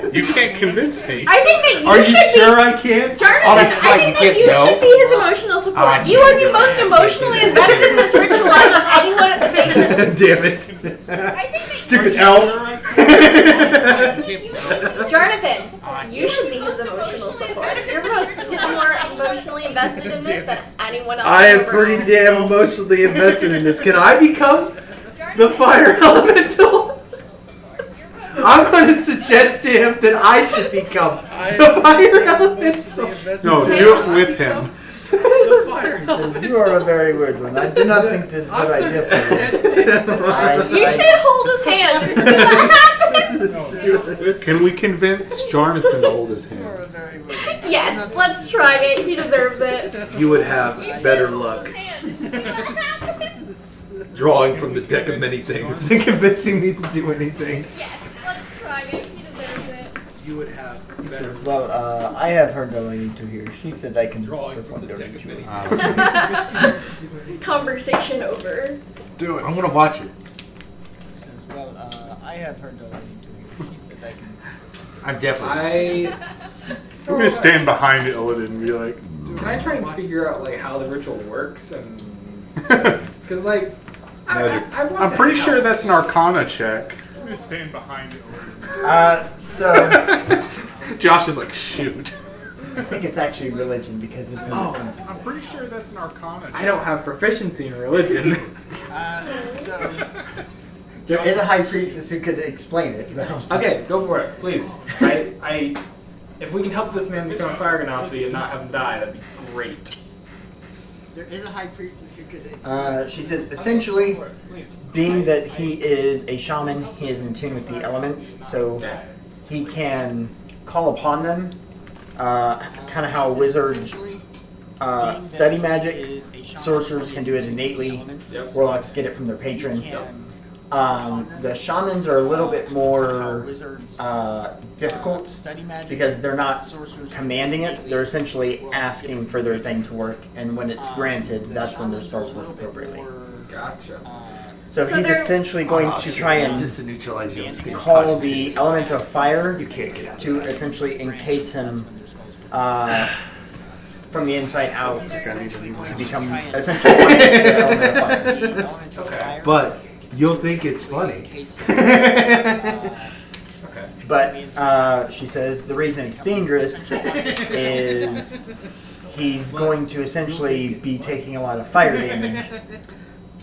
You can't convince me. I think that you Are you should sure be. I can't? Jonathan, Oh, that's I right. think that you should be his emotional support. You are the most emotionally invested in this ritual out of anyone at the table. Damn it. I think that Stupid elf. Jonathan, you should be his emotional support. You're more emotionally invested in this than anyone else. I am I've ever pretty seen. damn emotionally invested in this. Can I become the fire elemental? I'm going to suggest to him that I should become the fire elemental. No, do it with him. The fire. He says, you are a very weird one. I do not think this is a good idea for you. You should hold his hand and see what happens. Can we convince Jonathan to hold his hand? Yes, let's try it. He deserves it. You would have better luck Hold his hand and see what happens. drawing from the deck of many things than convincing me to do anything. Yes, let's try it. He deserves it. You would have He better says, well, I have her going to here. She said I can drawing from perform the the deck of ritual. many Conversation over. Do it. I'm going to watch it. He says, well, I have her going to here. She said I can. I'm definitely. I'm gonna stand behind Illidan and be like, Can I try and figure out like how the ritual works and because like Magic. I want I'm to pretty help. sure that's an Arcana check. I'm gonna stand behind Illidan. So, Josh is like, shoot. I think it's actually religion because it's in the same. I'm pretty sure that's an Arcana check. I don't have proficiency in religion. So There is a high priestess who could explain it, though. Okay, go for it, please. If we can help this man become a fire ganassi and not have him die, that'd be great. there is a high priestess who could explain. She says, essentially, Go for it, please. being that he is a shaman, he is in tune with the elements, so Yeah. he can call upon them. Kind of how wizards study magic, sorcerers can do it innately, Yep. warlocks get it from their patron. The shamans are a little bit more difficult because they're not commanding it. They're essentially asking for their thing to work, and when it's granted, that's when their spells work appropriately. Gotcha. So So he's they're- essentially going to try and just to neutralize you. I'm just gonna call toss the this. element of fire You can't get out. to essentially encase him from the inside out He's to essentially going to become try and essentially one with the element of fire. the element of fire, But you'll think it's funny. encase it, Okay. But she says the reason it's dangerous is he's going to essentially be taking a lot of fire damage,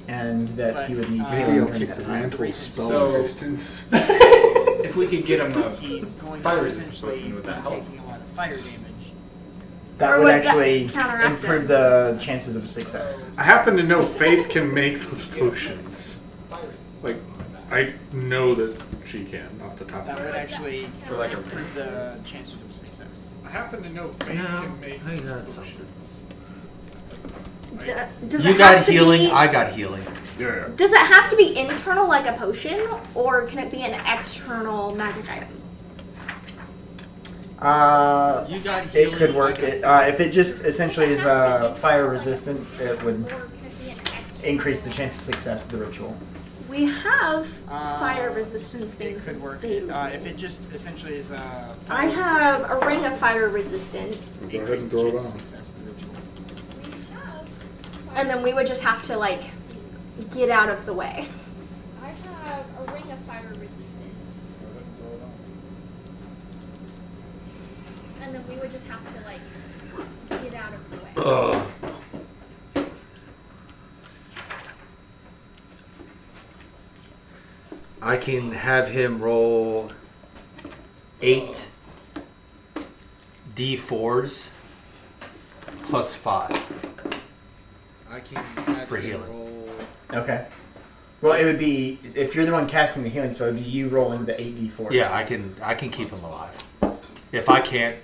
and that he would need Maybe healing I'll during Kick that the time. mantle spell So- resistance. If we could get him a he's going fire to resistance essentially potion, would be that help? taking a lot of fire damage. That Or would would that actually counteract improve it? the chances of success. I happen to know Faith can make those potions. Like, I know that she can off the top of That my would head. actually For like a- improve the chances of success. I happen to know Faith No, can make I got something. potions. Does You it got have to healing, be- I got healing. Yeah. Does it have to be internal like a potion, or can it be an external magic item? You got It healing. could work. If it just essentially is fire resistance, it would Or can it be an external? increase the chance of success of the ritual. We have Uh, fire resistance It things. could work. that do. If it just essentially is I have a ring of fire resistance, Go ahead increase and the throw it chances on. of success of the ritual. and then we would just have to like get out of the way. I have a ring of fire resistance, and then we would just have to like get out of the way. I can have him roll 8 D4s plus 5. I can have For him healing. roll. Okay. Well, it would be if you're the one casting the healing spell, it would be you rolling the 8d4. Yeah, I can keep him alive. If I can't,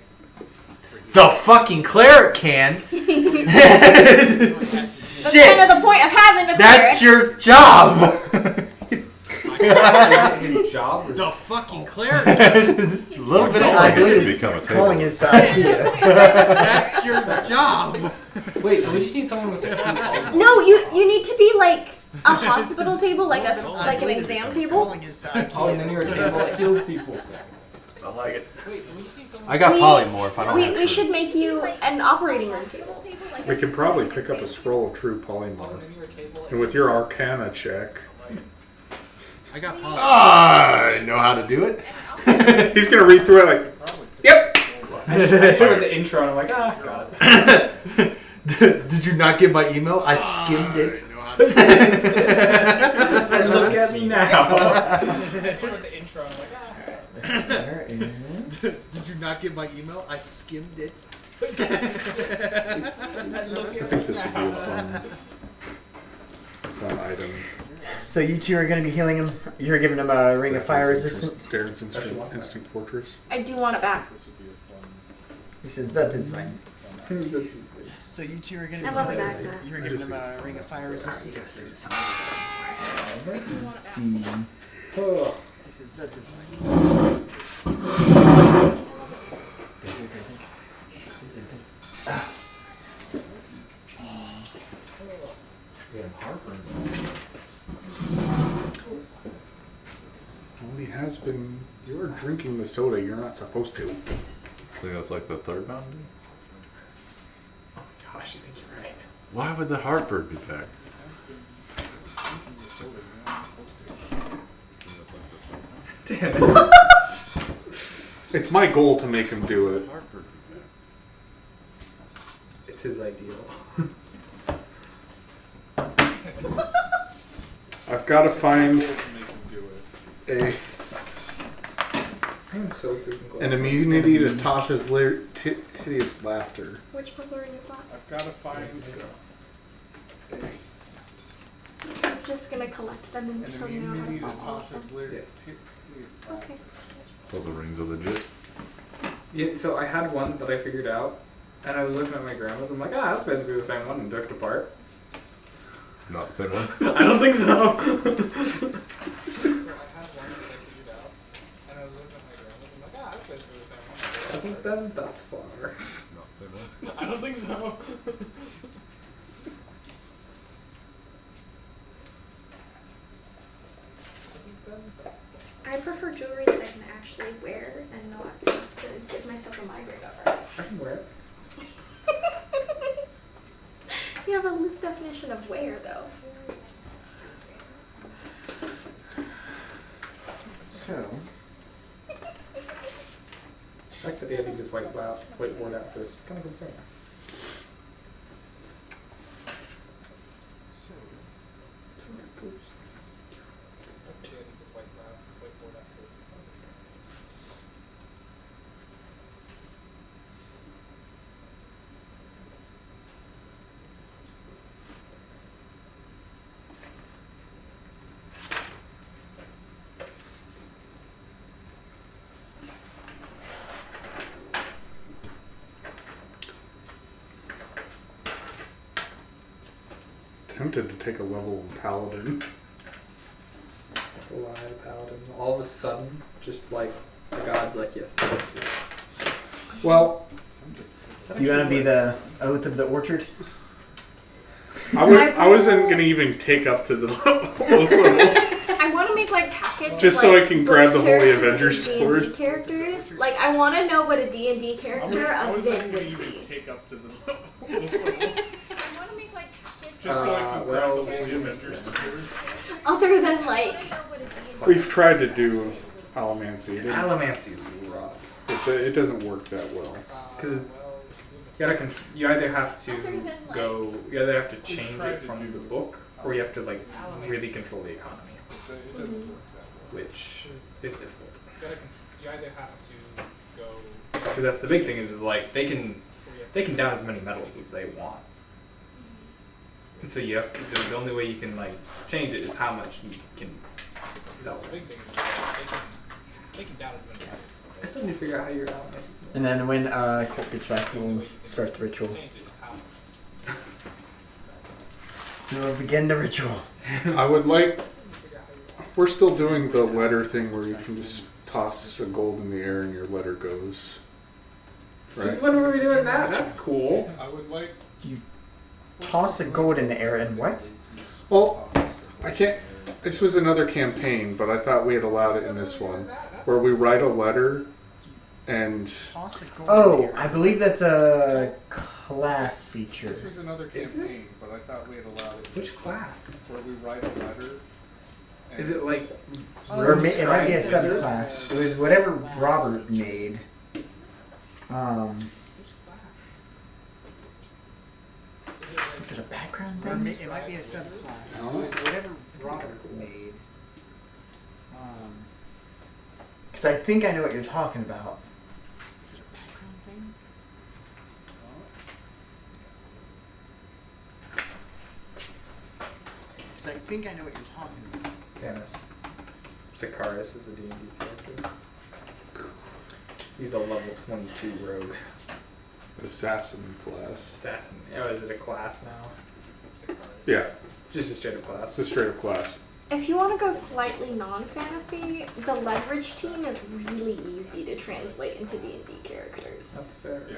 the fucking cleric can. That's Shit. kind of the point of having a That's cleric. your job. Is it his job? Or The fucking cleric. A little bit I of believe It's it's become a table. calling his idea. That's your job. Wait, so we just need someone with a true polymath. No, you need to be like a hospital table, like like an exam table. Calling his Polylinear table that heals people. I like it. Wait, so we just need someone. I got We- polymorph. I don't We, have we true. should make you an operating room table. We can probably pick up a scroll of true polymorph. Polylinear table. And with your arcana check, I got poly. I know how to do it. he's gonna read through it like, yep. I just heard the intro and I'm like, got it. Did you not get my email? I skimmed it. And look at me now. I heard the intro and I'm like, There is. Did you not get my email? I skimmed it. look I at think me this would be now. a fun item. So you two are going to be healing him. You're giving him a ring of fire resistance. Darren's instinct fortress. I do want it back. He says that is fine. So you two are going I to love be his accent. You're giving him a ring of fire resistance. Oh. He says that is fine. Well, he has been. You're drinking the soda you're not supposed to. I think that's like the third Mountain Dew. Gosh, I think you're right. Why would the heartburn be back? Damn it. It's my goal to make him do it. Heartburn be back. It's his ideal. I've got to find a I'm so freaking close. an immunity to Tasha's hideous laughter. Which puzzle ring is that? I've got to find I'm just gonna collect them and show you how to solve all of them. Okay. Puzzle rings are legit. Yeah, so I had one that I figured out, and I was looking at my grandma's. I'm like, that's basically the same one, and took it apart. Not the same one. I don't think so. So I had one that I figured out, and I was looking at my grandma's. I'm like, that's basically the same one. Hasn't been thus far. Not the same one. I don't think so. Hasn't been thus far. I prefer jewelry that I can actually wear and not have to give myself a migraine over. I can wear it. we have a loose definition of where, though. So, The fact that they had to just whiteboard out for this is kind of concerning. Tempted to take a level in Paladin. Live paladin. All of a sudden, just like the gods, like yes. Well, do you want to be the Oath of the Orchard? I wasn't gonna even take up to the level. I want to make like packets. Just of, so like, I can grab the both Holy characters Avengers and sword. D&D characters. Like I want to know what a D&D character of Vin would be. take up to the level. I want to make like packets. Just so I can grab the Holy well, Avengers sword. Other than like. We've tried to do Allomancy. Allomancy is rough. It doesn't work that well. Because you either have to you either have to change it from the book, or you have to like really control the economy, which is difficult. You either have to go because that's the big thing is like they can down as many metals as they want, and so you have to. The only way you can like change it is how much you can sell. The big thing is they can down as many metals. I still need to figure out how your Allomancy is. And then when Colt gets back, we'll start the ritual. We'll begin the ritual. I would like. We're still doing the letter thing where you can just toss a gold in the air and your letter goes. Right? Since when were we doing that? That's cool. I would like. Toss a gold in the air and what? Well, I can't. This was another campaign, but I thought we had allowed it in this one, where we write a letter and. Oh, I believe that's a class feature. This was another campaign, but I thought we had allowed it. Which class? Where we write a letter. Is it like? Or it might be a subclass. It was whatever Robert made. Is it a background thing? It might be a subclass. Whatever Robert made. Because I think I know what you're talking about. Is it a background thing? Because I think I know what you're talking about. Dennis. Sikaris is a D&D character. He's a level 22 rogue. Assassin class. Assassin. Oh, is it a class now? Yeah, It's just a straight up class. it's a straight up class. If you want to go slightly non-fantasy, the leverage team is really easy to translate into D&D characters. That's fair. Yeah.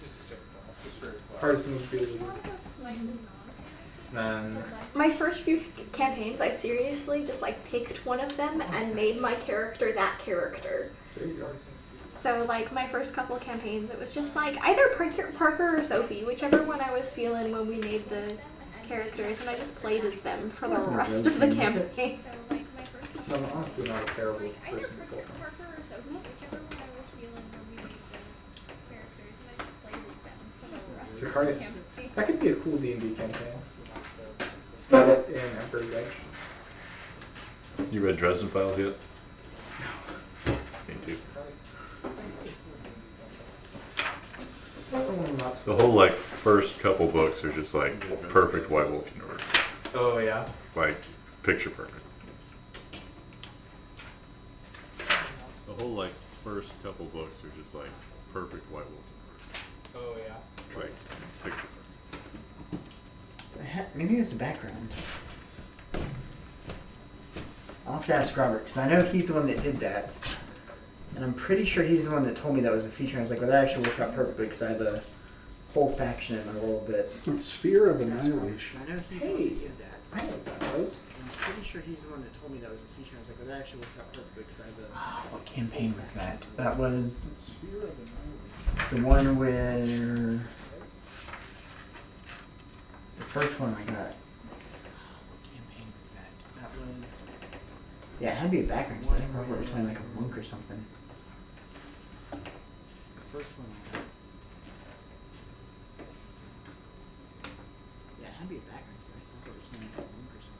Just a straight class. It's a straight class. Hardest thing to If do. you want to go slightly non-fantasy, Then my first few campaigns, I seriously just like picked one of them and made my character that character. there you go. So like my first couple of campaigns, it was just like either Parker or Sophie, whichever one I was feeling when we made the characters, and I just played as them for the rest of the campaign. So like my first couple I'm honestly not a terrible like either person to pull from. Parker or Sophie, whichever one I was feeling when we made the characters, and I just played as them for the rest of the Sicarius. campaign. That could be a cool D&D campaign. Set it in Emperor's Edge. You read Dresden Files yet? Me too. The whole like first couple books are just like perfect White Wolf universe, Oh yeah. like picture perfect. The whole like first couple books are just like perfect White Wolf Oh yeah. universe, like picture perfect. Maybe it's the background. I'll have to ask Robert, because I know he's the one that did that. And I'm pretty sure he's the one that told me that was a feature. I was like, well, that actually works out perfectly, because I have a whole faction in my world that... Sphere of Annihilation. I know he's the one that did that. I know what that was. I'm pretty sure he's the one that told me that was a feature. I was like, well, that actually works out perfectly because I have the. What campaign was that? That was the one where... The first one I got. Campaign was that? That was. Yeah, it had to be a background. So I think Robert was playing like a monk or something. The first one I got. Yeah, it had to be a background. So I think Robert was playing like a monk or something.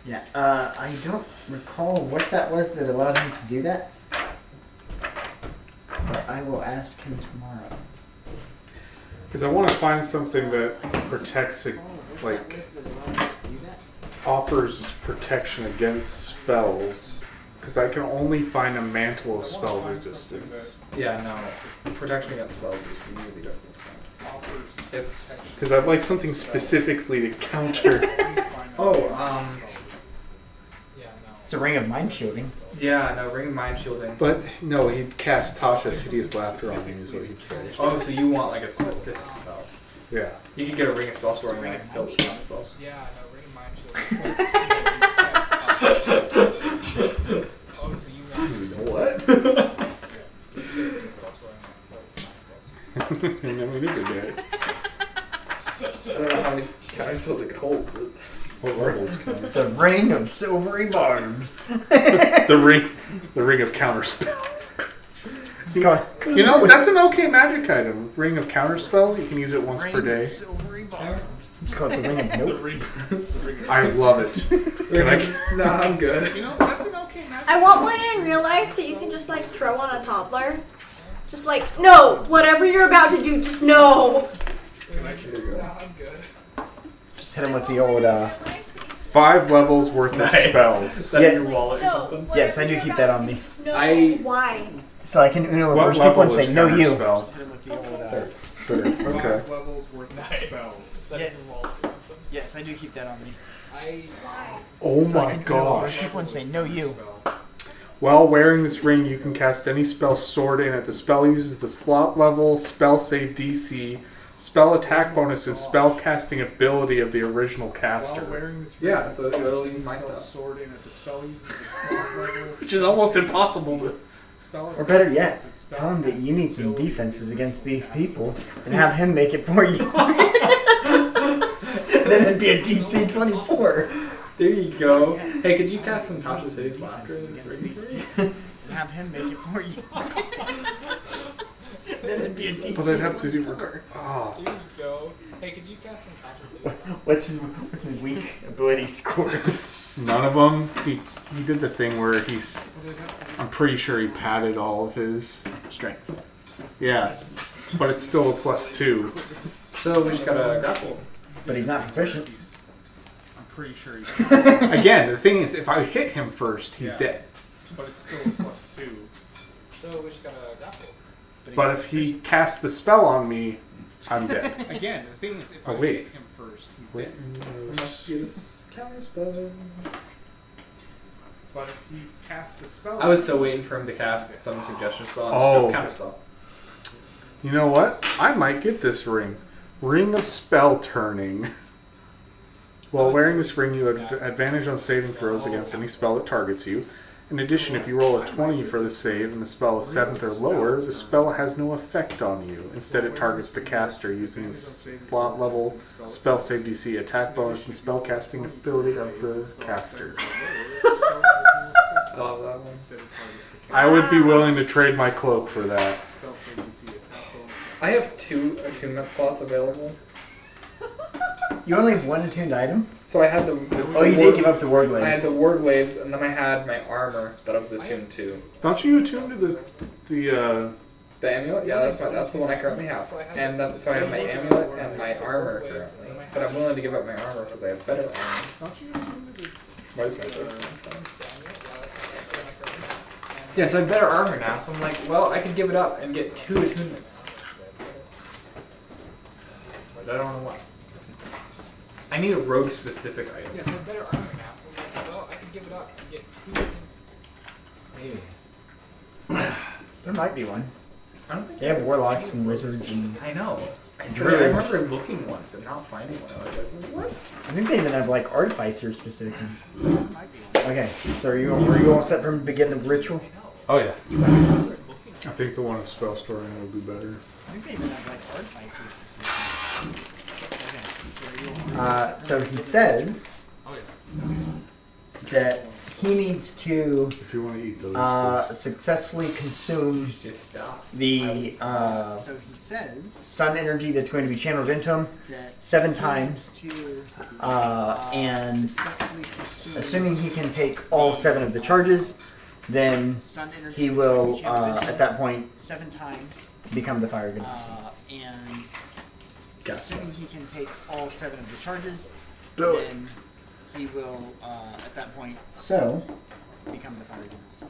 Yeah, I don't recall what that was that allowed him to do that. But I will ask him tomorrow. Because I want to find something that protects, like, offers protection against spells. Because I can only find a mantle of spell resistance. Yeah, no. Protection against spells is really difficult. It's Because I'd like something specifically to counter. It's a ring of mind shielding. Yeah, no, ring of mind shielding. But no, he'd cast Tasha's Hideous Laughter on me, is what he'd say. Oh, so you want like a specific spell? Yeah. You could get a ring of spell storing and I can fill it with counter spells. Yeah, no, ring of mind shielding. Oh, so you want And then we did that. I don't know how many counter spells it could hold. What levels can The ring of silvery barbs. the ring of counterspell. You know, that's an okay magic item. Ring of counterspell. You can use it once per day. Silvery barbs. It's called the ring of nope. I love it. Can I? No, I'm good. You know, that's an okay magic. I want one in real life that you can just like throw on a toddler. Just like, no, whatever you're about to do, just no. I'm good. Just hit him with the old. 5 levels worth of spells. Is that in your wallet or something? Yes, I do keep that on me. No, I- why? So I can Uno What reverse people and level is say no you. counterspell? Hit him with the old. Sure. Okay. Levels worth of spells. Is that in your wallet or something? Yes, I do keep that on me. Oh So I my can Uno reverse gosh. people and say no you. While wearing this ring, you can cast any spell stored in it. The spell uses the slot level, spell save DC, spell attack bonus, and spell casting ability of the original caster. Yeah, so it'll use my stuff. Stored in it. The spell uses the slot levels. Which is almost impossible to... Or better yet, tell him that you need some defenses against these people and have him make it for you. Then it'd be a DC 24. There you go. Hey, could you cast some Tasha's Hideous Laughter in this ring? And have him make it for you. Then it'd be a DC. But I'd have to do... 24. Oh. There you go. Hey, could you cast some Tasha's Hideous Laughter? What's his weak ability score? None of them. He did the thing where he's... I'm pretty sure he padded all of his... Strength. Yeah. But it's still a +2. So we just gotta grapple. But he's not proficient. I'm pretty sure he's. Again, the thing is, if I hit him first, he's Yeah. dead. But it's still a +2. So we just gotta grapple. But if he casts the spell on me, I'm dead. Again, the thing is, if Oh, I wait. hit him first, he's Wait. dead. Must use counter spell. But if he casts the spell, I was so waiting for him to cast some suggestion spell and Oh. counter spell. You know what? I might get this ring. Ring of Spell Turning. While wearing this ring, you have advantage on saving throws against any spell that targets you. In addition, if you roll a 20 for the save and the spell is 7th or lower, the spell has no effect on you. Instead, it targets the caster using the slot level, spell save DC, attack bonus, and spell casting ability of the caster. I love that one. I would be willing to trade my cloak for that. I have 2 attunement slots available. You only have one attuned item? So I had the Oh, you did give up the word I had waves. the ward waves, and then I had my armor that I was attuned to. Don't you attune to the The amulet? Yeah, that's the one I currently have. And then, so I have my amulet and my armor currently. But I'm willing to give up my armor because I have better armor. Why is my voice so funny? Yeah, so I have better armor now, so I'm like, well, I could give it up and get 2 attunements. But I don't know why. I need a rogue specific item. Yeah, so I have better armor now, so I'm like, well, I could give it up and get 2 attunements. Maybe. There might be one. I don't think They have warlocks and wizards and... I know. I Druids. remember looking once and not finding one. I was like, what? I think they even have like artificer specific ones. Okay, so are you all set from the beginning of ritual? Oh yeah. I think the one in spell storing will do better. I think they even have like artificer specific. So he says that he needs to If you want to eat those. successfully consume Just stop. the So he says sun energy that's going to be channeled into him that 7 he times, needs to and successfully pursue assuming he can take all 7 of the charges, then sun energy he that's will, going to be channeled into at that point, 7 times, become the fire goddess. and Gotcha. assuming he can take all 7 of the charges, Do then he will at that point So, become the fire goddess.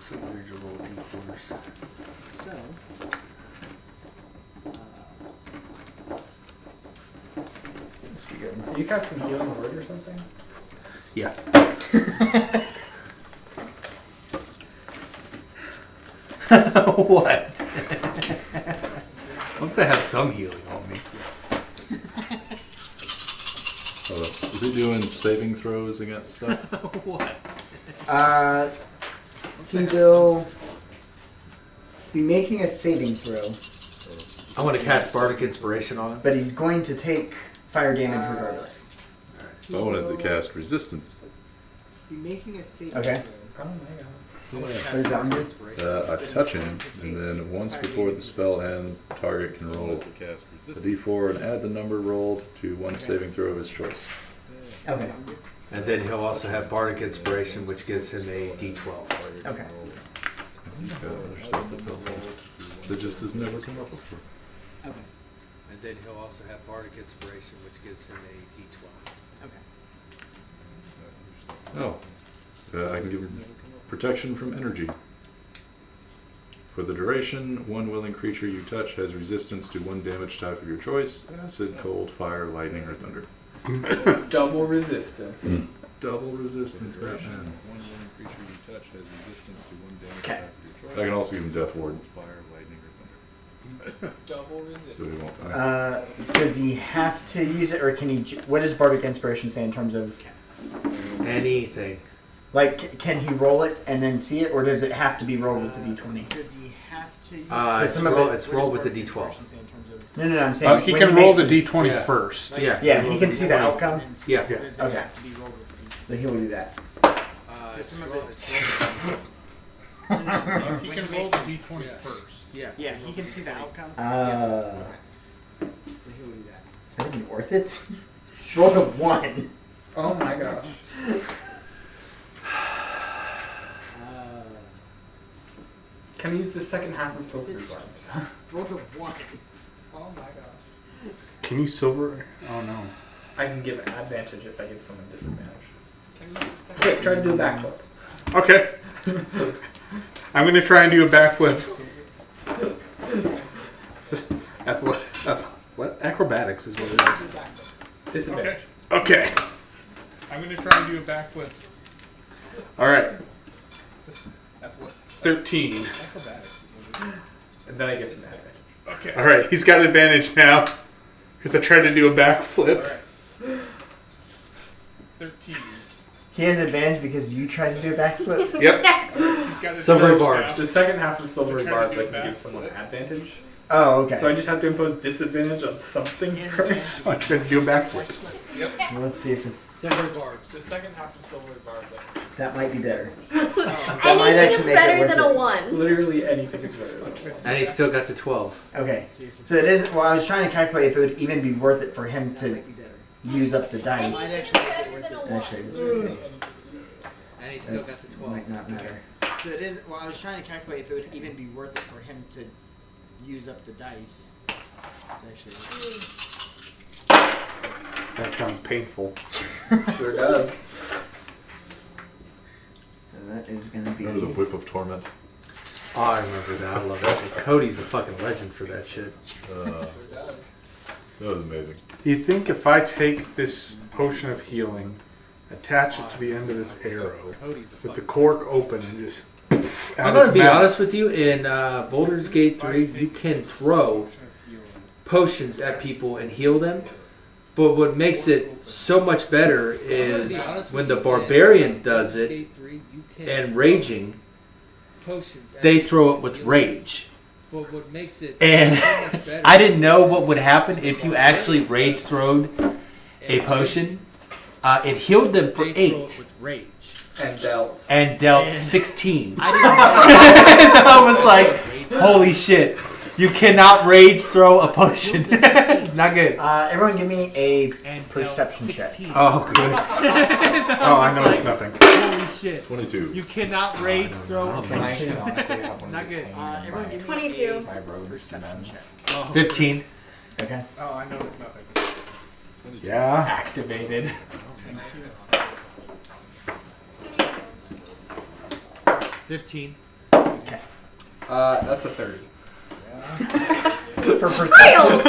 So here's your roll d4s. So this will be good. Are you casting healing word or something? Yeah. What? I'm gonna have some healing on me. Is he doing saving throws against stuff? What? He will be making a saving throw, I'm gonna cast Bardic Inspiration on him. but he's going to take fire damage regardless. I wanted to cast resistance. be making a saving Okay. Oh my god. Where's that one? I touch him, and then once before the spell ends, the target can roll a d4 and add the number rolled to one saving throw of his choice. Okay. And then he'll also have Bardic Inspiration, which gives him a D12. Okay. Other stuff that's helpful. That just has never come up before. Okay. And then he'll also have Bardic Inspiration, which gives him a D12. Okay. Oh. I can give him protection from energy. For the duration, one willing creature you touch has resistance to one damage type of your choice: acid, cold, fire, lightning, or thunder. Double resistance. Double resistance, Batman. One willing creature you touch has resistance to one damage type of your choice. I can also give him Death Ward. Fire, lightning, or thunder. Double So resistance. he won't die. Does he have to use it, or can he? What does Bardic Inspiration say in terms of, Anything. like, can he roll it and then see it, or does it have to be rolled with the d20? Does he have to use It's, some of roll, it- it's rolled with the D12. No, I'm saying He when can roll makes the his- d20 yeah. first. Yeah. Yeah, he can see the outcome, Yeah. Does it Okay. have to be rolled with the so he will do that. some of it- He can roll the d20 first. Yeah. Yeah, he can see the outcome. So So he will do that. is that even worth it? Roll a 1. Oh my gosh. Can I use the second half of Silver's arms? Roll a 1. Oh my gosh. Can you silver? Oh no. I can give advantage if I give someone disadvantage. Okay, try to do a backflip. Okay. I'm gonna try and do a backflip. What? Acrobatics is what it is. Disadvantage. Okay. I'm gonna try and do a backflip. Alright. 13. And then I give him advantage. Okay. Alright, he's got advantage now. Because I tried to do a backflip. 13. He has advantage because you tried to do a backflip. Yep. Yes. He's got his Silvery nose barbs. down. The second half of Silvery Trying to Barbs, do I can that. give someone advantage. Oh, okay. So I just have to impose disadvantage on something first. So I can do a backflip. Well, let's see if it's. Silver barbs. The second half of Silvery Barbs, That might be better. Anything actually is make it better worth than it. a 1. literally anything is better. And he still got to 12. Okay. So it is. Well, I was trying to calculate if it would even be worth it for him to use up the dice. Might actually make it worth it. Actually, it's And he still got that's the 12. might not matter. So it is. Well, I was trying to calculate if it would even be worth it for him to use up the dice. Actually, That sounds painful. Sure does. So that is gonna be. Remember the Whip of Torment? Oh, I remember that. I love that shit. Cody's a fucking legend for that shit. That was amazing. You think if I take this potion of healing, attach it to the end of this arrow, Cody's a with the fucking cork open and just. I'm gonna be honest with you. In Baldur's Gate 3, you can throw potions at people and heal them. But what makes it so much better is when the barbarian does it and raging, they throw it with rage. But what makes it And so much better I didn't know what would happen if you actually rage throwed a potion. It healed them for they throw it 8 with rage. And dealt. and dealt 16. I didn't know. And I was like, holy shit. You cannot rage throw a potion. Not good. Everyone, give me a And perception dealt check. 16. Oh, good. Oh, I know it's nothing. Holy shit. 22. You cannot rage throw a Can I potion. Not good. everyone give me 22. a perception check. 15. Okay. Oh, I know it's nothing. 22. Yeah. Activated. 15. That's a 30. For perception. Child!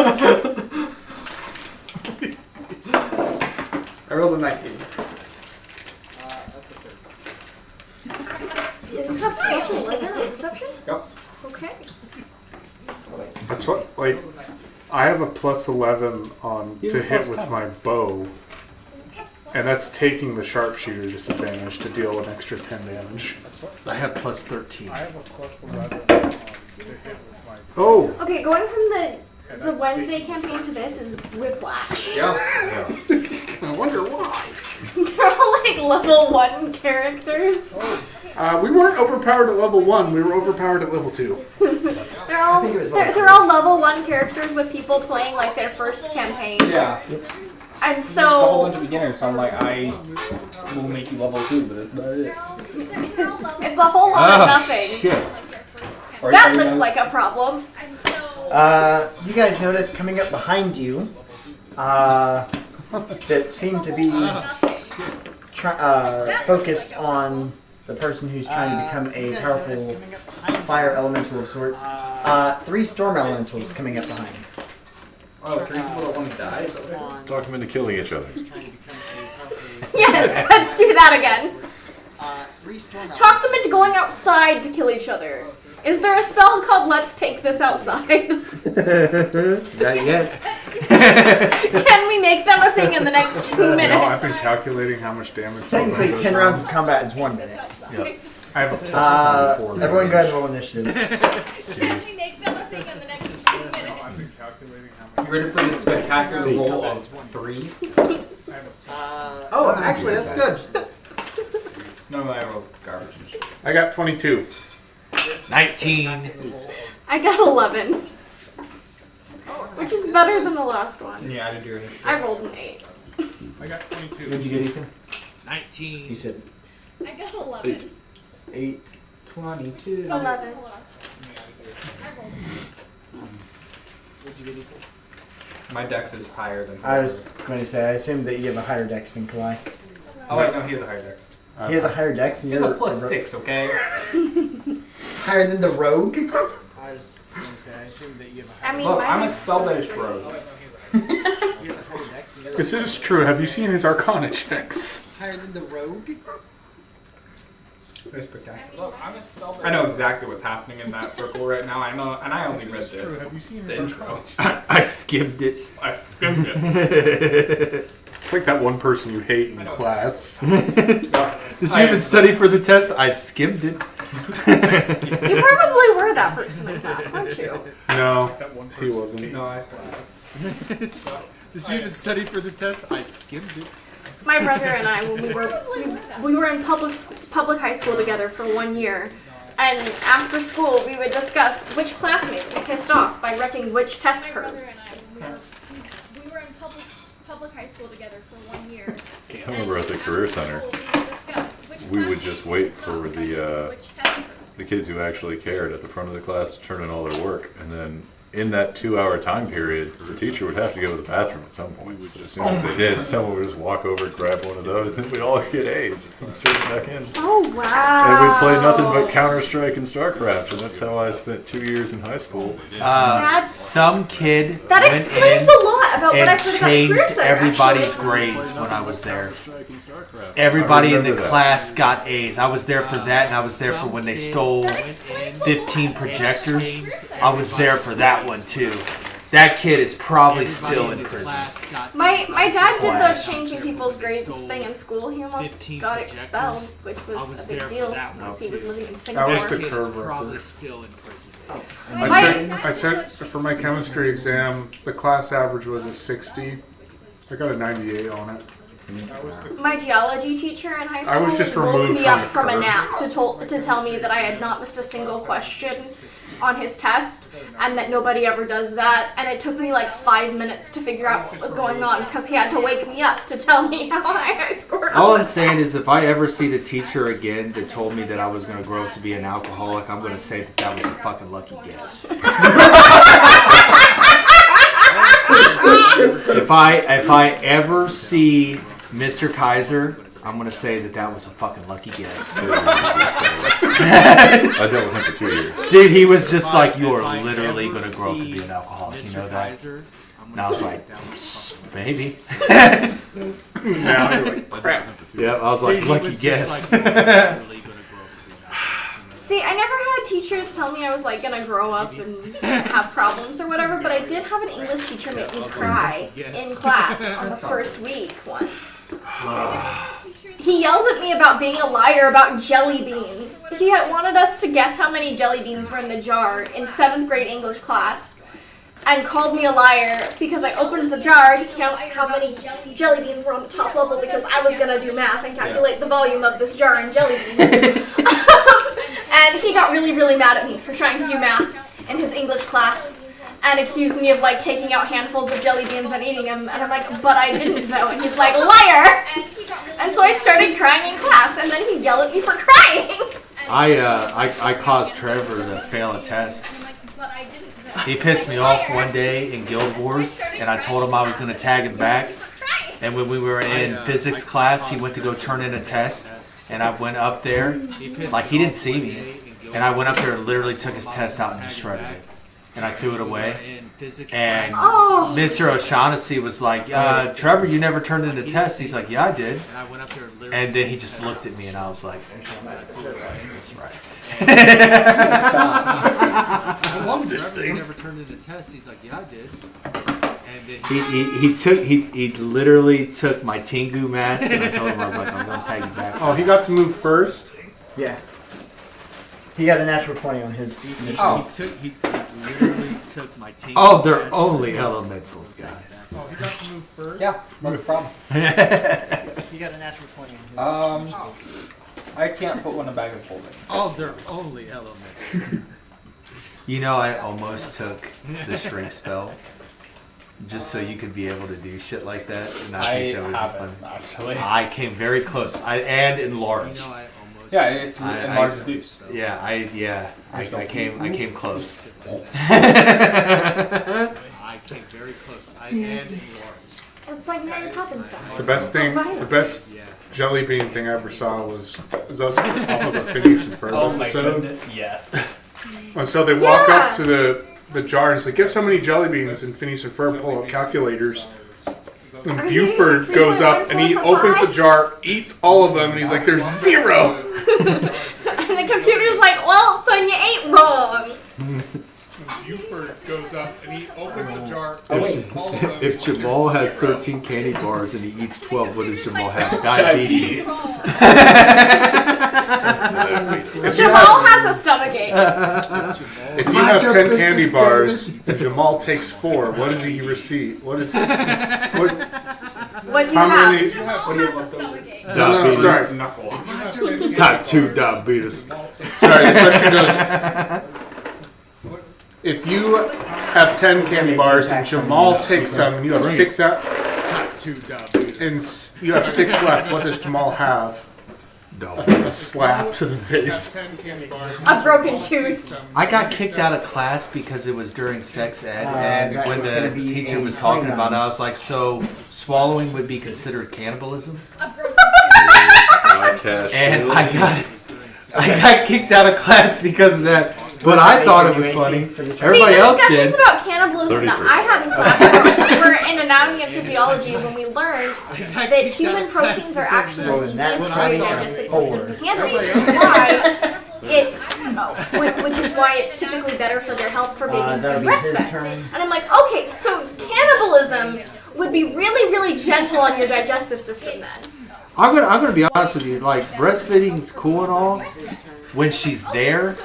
I rolled a 19. That's a 30. Perception, wasn't it? Perception? Yep. Okay. That's what, like, I have a plus 11 on to hit with my bow. And that's taking the sharpshooter disadvantage to deal an extra 10 damage. I have plus 13. I have a plus 11 to hit with my bow. Oh! Okay, going from the Wednesday campaign to this is whiplash. Yeah. I wonder why. They're all like level 1 characters. We weren't overpowered at level 1, we were overpowered at level 2. They're all think it was level they're all level 1 characters with people playing like their first campaign. Yeah. And It's a whole so bunch of beginners, so I'm like, I will make you level 2, but that's about it. it's a whole lot of nothing. Shit. Or That you looks know, like a problem. You guys notice coming up behind you, that seem to be focused on the person who's trying to become You a guys notice powerful coming up behind you, fire elemental of sorts. 3 storm elementals coming up behind. Oh, 3 people that want to die? on Talk them into killing each other. who's trying to become a powerful. Yes, let's do that again. 3 storm Talk them into going outside to kill each other. Is there a spell called Let's Take This Outside? Not yet. Can we make that a thing in the next 2 No, I've minutes? been calculating how much damage. Technically, 10 rounds of combat is 1 minute. Yep. I have a plus 4. Everyone go ahead and roll initiative. Can we make that a thing in the next 2 I've been minutes? calculating how much. You ready for this spectacular roll of 3? Oh, actually, that's good. No, I rolled garbage. I got 22. 19. I got 11. Which is better than the last one. Yeah, I did your initiative. I rolled an 8. I got 22. What'd you get, Ethan? 19. He said I got 11. 8. 22. 11. What'd you get, Ethan? My dex is higher than I was going to say, I assume that you have a higher dex than Kalai. Oh, wait, no, he has a higher dex. He has a higher dex, and He has you're a plus 6, okay? higher than the rogue. I was going to say, I assume that you have a I higher mean, Look, I'm a mine is spell-based rogue. He has a higher dex. And you're This is true. Have you seen his Arcana checks? higher than the rogue. Very spectacular. Look, I'm a spell-based. I know exactly what's happening in that circle right now. I know, and I only read True. the Have you seen the his intro. Arcana checks? I skimmed it. I skimmed it. It's like that one person you hate in class. Did you even study for the test? I skimmed it. You probably were that person in class, weren't you? No, he wasn't. No, I class. Did you even study for the test? I skimmed it. My brother and I, when we were in public high school together for 1 year, and after school we would discuss which classmates were pissed off by wrecking which test curves. We were in public high school together for 1 year. I remember at the Career Center, we would just wait for the kids who actually cared at the front of the class to turn in all their work, and then in that 2-hour time period, the teacher would have to go to the bathroom at some point. So as soon as they did, someone would just walk over and grab one of those, and then we'd all get A's and turn it back in. Oh wow! And we'd play nothing but Counter-Strike and StarCraft, and that's how I spent 2 years in high school. Some kid That went explains in a lot about what I've and heard about Career changed Center, everybody's actually. grades when I was there. Everybody in the class got A's. I was there for that, and I was there for when they stole 15 projectors. I was there for that one too. That kid is probably still in prison. My dad did the changing people's grades thing in school. He almost got expelled, which was a big deal because he was living in Singapore. That was the curve Probably worker. still in prison. I checked for my chemistry exam. The class average was a 60. I got a 98 on it. My geology teacher in high I was school just woke removed me from up the from a curve. nap to tell me that I had not missed a single question on his test, and that nobody ever does that. And it took me like 5 minutes to figure out what was going on because he had to wake me up to tell me how high I scored. All on I'm the saying test. is if I ever see the teacher again that told me that I was going to grow up to be an alcoholic, I'm going to say that that was a fucking lucky guess. If I ever see Mr. Kaiser, I'm going to say that that was a fucking lucky guess. I dealt with him for 2 years. Dude, he was just like, you are literally going to grow up to be an alcoholic. You know that? And I was like, maybe. Now you're like, crap. Yeah, I was like, lucky guess. See, I never had teachers tell me I was like gonna grow up and have problems or whatever, but I did have an English teacher make me cry in class on the first week once. He yelled at me about being a liar about jelly beans. He had wanted us to guess how many jelly beans were in the jar in 7th grade English class, and called me a liar because I opened the jar to count how many jelly beans were on the top level because I was gonna do math and calculate the volume of this jar in jelly beans. And he got really, really mad at me for trying to do math in his English class and accused me of like taking out handfuls of jelly beans and eating them. And I'm like, but I didn't though. And he's like, liar! And so I started crying in class, and then he'd yell at me for crying. I caused Trevor to fail a test. He pissed me off one day in Guild Wars, and I told him I was going to tag him back. And when we were in physics class, he went to go turn in a test, and I went up there, like he didn't see me, and I went up there and literally took his test out and just shredded it. And I threw it away. And Mr. O'Shaughnessy was like, Trevor, you never turned in a test. He's like, yeah, I did. And then he just looked at me, and I was like, that's right. I love this thing. Never turned in a test. He's like, yeah, I did. He literally took my Tengu mask, and I told him, I was like, I'm going to tag you back. Oh, he got to move first? Yeah. He got a natural 20 on his. He literally took my Tengu Oh, they're mask. only elementals, guys. Oh, he got to move first? Yeah, what's the problem? He got a natural 20 on his. I can't put one in a bag of holding. Oh, they're only elementary. You know, I almost took the shrink spell just so you could be able to do shit like that. And I think that would be fun. Actually. I came very close. And enlarged. You know, I almost. Yeah, it's enlarged reduce. Yeah, I came close. I came very close. And enlarged. It's like Mary Poppins back. The best thing, Oh, the best jelly bean thing I ever saw was us off of a Phineas and Ferb Oh my episode. goodness, yes. And so they walk up to the jar and it's like, guess how many jelly beans? And Phineas and Ferb pull out calculators. And Are you Buford using goes up and he 3.14 opens for the jar, eats all of them, and he's like, there's 0! And the computer's like, well, son, you ate wrong. Buford goes up and he opens the jar. If Jamal has 13 candy bars and he eats 12, what does Jamal have? Diabetes. Jamal has a stomachache. If you have 10 candy bars and Jamal takes 4, what does he receive? What is what? What do you How have? many? Jamal What do you has a have? stomachache. No, Diabetes. sorry. Type 2 diabetes. Sorry, the question goes, if you have 10 candy bars and Jamal takes some and you have 6 out, Type 2 diabetes. and you have 6 left, what does Jamal have? A slap to the face. A broken tooth. I got kicked out of class because it was during sex ed, and that when was the gonna be teacher a was talking Klingon. about it, I was like, so swallowing would be considered cannibalism? Cash. And I got kicked out of class because of that. But I thought it was funny. Everybody See, else the discussions did. about cannibalism that 33. I had in class were in anatomy and physiology when we learned that human proteins are actually the easiest for the digestive system to handle, which is why it's typically better for their health for babies to that'll be be his breastfed. turn. And I'm like, okay, so cannibalism would be really, really gentle on your digestive system then. I'm gonna be honest with you. Like, breastfeeding's cool and all when she's there,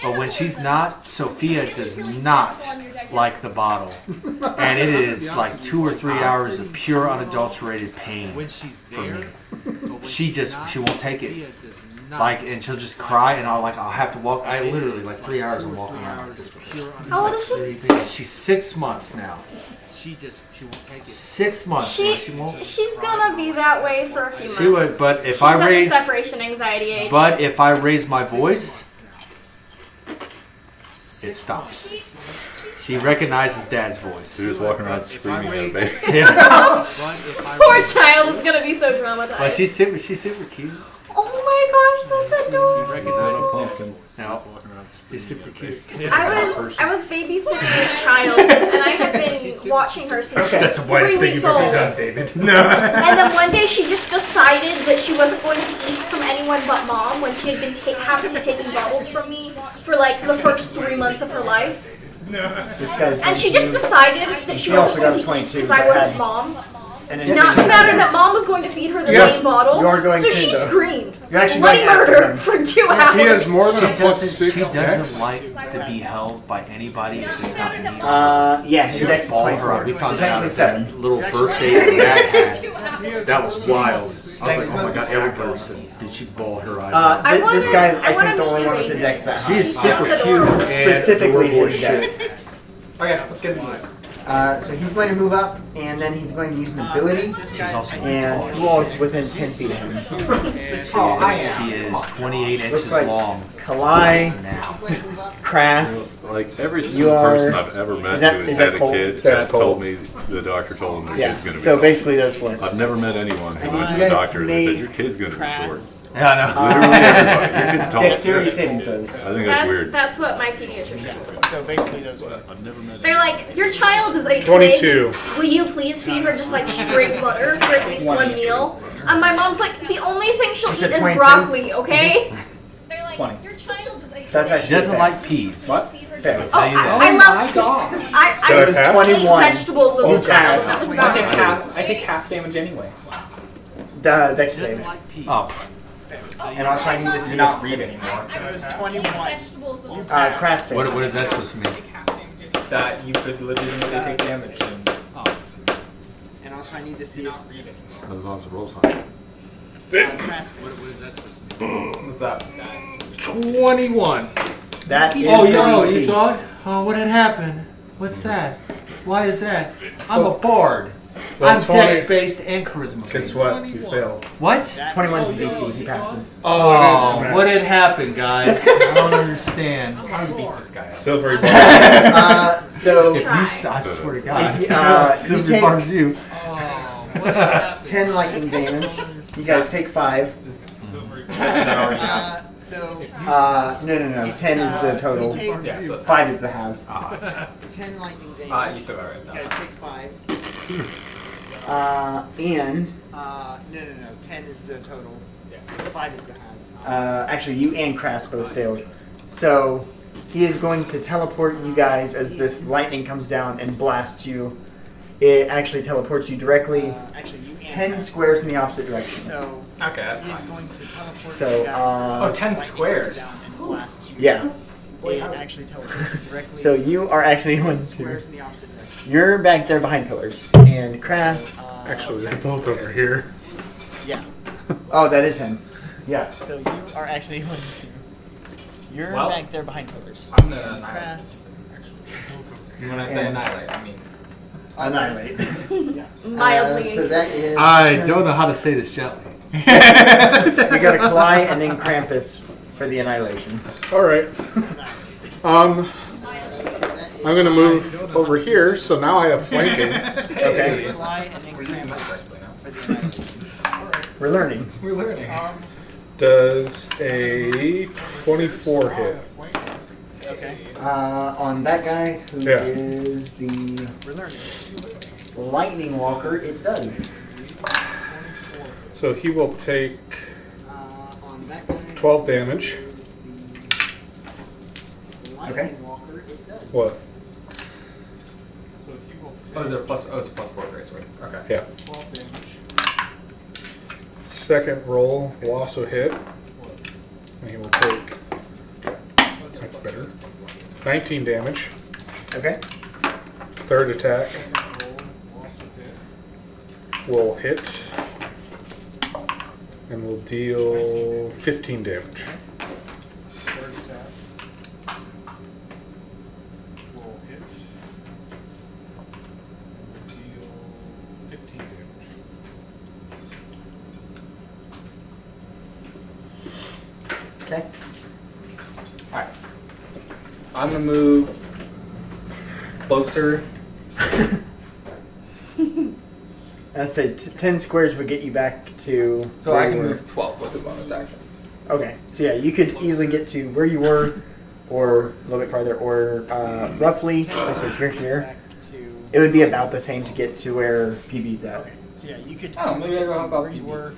but when she's not, Sophia does not like the bottle, and it is like 2 or 3 hours of pure unadulterated pain When she's for me. there, She won't take it. Like, and she'll just cry, and I'll have to walk. I literally like 3 hours I'm walking around with this. How old is she? She's 6 months now. she won't take it. 6 months. now. She won't. She's gonna be that way for a few months. She would, but if She's I at the raise, separation anxiety age. raise my voice, it stops. She recognizes Dad's voice. You're just walking around screaming at a baby. Yeah. But if I Poor raise- child is gonna be so traumatized. But she's super cute. Oh my gosh, that's adorable. recognizes Pumpkin. No. She's super cute. I was babysitting this child, and I had been watching her since she was 3 weeks old. David. And then one day she just decided that she wasn't going to eat from anyone but Mom when she had been happily taking bubbles from me for like the first 3 months of her life. This guy's And she just decided that she He also wasn't got going a to eat 22, because I but wasn't had- Mom. and it Not to matter that Mom was going to feed her the Yes, same bottle, you are going so to, she though. screamed You're actually bloody going after murder him. for 2 hours. He has more than a She plus 6 doesn't dex. like to be held by anybody if she's not in need. Yeah, his dex is Ball her 24. up. We found His out dex is that 7. little birthday that Matt had. That was wild. I was like, oh my god, every person. Did she ball her eyes out? I This wanna- guy's, I I wanna think, the only meet one you, with the Raven. dex that She high. is super That's cute adorable. and Specifically adorable his as shit. dex. Okay, let's get into this. So he's going to move up, and then he's going to use an ability. This She's guy's also And who all is within 10 feet of him? Oh, I am. She is 28 Looks inches like long Kalai, now. Crass. Like every You single are- person I've ever met is that- who is has that had a cold? kid That's has cold. told me the doctor told them their Yeah, kid's going to be so short. basically those four. I've never met anyone who And went to you the guys doctor and they made said your kid's going to be short. Yeah, I know. Literally everybody. Your kid's tall. Dexterity saving throws. I think that's weird. That's what my pediatrician told me. So basically those are. I've never met They're like, your child is a 22. twig. Will you please feed her just like straight butter for at least one meal? And my mom's like, the only thing she'll You eat said is 22? broccoli, okay? They're like, 20. your child is a That's twig. actually She doesn't fair. like peas. What? Feed her Fair. just- Tell Oh, you that. I love my gosh. I It was ate 21. vegetables as You a child. passed. That was I about take it. I take half damage anyway. Dex She save. doesn't like peas. Oh, And also I need to see Not read anymore. It was 21. Vegetables as a Craft save. what is that supposed to mean? That you could legitimately take damage. And also I need to see if As long as it rolls high. Crass What is that supposed to mean? What's that? 21. That is Oh, the yo, DC. you thought? Oh, what had happened? What's that? Why is that? I'm a bard. Well, I'm 20 dex-based and charisma. Guess what? You failed. What? 21's the DC. He passes. Oh, what had happened, guys? I don't understand. I'm gonna beat this guy up. Silvery ball. So If you, I swear to God, If you, you Silver take- bars you. Oh, what happened? 10 lightning damage. You guys take 5. so No. 10 is the total. You take Yeah, so 5 is the halves. 10 lightning you damage. still got it right You now. guys take 5. And No. 10 is the total. Yeah. 5 is the halves. actually, you and Crass both failed. So he is going to teleport you guys as this lightning comes down and blasts you. It actually teleports you directly Actually, you and 10 squares in the opposite direction. So Okay, that's he is fine. going to teleport So, you guys. Oh, 10 lightning squares. comes down and blasts you. Yeah. It actually teleports you directly. So you are actually going 10 to. squares in the opposite direction. You're back there behind pillars. And Crass. Actually, they're both over here. Yeah. Oh, that is him. Yeah. So you are actually going to. You're Well, back there behind pillars. I'm the annihilate. Crass. When I say And- annihilate, I mean Annihilate. Yeah. Mildly. So that is. I don't know how to say this gently. We got a Kalai and then Krampus for the annihilation. All right. I'm gonna move over here, so now I have flanking. Okay. Fly and then we're using that Krampus correctly now. for the annihilation. We're learning. We're learning. Does a 24 hit? Okay. On that guy who Yeah. is the We're learning. lightning walker, it does. So he will take On that guy. 12 damage. Okay. Walker, it does. What? Oh, is it a plus? Oh, it's a +4 great sword. Okay. Yeah. Second roll will also hit. And he will take. That's better. 19 damage. Okay. Third attack will hit. And will deal 15 damage. Third attack will hit and deal 15 damage. Okay. Alright. I'm gonna move closer. I said 10 squares would get you back to. So where I you can were. move 12 with the bonus action. Okay. So yeah, you could easily get to where you were, or a little bit farther, or roughly. So since you're here, Back to. it would be about the same to get to where PB's at. Okay. So yeah, you could Oh, easily maybe get I'll to go about where you PB. were,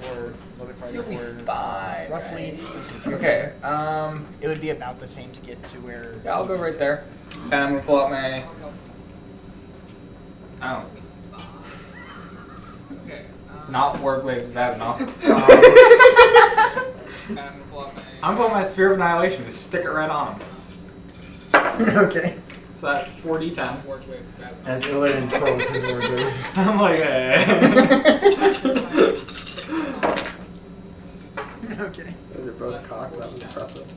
or a little bit farther, You'll be or fine, roughly. If you're Okay, here, it would be about the same to get to where. yeah, I'll go right there. And I'm gonna pull out my. Oh. Not Warblades of Azenov. I'm pulling my Sphere of Annihilation to stick it right on him. Okay. So that's 4d10. As Illidan trolls his wardrobe. I'm like, hey. Okay. Those are both cocked. That was impressive.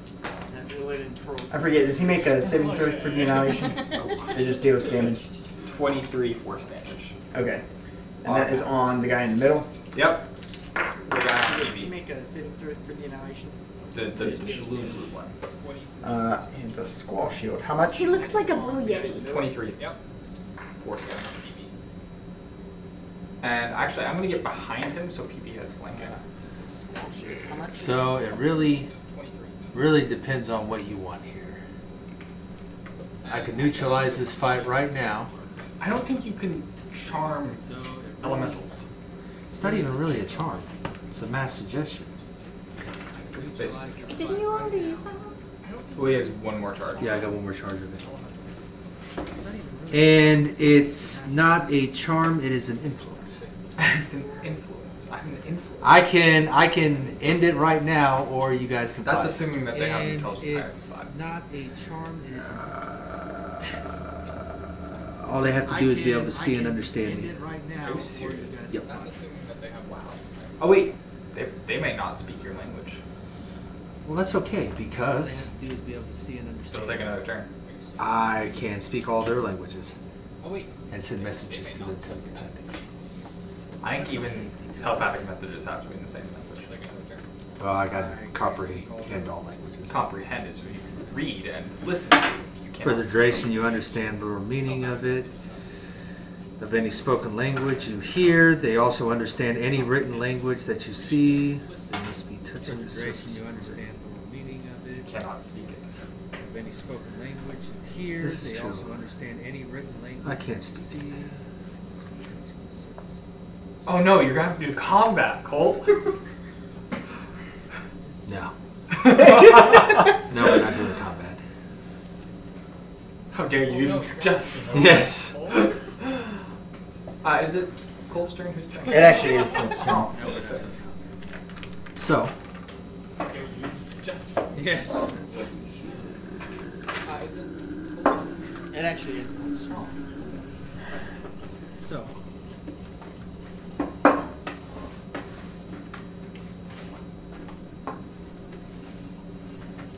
As Illidan twirls. I forget. Does he make a saving throw for the annihilation? It just deals damage. 23 force damage. Okay. And that is on the guy in the middle. Yep. The guy on Does he TV. make a saving throw for the annihilation? The blue one. And the squall shield. How much? He looks like a blue yeti. 23. Yep. Force damage. And actually, I'm gonna get behind him so PP has flanking. How much? So it really depends on what you want here. I can neutralize this fight right now. I don't think you can charm elementals. It's not even really a charm. It's a mass suggestion. Basically. Didn't you already use that one? Well, he has one more charge. Yeah, I got one more charge of it. And it's not a charm, it is an influence. It's an influence. I'm an influence. I can end it right now, or you guys can. That's fight. assuming that they have And intelligence higher than it's 5. not a charm, it is an all they have to do is be able to see and understand me. Are you serious? Yep. That's assuming that they have WoW. Oh wait, they may not speak your language. Well, that's okay because So take another turn. I can speak all their languages Oh wait. and send messages to them telepathically. I think even telepathic messages have to be in the same language. Well, I got comprehend all languages. Comprehend is when you read and listen. You For the cannot duration, you understand the meaning of it. Of any spoken language you hear, they also understand any written language that you see. They must be touching the surface. You understand the meaning of it. cannot speak it. Of any spoken language you hear, This is they true. also understand any written language. I can't you speak. see. Must be touching the surface. Oh no, you're gonna have to do combat, Colt. No. No, we're not doing combat. dare you even suggest? Yes. Is it Cold's turn? Who's turn? It actually is Cold's turn. Oh, no, it's a. So, How dare you even suggest? Yes. Is it? It actually is Cold's turn. So.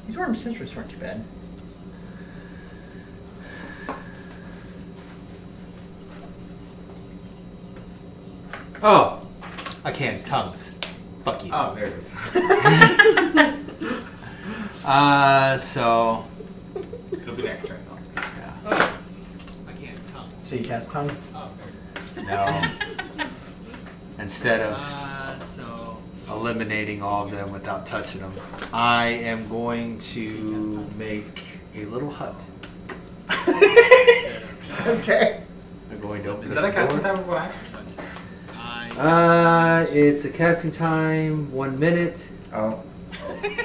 These orange citrus weren't too bad. oh, I can't tongues. Fuck you. Oh, there it is. So, It'll be next turn though. yeah. I can't tongue. So you cast tongues. Oh, there it is. No. Instead of So. eliminating all of them without touching them, I am going to make a little hut. Okay. I'm going to open Is up that a the casting door. time of one action? It's a casting time, 1 minute. Oh.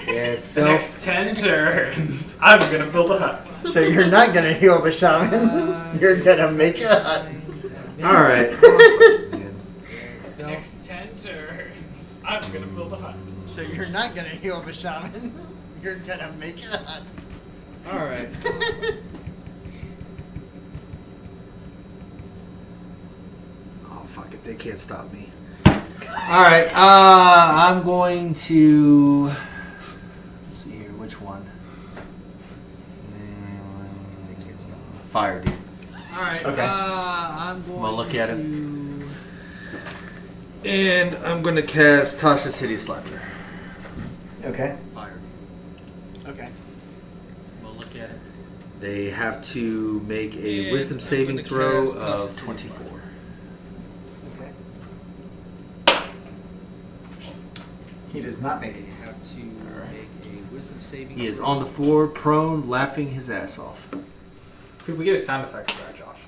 Yes, The so. next 10 turns, I'm gonna build a hut. So you're not gonna heal the shaman. You're gonna make a hut. Alright. So. Next 10 turns, I'm gonna build a hut. So you're not gonna heal the shaman. You're gonna make a hut. All right. Oh, fuck it. They can't stop me. Alright, I'm going to. Let's see here. Which one? Fire, dude. All right. Okay. I'm going Well, look at it. to. And I'm going to cast Tasha's Hideous Laughter. Okay. Fire. Okay. We'll look at it. They have to make a And Wisdom I'm saving gonna throw cast of Tasha's 24. Okay. He does not make They it. have to make a wisdom saving. He is throw. on the floor, prone, laughing his ass off. Could we get a sound effect for that, Josh?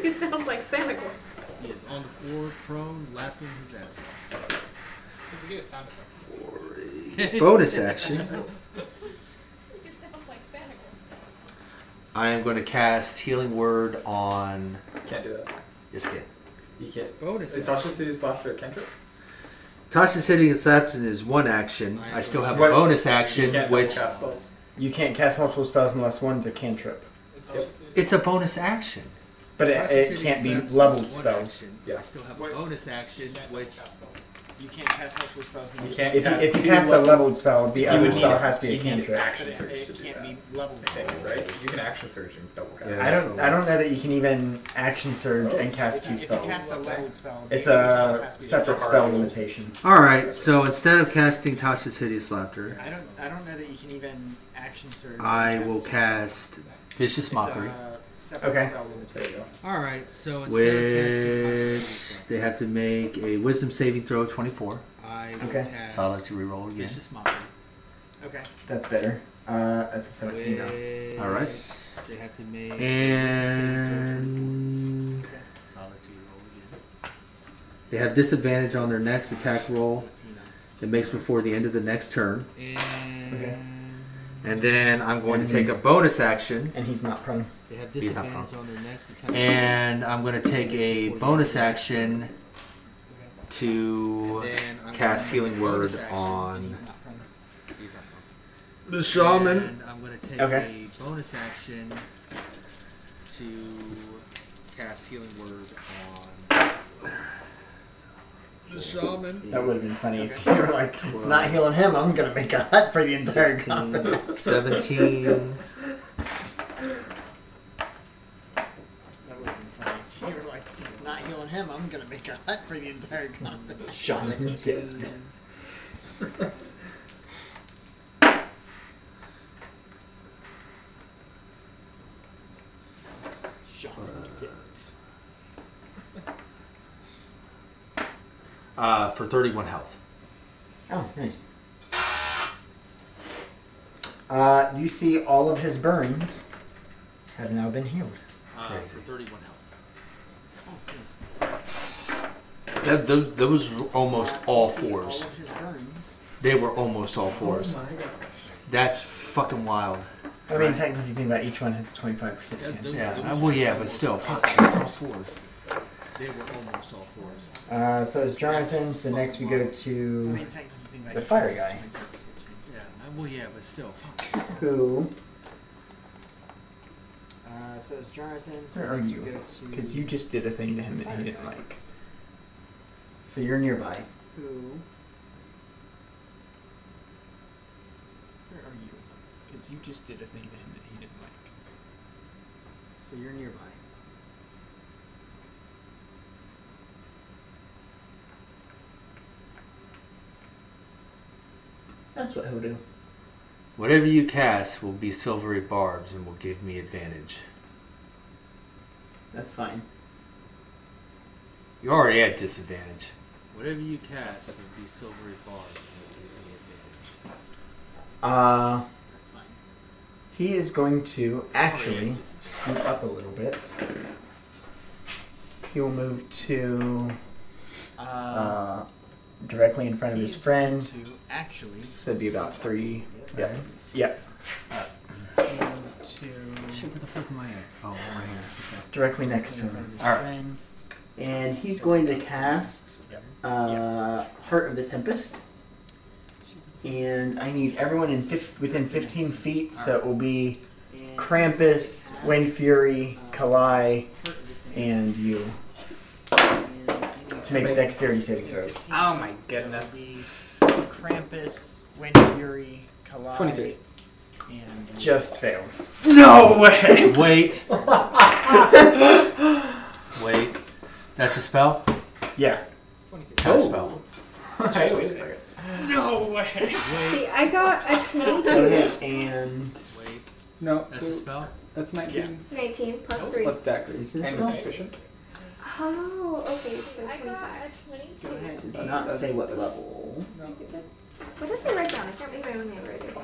He sounds like Santa Claus. He is on the floor, prone, laughing his ass off. Could we get a sound effect? Bonus action. He sounds like Santa Claus. I am going to cast Healing Word on. Can't do that. Yes, kid. You can't. Bonus. Is Tasha's City's laughter a cantrip? Tasha's Hideous Laughter is one action. I still have a What? bonus You action, can't which. cast spells. You can't cast multiple spells unless one's a cantrip. It's a bonus action. But Tasha's it hitting can't be attacks leveled is one spells. action. Yeah. I still have a What? bonus action, which. You can't cast multiple spells. You can't If cast you two cast a level- leveled spell, the You other would spell need- has to be a you need cantrip. action It, surge to it do can't that. be leveled. I think, right? You can action surge and double cast. Yeah. I don't know that you can even action surge and cast two If you spells. cast a leveled spell, It's the other spell a has to be separate hard spell roll. limitation. Alright, so instead of casting Tasha's Hideous Laughter, I don't know that you can even action surge. and I will two cast spells. Vicious It's Mockery, a separate Okay. spell There limitation. you go. All right. So instead of casting which Tasha's they have to make a Wisdom saving throw of 24. I will Okay. cast So I'll let you reroll again. Vicious Mockery. Okay. That's better. That's a 17 now. Which Alright. They have to make a wisdom saving throw of 24. And So I'll let you roll again. they have disadvantage on their next attack roll. 29. It makes before the end of the next turn. And Okay. And then I'm going to take a bonus action. And he's not prone. they have He's not disadvantage on their next attack. And I'm going to take a bonus action to And then I'm cast gonna Healing make a bonus Word action. on He's not prone. He's not prone. the Shaman. And I'm going to take Okay. a bonus action to cast Healing Word on The Shaman. That would have been funny if you were like, not healing him, I'm gonna make a hut for the entire 16, conference. 17. That would have been funny if you were like, not healing him, I'm gonna make a hut for the entire conference. Shaman's dead. Shaman dead. For 31 health. Oh, nice. You see all of his burns have now been healed. for 31 health. Oh, nice. Those were almost all You see fours. All of his burns. They were almost all fours. Oh my gosh. That's fucking wild. I mean, technically, if you think about it, each one has a 25% chance. Yeah. Well, yeah, but still, fuck. It's all fours. They were almost all fours. So it's Jonathan. So next we go I to mean, technically, if you think about the each fire one has guy. 25% chance. Yeah. Well, yeah, but still, fuck. who. So it's Jonathan. So Where are next you? we go to Because you just did a thing to him that he didn't like. So you're nearby. who? Where are you? Because you just did a thing to him that he didn't like. So you're nearby. That's what he'll do. Whatever you cast will be silvery barbs and will give me advantage. That's fine. You're already at disadvantage. Whatever you cast will be silvery barbs and will give me advantage. That's fine. He is going to actually scoot up a little bit. He will move to directly in front of his friend. To actually. So it'd be about 3. Yeah. Yeah. Move to. Shit, where the fuck am I at? Oh, right here. Directly next to in front him. of his Alright. friend. And he's going to cast Heart of the Tempest. And I need everyone in within 15 feet, so it will be Krampus, Wind Fury, Kalai, and you. To make dexterity saving throws. Oh my goodness. Krampus, Wind Fury, Kalai, 23. and Just fails. No way! Wait. Wait. That's a spell? Yeah. Kind of spell. Hey, wait a second. No way! See, I got a 22. Go ahead and. Wait. No, That's a spell? That's 19. 19 plus 3. Plus dex. Is this And spell? efficient. Oh, okay, so I 25. got a 22. go ahead Did not say what level. What did they write down? I can't read my own handwriting.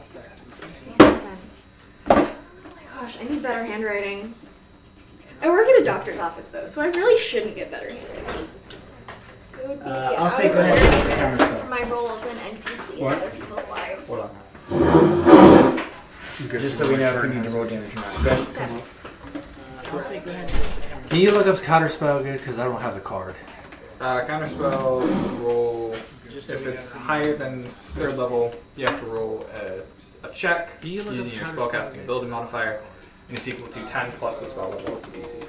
Oh my gosh, I need better handwriting. I work at a doctor's office though, so I really shouldn't get better handwriting. It would be I'll say go ahead and make the counter for spell. my role as an NPC What? in other people's lives. Hold on. Just so we know if we need to roll damage or not. Best. Seven. I'll say go ahead and make the counter. Can you look up counter spell good? Because I don't have the card. Counterspell roll. Just so If we it's know. higher than 3rd level, you have to roll a check Can you look using up your counterspell spellcasting again? ability modifier, and it's equal to 10 plus the spell level is the DC. If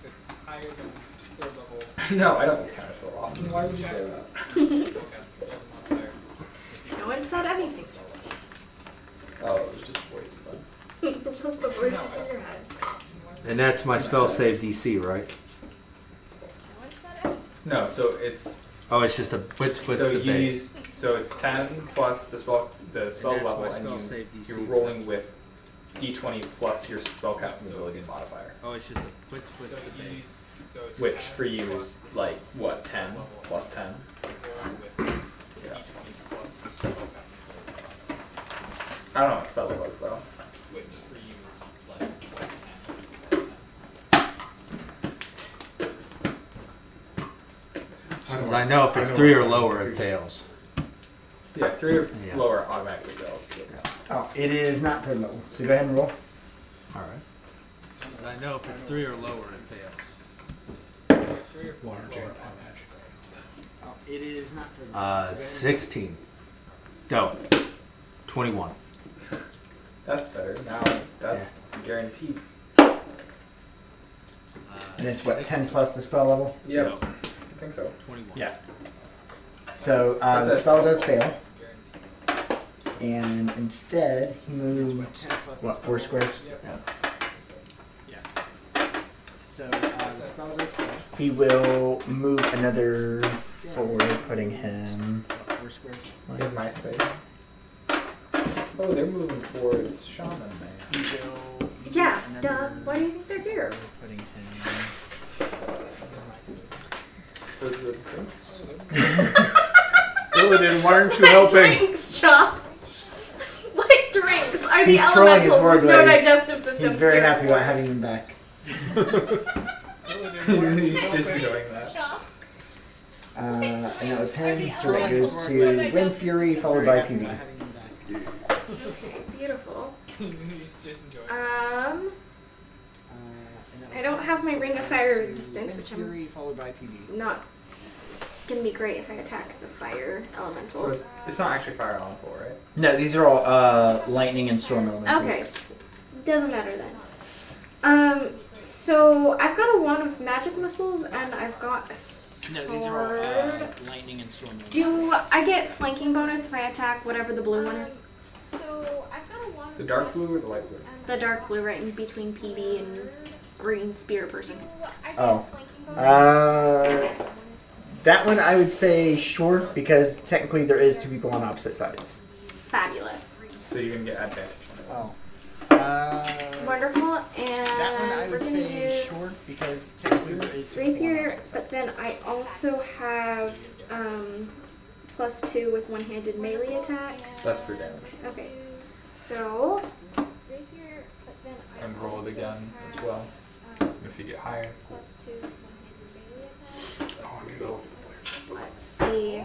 it's higher than 3rd level. No, I don't use counterspell often. Why would you say that? No one said anything. Oh, it was just voices then. It was the voices in your head. And that's my spell save DC, right? No one said anything. No, so it's Oh, it's just a what's so the you base? use so it's 10 plus the spell that's level, my and spell save DC. you're rolling with D20 plus your spellcasting ability modifier, Oh, it's just a what's the base? which for you is like what 10 plus 10. Yeah. I don't know what spell it was though. Which for you is like what 10. Because I know if it's 3 or lower, it fails. Yeah, 3 or Yeah. lower automatically fails. Oh, it is not 3rd level. So go ahead and roll. All right. Because I know if it's 3 or lower, it fails. Oh, it is not third level. So go ahead and 16. No. 21. That's better. Now that's guaranteed. And it's what, 10 plus the spell level? Yep. I think so. 21. Yeah. So That's the it. spell does fail. And instead, he moves, What, 10 plus the what, spell 4 level? squares? Yeah. So the spell does fail. He will move another 4, putting him. What, 4 squares? In my space. Oh, they're moving towards Shaman, man. He will move Yeah, duh. another Why do you think they're here? 4, putting him. For the drinks. Illidan, why aren't you What helping? drinks, Josh? What drinks? Are the He's trolling his elementals with no warglaives. digestive systems He's very here happy for? about having him back. He's just enjoying that. And that was him, so it goes to Wind Fury, followed by PB. Okay, beautiful. He's just enjoying. And that I was don't that. have my So ring of that fire was to resistance, Wind which I'm Fury followed by PB. not gonna be great if I attack the fire elemental. So it's not actually fire elemental, right? No, these are all lightning and storm elementals. Okay, doesn't matter then. So I've got a wand of magic missiles and I've got a sword. No, these are all lightning and storm. Do I get flanking bonus if I attack whatever the blue one is? So I've got a wand. The dark blue or the light blue? The dark blue, right in between PB and green spear person. Oh. That one I would say sure, because technically there is two people on opposite sides. Fabulous. So you're gonna get advantage on it. Oh. Wonderful, and That one I we're would gonna say use sure, because technically there is two people on rapier, opposite but sides. then I also have +2 with one-handed melee attacks. That's for damage. Okay, so rapier, but then I And roll it again as well. If you get higher. +2 one-handed melee attacks. Oh, I need to look at Let's see.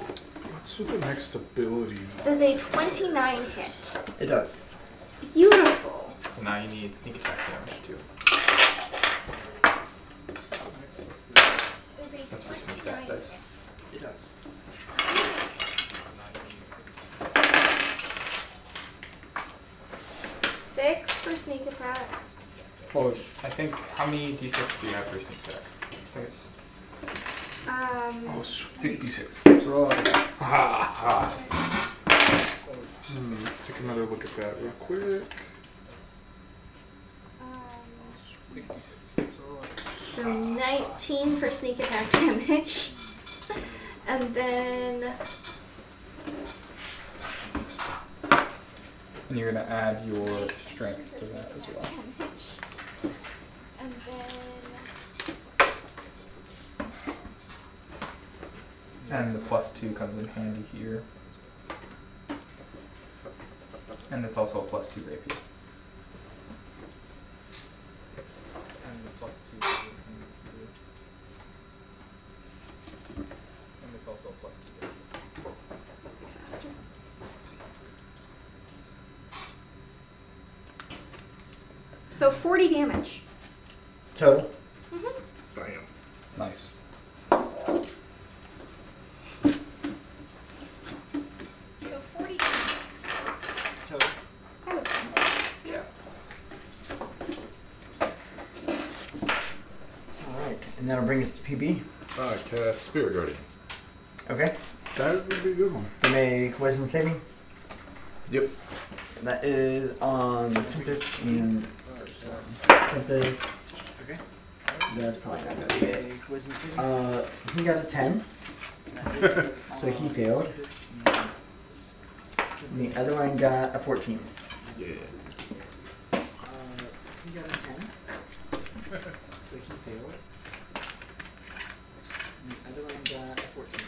what's with the next ability? Does a 29 hit? It does. Beautiful. So now you need sneak attack damage too. Does a That's for sneak attack dice. It does. 6 for sneak attack. Oh, I think, how many d6 do you have for sneak attack? I think it's Oh, sweet. 66. So roll it. Let's take another look at that real quick. 66. So 19 for sneak attack damage. And then And you're gonna add your strength to that as well. damage. And then And the +2 comes in handy here. And it's also a +2 rapier. And the +2 comes in here. And it's also a +2 rapier. faster. So 40 damage. Total. Bam. Nice. So 40 damage. Total. That was fun. Yeah. Alright, and that'll bring us to PB. Cast Spirit Guardians. Okay. That would be a good one. They make wisdom saving. Yep. That is on the Tempest and Tempest. Okay. That's probably not gonna be it. Make wisdom saving. He got a 10, so he failed. And the other one got a 14. Yeah. He got a 10. So he failed. And the other one got a 14.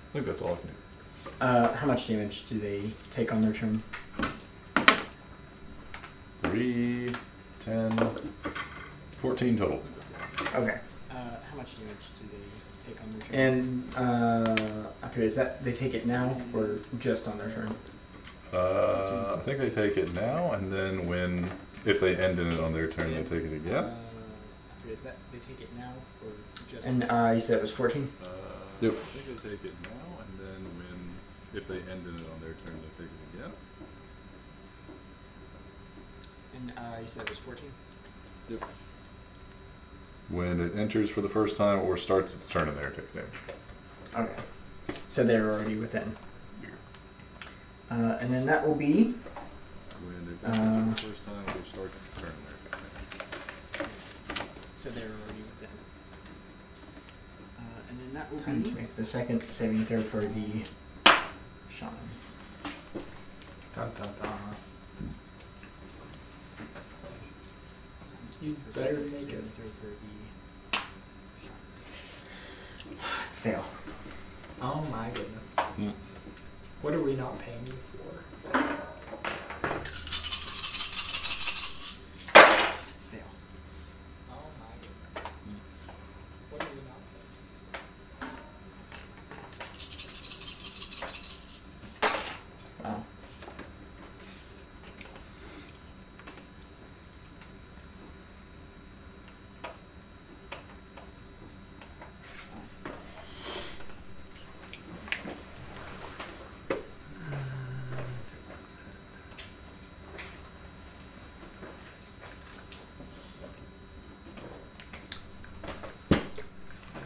I think that's all I can do. How much damage do they take on their turn? 3, 10, 14 total. Okay. How much damage do they take on their turn? And okay, is that they take it now or just on their turn? I think they take it now, and then if they end in it on their turn, they take it again. Is that they take it now or just? And you said it was 14? Yep. I think they take it now, and then if they end in it on their turn, they take it again. And you said it was 14. Yep. When it enters for the first time or starts its turn in there, it takes damage. Okay. So they're already within. And then that will be. When it enters for the first time or starts its turn in there, it takes damage. So they're already within. And then that will Time to be. make the second saving throw for the Shaman. Dun dun dun. You the better second make saving it. throw for the. It's fail. Oh my goodness. Mm. What are we not paying you for?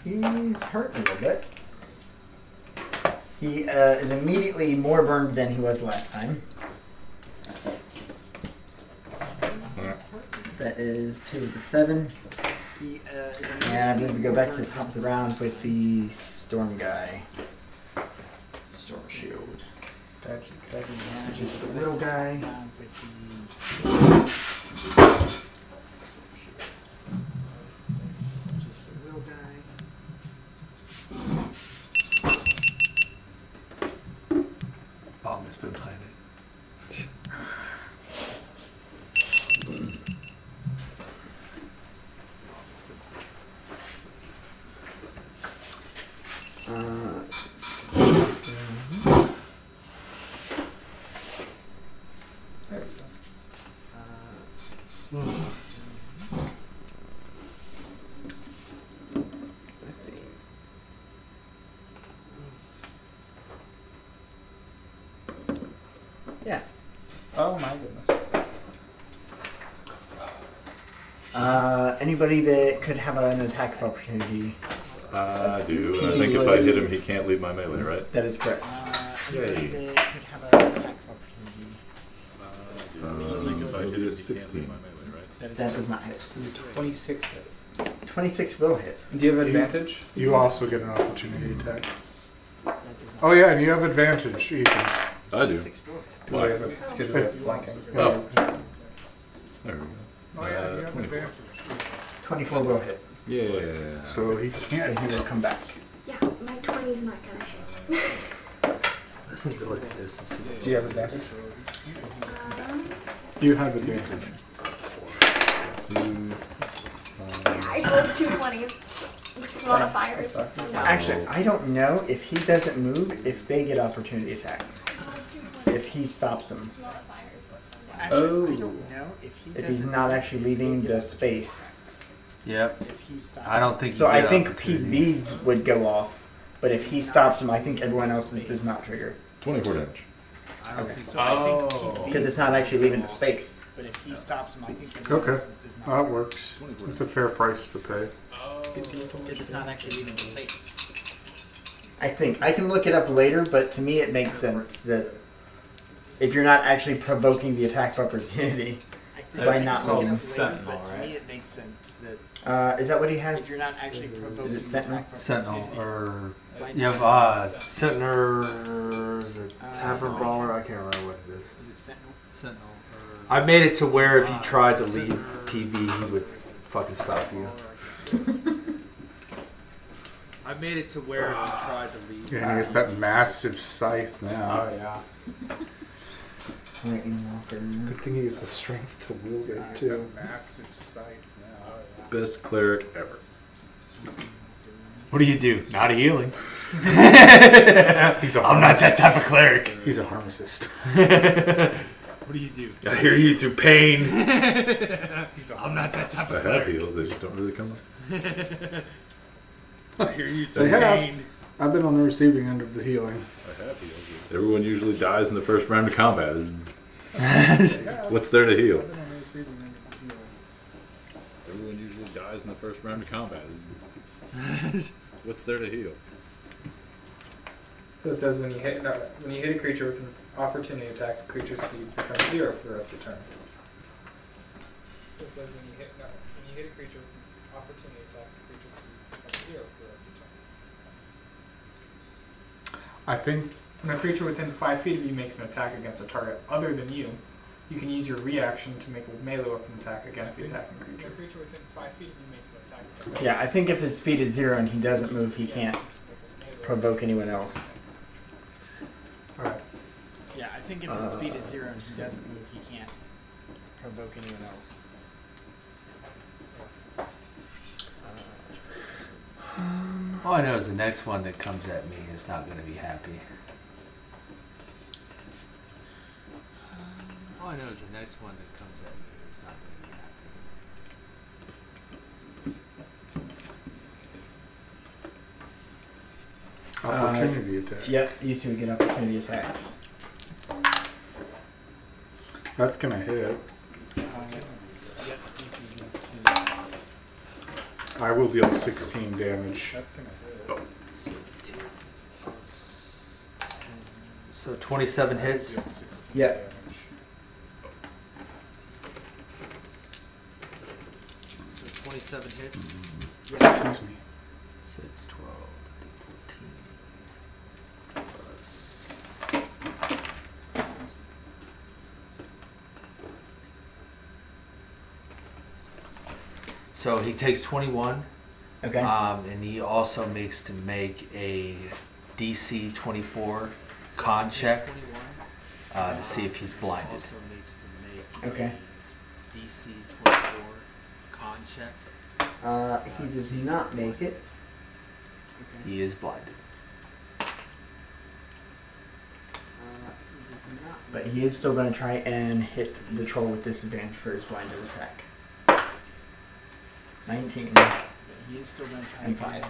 He's hurt a little bit. He is immediately more burned than he was last time. That is 2 to 7. He is And I believe we go back to the top of the round with the storm guy. Storm shield. Which is the little guy. Bomb has been planted. Let's see. Yeah. Oh my goodness. Anybody that could have an attack of opportunity. I do, and I think if I hit him, he can't leave my melee, right? That is correct. anybody Yay. that could have an attack of opportunity. If I hit a 16. That does not hit. 26 hit. 26 will hit. Do you have advantage? You also get an opportunity attack. That does not Oh yeah, and you have advantage, Ethan. I do. Why? Because we have flanking. Oh. There we go. Oh yeah, you have 24. advantage. 24 will hit. Yeah. So he So can't. he will come back. Yeah, my 20's not gonna hit. Let's take a look at this and see. Do you have advantage? You have advantage. I rolled two 20s, so modifiers. So no. Actually, I don't know if he doesn't move, if they get opportunity attacks. If he stops them. Actually, I don't know if he If he's doesn't- not actually leaving the space. Yep. If he stops. I don't think. So you I get think opportunity. PB's would go off, but if he stops them, I think everyone else's does not trigger. 24 damage. I don't Okay. think so. I think Oh. Because it's not actually leaving the space. But if he stops him, I think everyone Okay. else's does not. That works. It's a fair price to pay. Because it's not actually leaving the space. I think. I can look it up later, but to me it makes sense that if you're not actually provoking the attack of opportunity, I think By it's not called moving. Sentinel, Sentinel, but to right? me it makes sense that is that what he has? if you're not actually provoking the Sentinel? attack of Sentinel opportunity, or by you have not- Sentinel. Tavern Brawler, I can't remember what it is. Is it Sentinel? Sentinel. I made it to where if you tried to leave PB, he would fucking stop you. I made it to where if you tried to leave. Yeah, and he has that massive scythe Oh now. yeah. Lightning Walker. Good thing he has the strength to wield it too. Massive scythe now. Best cleric ever. What do you do? Not a healing. He's a I'm not that type of cleric. He's a pharmacist. What do you do? I hear you through pain. I'm not that type I of have cleric. heals, they just don't really come up. I hear you They through have. pain. I've been on the receiving end of the healing. I have heals. Everyone usually dies in the first round of combat. What's there to heal? Everyone usually dies in the first round of combat. What's there to heal? So it says when you hit a creature with an opportunity attack, the creature's speed becomes 0 for the rest of the turn. So it says when you hit a creature with an opportunity attack, the creature's speed becomes 0 for the rest of the turn. I think When a creature within 5 feet of you makes an attack against a target other than you, you can use your reaction to make a melee weapon attack against the attacking creature. When a creature within 5 feet of you makes an attack against Yeah, I think if his speed is 0 and he doesn't move, he can't provoke anyone else. Alright. Yeah, I think if his speed is 0 and he doesn't move, he can't provoke anyone else. All I know is the next one that comes at me is not going to be happy. All I know is the next one that comes at me is not going to be happy. opportunity attack. Yep, you two get opportunity attacks. That's gonna hit. Yep, you two do opportunity attacks. I will deal 16 damage. That's gonna hit. So 27 hits. Yeah. So 27 hits. Excuse me. 6, 12, 14. So he takes 21. Okay. And he also makes to make a DC 24 con check to see if he's blinded. Also makes to make Okay. a DC 24 con check. He does not make it. He is blinded. But he is still going to try and hit the troll with disadvantage for his blinded attack. 19. He is still going to try And and 5. hit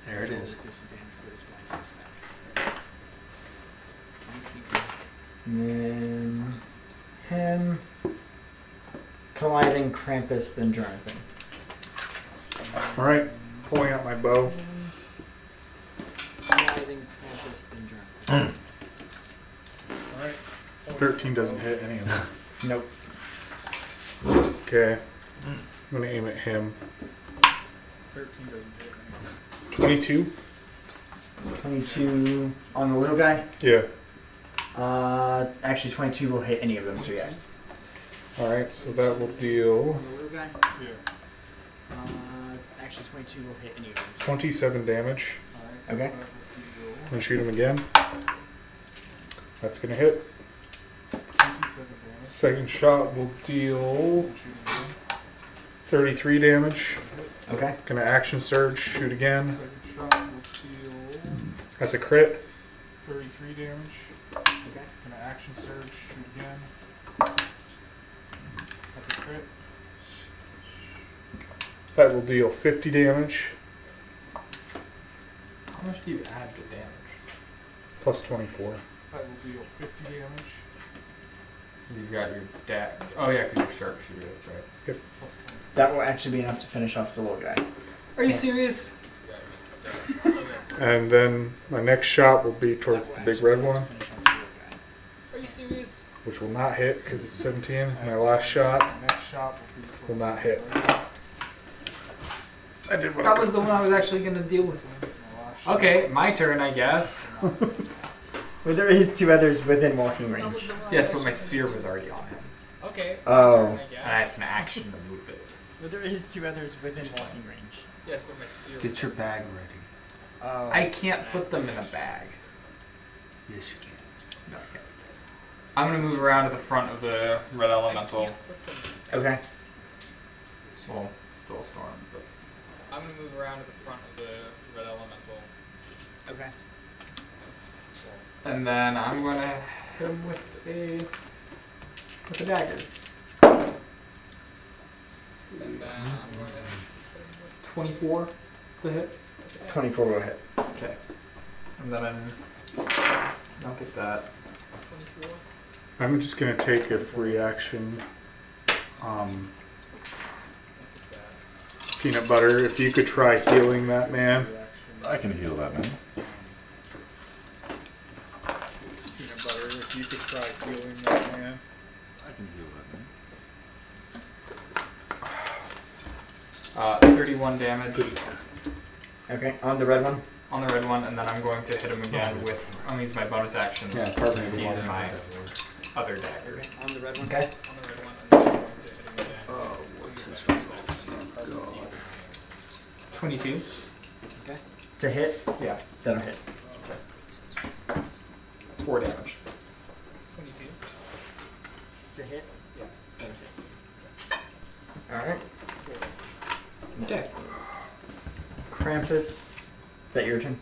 There it is. disadvantage for his blindness attack. 19. And then him, colliding Krampus, then Jonathan. Alright, pulling out my bow. Colliding Krampus, then Jonathan. Alright. 13 doesn't hit any of them. Nope. Okay. I'm gonna aim at him. 13 doesn't hit anyone. 22? 22 on the little guy. Yeah. Actually 22 will hit any of them, so yes. Alright, so that will deal The little guy? Yeah. Actually, 22 will hit any of them. 27 damage. Alright. Okay. I'm gonna shoot him again. That's gonna hit. 27 damage. Second shot will deal Shoot him again. 33 damage. Okay. Gonna action surge, shoot again. Second shot will deal That's a crit. 33 damage. Okay. Gonna action surge, shoot again. That's a crit. That will deal 50 damage. How much do you add to damage? Plus 24. That will deal 50 damage. You've got your dax. Oh yeah, because you're sharpshooter. That's right. Plus 20. That will actually be enough to finish off the little guy. Are you serious? And then my next shot will be towards the big red one, Are you serious? which will not hit because it's 17. My last shot Next shot will be will not hit. I did what That was the one I was actually gonna deal with. Okay, my turn, I guess. Well, there is 2 others within walking range. Yes, but my sphere was already on him. Okay. Oh. And that's an action to move it. But there is 2 others within walking range. Yes, but my sphere. Get your bag ready. Oh. I can't put them in a bag. Yes, you can. No, I can't. I'm gonna move around to the front of the red elemental. Okay. Well, still storm, but I'm gonna move around to the front of the red elemental. Okay. And then I'm gonna hit him with a dagger. And then I'm gonna hit him with 24 to hit. 24 will hit. Okay. And then I'll get that. 24. I'm just gonna take a free action. Peanut butter, if you could try healing that man. I can heal that man. Peanut butter, if you could try healing that man. I can heal that man. 31 damage Okay, on the red one. on the red one, and then I'm going to hit him again with. I'm gonna use my bonus action Yeah, to carbon use my other dagger. On the red one? Okay. On the red one, and then I'm going to hit him again. Oh, what's his results? God. 22. To hit? Yeah. That'll hit. 4 damage. 22. To hit? Yeah. That'll hit. Alright. Okay. Krampus. Is that your turn?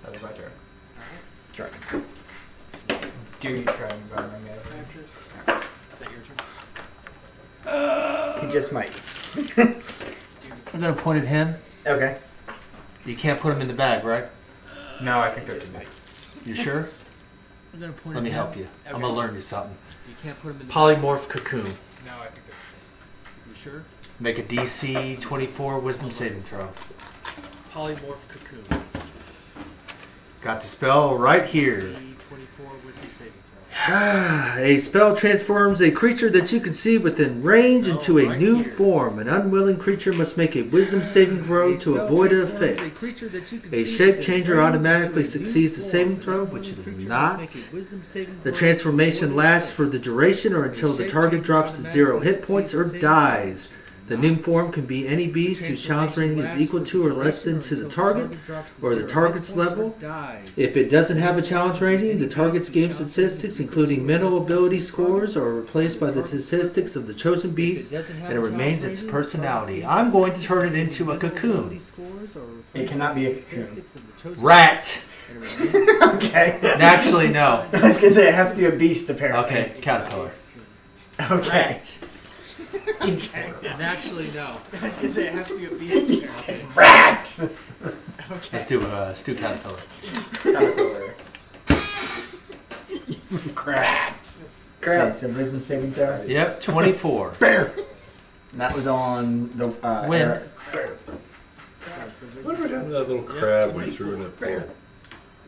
That was my turn. Sure. Do you try and burn my melee? Is that your turn? He just might. I'm gonna point at him. Okay. You can't put him in the bag, right? No, I think there's You sure? I'm gonna point Let me at help him. you. I'm gonna learn you something. You can't put him in the Polymorph cocoon. No, I think there's You sure? Make a DC 24 Wisdom saving throw. Polymorph cocoon. Got the spell right here. DC 24 wisdom saving throw. A spell transforms a creature that you can see within range into a new form. An unwilling creature must make a wisdom saving throw to avoid an effect. A shape changer automatically succeeds the saving throw, which it does not. The transformation lasts for the duration or until the target drops to 0 hit points or dies. The new form can be any beast whose challenge rating is equal to or less than to the target or the target's level. If it doesn't have a challenge rating, the target's game statistics, including mental ability scores, are replaced by the statistics of the chosen beast, and it remains its personality. I'm going to turn it into a cocoon. It cannot be a cocoon. Rat. Okay. Naturally, no. I was gonna say it has to be a beast, apparently. Okay, caterpillar. Okay. Naturally, no. I was gonna say it has to be a beast. Okay. Rat! Let's do caterpillar. Caterpillar. Crap. Okay, so wisdom saving throw. Yep, 24. Bear! And that was on the Win. Eric. What happened to that little crab we threw in that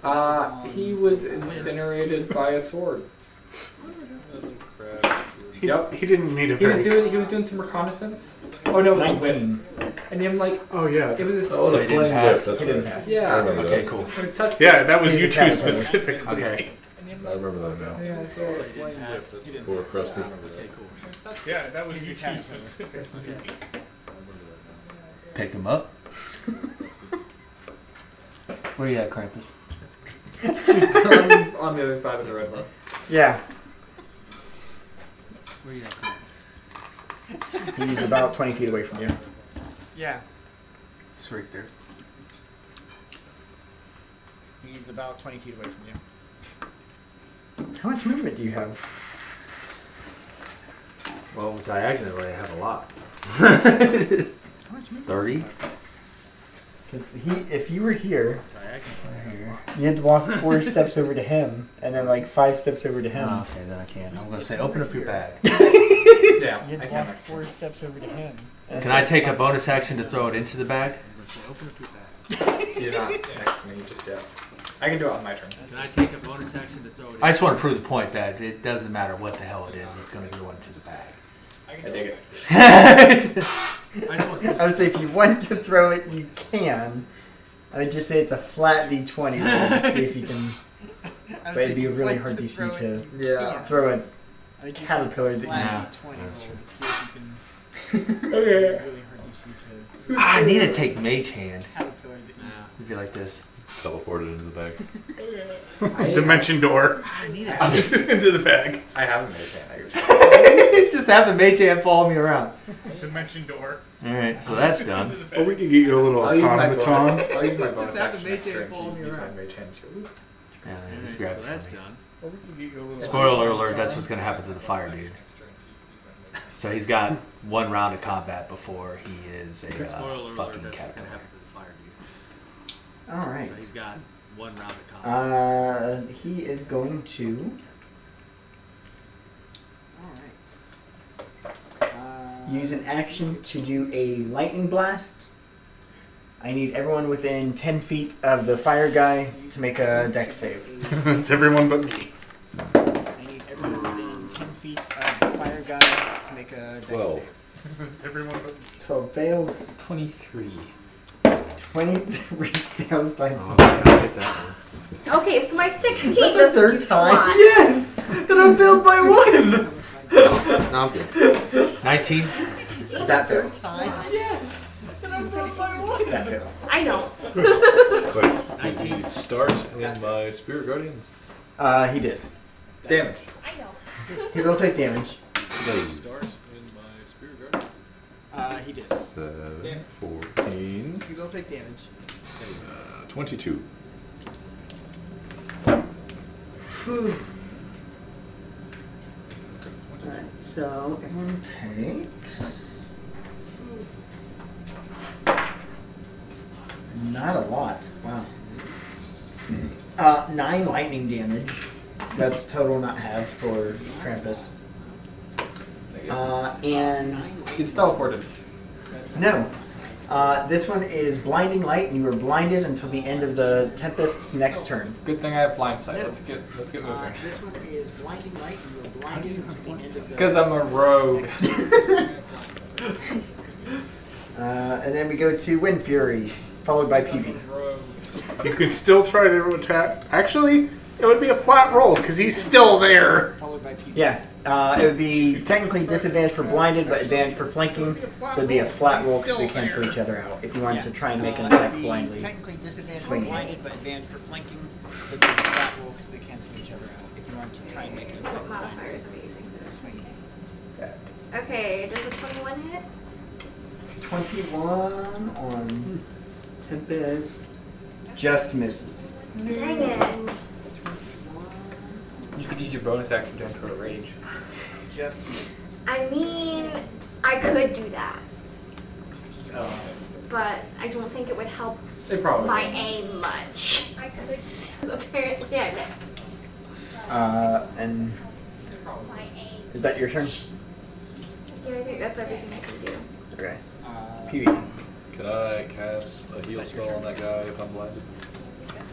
pool? He was incinerated by a sword. That little crab. Yep. He didn't need a He was very... doing some reconnaissance. Oh no, it was a whip. 19. And him like Oh, yeah. it was a Oh, the They didn't flame pass. whip. That's He didn't right. pass. I yeah. remember Okay, that. cool. When it's touched Yeah, that was He's you a two caterpillar. specifically. Okay. and him, I remember that now. yeah, so Flame whip. That's Poor Krusty. Okay, cool. Yeah, that was He's you a two caterpillar. specifically. Pick him up. Where you at, Krampus? I'm on the other side of the red bar. Yeah, Where you at, Krampus? he's about 20 feet away from you. Yeah, It's right there. he's about 20 feet away from you. How much movement do you have? Well, diagonally, I have a lot. How much movement? 30. Because if you were here, Diagonal. you had to walk 4 steps over to him, and then like 5 steps over to him. Oh, okay, then I can. I'm going to say, open up your bag. Yeah, You had I to can walk next 4 steps over to him. Can I take a bonus action to throw it into the bag? I'm gonna say, open up your bag. You're not next to me just yet. I can do it on my turn. Can I take a bonus action to throw it in? I just want to prove the point that it doesn't matter what the hell it is. It's going to go into the bag. I dig it. I just want I would say if you want to throw it, you can. I would just say it's a flat D20 roll to see if you can I would But it'd say be if a you really want hard to DC throw it, to you Yeah. can. throw a I would just say it's a caterpillar that- flat Yeah. D20 roll to see if you can. Okay. Really hard DC to I need to take Mage Hand. caterpillar that you. Yeah. It'd be like this. Teleported into the bag. Dimension door I need it. into the bag. I have a mage hand. I usually. Just have a Mage Hand follow me around. Dimension door. Alright, so that's done. Or we could get you a little I'll use my automaton. bonus. I'll use my bonus have a action mage next hand turn follow to me use my around. mage hand too. Yeah, just So grab it that's from me. done. Or we could get you a little Spoiler alert, that's what's going to happen to the fire dude. So he's got 1 round of combat before he is a Spoiler alert, fucking that's what's gonna caterpillar. happen to the fire dude. Alright. So he's got 1 round of combat. He is going to. Use an action to do a lightning blast. I need everyone within 10 feet of the fire guy to make a dex save. It's everyone but me. I need everyone within 10 feet of the fire guy to make a dex 12. save. It's everyone but me. 12 fails. 23. 23 fails by Oh, I get that one. Okay, so my 16 Is that the doesn't third do time? squat. Yes! Then I failed by 1! No, I'm good. 19? that fails. Yes! Then I failed by 1! That fails. I know. Wait, did he start in my Spirit Guardians? He did. Damage. I know. He will take damage. Start in my Spirit Guardians? He did. 7, 14, He will take damage. 22. Alright, so everyone takes. Not a lot. Wow. 9 lightning damage. That's total, not halved for Krampus. And It's teleported. No. This one is blinding light, and you are blinded until the end of the Tempest's next turn. Good thing I have blind sight. Let's get moving. This one is blinding light, and you are blinded until the end of the. Because I'm a rogue. And then we go to Wind Fury, followed by PB. You can still try to attack. Actually, it would be a flat roll because he's still there. Followed by PB. Yeah, it would be technically disadvantage for blinded, but advantage for flanking. So it'd be a flat roll because they cancel each other out. If you wanted to try and make an It'd attack be blindly. Technically disadvantage for Swinging. blinded, but advantage for flanking. So it'd be a flat roll because they cancel each other out. If you want to try and make an attack What blinded. modifiers am I using for this? Swinging. Okay, does a 21 hit? 21 on Tempest. Just misses. Dang it. You could use your bonus action to enter a rage. Just misses. I mean, I could do that, Oh. but I don't think it would help They probably my will. aim much. I could, because apparently I missed. And My aim. is that your turn? Yeah, I think that's everything I can do. Okay. Uh, PB. Can I cast a heal spell on that guy if I'm blinded?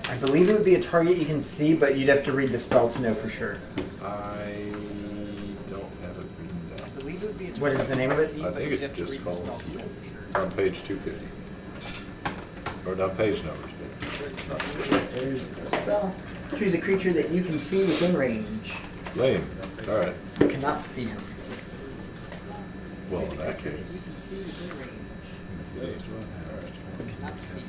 I believe it would be a target you can see, but you'd have to read the spell to know for sure. I don't have it written I down. believe it would be a What is the name of it? See, I but think you'd it's have to just read the called spell to heal. know for sure. It's on page 250. Or not page numbers, but it's not page. There's the spell. Choose a creature that you can see within range. Lame. Alright. You cannot see him. Well, in that case. You can see within range. Cannot see.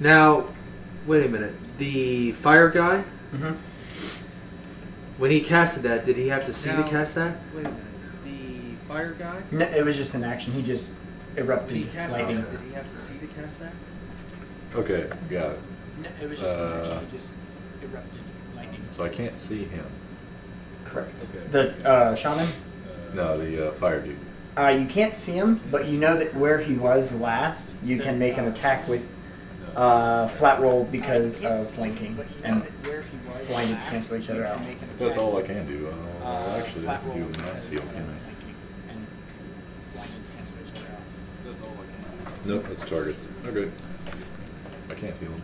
Now, wait a minute. The fire guy, Mm-hmm. when he casted that, did he have to see to Now- cast that? Wait a minute. The fire guy? No, it was just an action. He just When erupted he cast lightning. that, did he have to see to cast that? Okay, got it. No, it was just an action. It just erupted lightning. So I can't see him. Correct. Okay. The shaman. No, the fire dude. You can't see him, but you know that where he was last, you can make an attack with flat roll because You can't of see, flanking but you know and that where he was blinded last, cancel each you other can out. make an That's attack all I with, can do. Actually, I flat can roll do a mass because heal, of can I? flanking and blinded cancel each other out. That's all I can. Nope, that's targets. Okay. I can't heal him.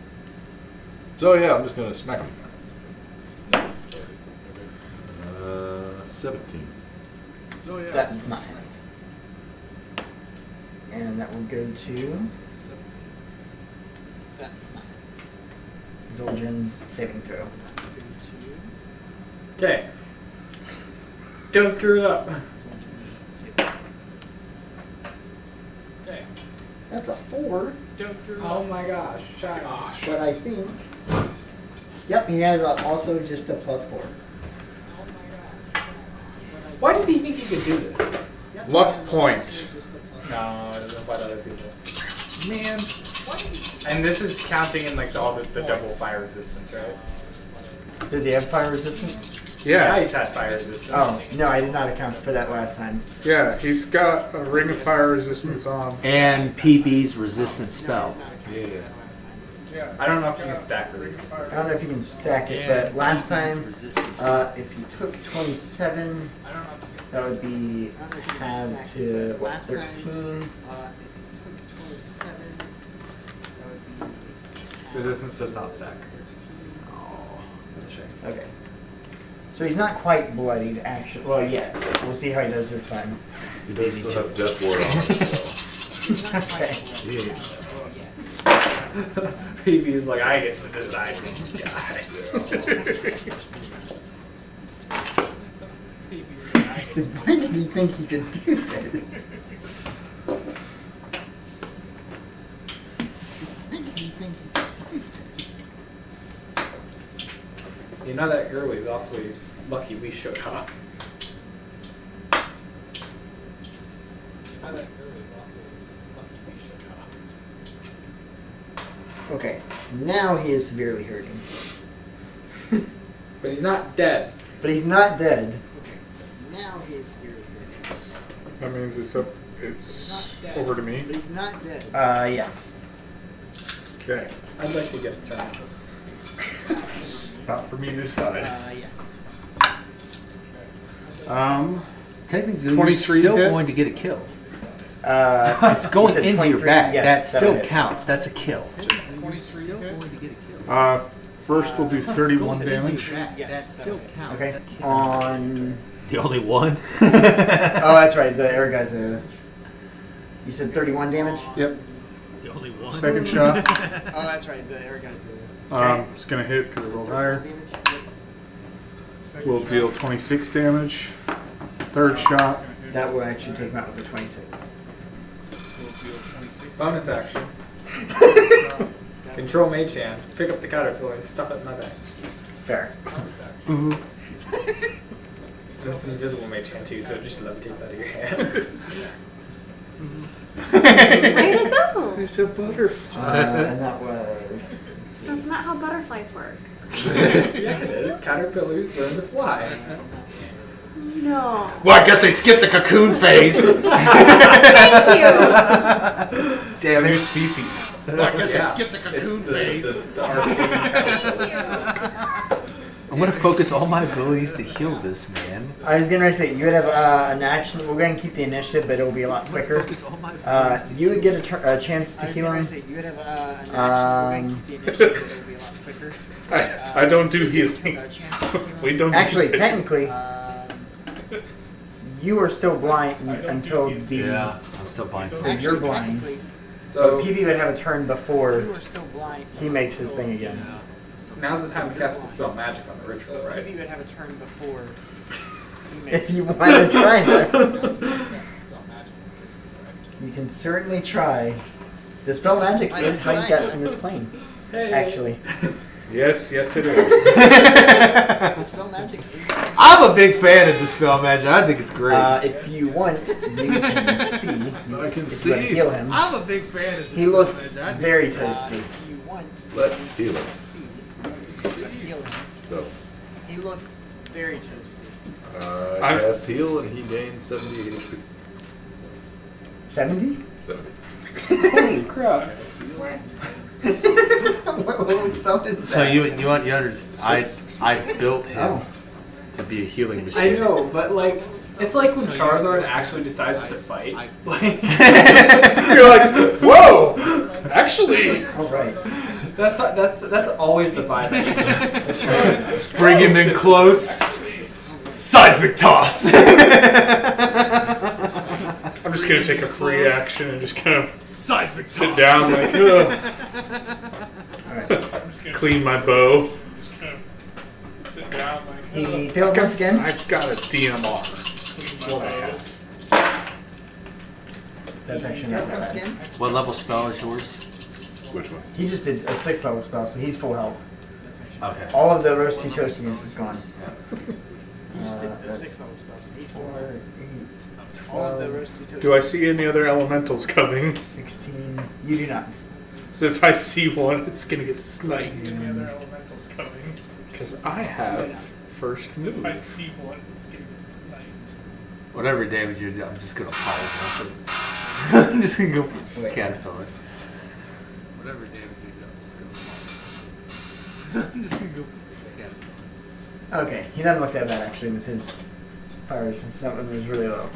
So yeah, I'm just gonna smack him. 17. So yeah. That does not hit. And that will go to That's not it. Zul'jin's saving throw. Go to Okay. Don't screw it up. Zul'jin's saving. Okay. That's a 4, Don't screw it up. Oh my gosh. Shy. but I think. Yep, he has also just a +4. Oh my gosh. Why did he think he could do this? Yep, Luck he has point. also just a +4. No, it doesn't apply to other people. Man. And this is counting in like all the double fire resistance, right? Does he have fire resistance? Yeah, Yeah. he's had fire resistance. Oh, no, I did not account for that last time. Yeah, he's got a ring of fire resistance on. And PB's resistance spell. Yeah. I don't know if you can stack resistance. I don't know if you can stack it, but last time, Resistance. if you took 27, that would be halved to, what, 13? If you took 27, that would be. Resistance does not stack. 13. Oh, that's a shame. Okay. So he's not quite bloodied, actually. Well, yes. We'll see how he does this time. He does still have Death Ward on him, Okay. so. PB is like, I get to decide this guy. So why did he think he could do this? Why did he think he could do this? You know that girl is awfully lucky we showed up. Okay. Now he is severely hurting. But he's not dead. But he's not dead. Now he is severely hurting. That means it's up. It's over to me. But he's not dead. Yes. Okay. I'd like to get a turn. It's not for me to decide. Yes. Technically, you're 23 still hit? going to get a kill. It's It's going into your back. Yes, that still hit. counts. That's a kill. Still going to get a kill. First we'll do 31 damage. That still counts. Okay. On. The only one. Oh, that's right. The air guy's a. You said 31 damage. Yep. The only one. Second shot. Oh, that's right. The air guy's a. It's gonna hit because it rolled higher. We'll deal 26 damage. Third shot. That will actually take him out with the 26. Bonus action. Control Mage Hand. Pick up the caterpillar and stuff it in my bag. Fair. That's an invisible Mage Hand too, so it just levitates out of your hand. Way to go! It's a butterfly. And that was. That's not how butterflies work. Yeah, it is. Caterpillars learn to fly. No. Well, I guess they skipped the cocoon phase. Thank you. Damn New it. species. Well, I guess Yeah. I skipped the cocoon phase. I'm gonna focus all my abilities to heal this man. I was gonna say you would have an action. We're gonna keep the initiative, but it'll be a lot quicker. Focus all my You would get a chance to I was heal gonna him. say you would have an action. We're going to keep the initiative, but it'll be a lot quicker. I don't do healing. A chance to heal him. We don't. Actually, do technically, you are still blind until the. Yeah, I'm still blind. So you're blind. technically, So But PB would have a turn you before are still blind. he makes his thing again. now's the time to cast Dispel Magic on the ritual, right? Maybe you would have a turn before. If you want to try that, you can certainly try. Dispel Magic is how you got in this plane, actually. Yes, yes it is. Dispel magic is. I'm a big fan of Dispel Magic. I think it's great. If you want, you can see. I can if you want to see. heal him. I'm a big fan of He looks very toasty. If you want Let's heal to it. see, heal him. So, He looks very toasty. I cast heal and he gains 70 HP. 70? 70. Holy crap. What was spell is that? So you understand? I built him Oh. to be a healing I machine. know, but like, it's like when Charizard actually decides to fight. Like, You're like, whoa! Actually, All right. that's always the vibe. That's right. Bring him in close. Seismic toss. I'm just gonna take a free action and just kind of Seismic sit down, like, ugh. All right. Clean my bow. Just kind of sit down, like, He failed once again. I've got a DMR. That's actually not that bad. Again? What level spell is yours? Which one? He just did a 6th level spell, so he's full health. Okay. All of the roasty toastiness is gone. He just did a that's 6th level spell, so he's 4, full. 8, All of the 12, roasty toast. Do I see any other elementals coming? 16. You do not. So if I see one, it's gonna get sniped. Any other elementals coming? Because I have first move. If I see one, it's gonna get sniped. Whatever damage you do, I'm just gonna pause. I'm just gonna go caterpillar. Whatever damage you do, I'm just gonna pause. I'm just gonna go caterpillar. Okay, he doesn't look that bad actually with his fire since that one was really low.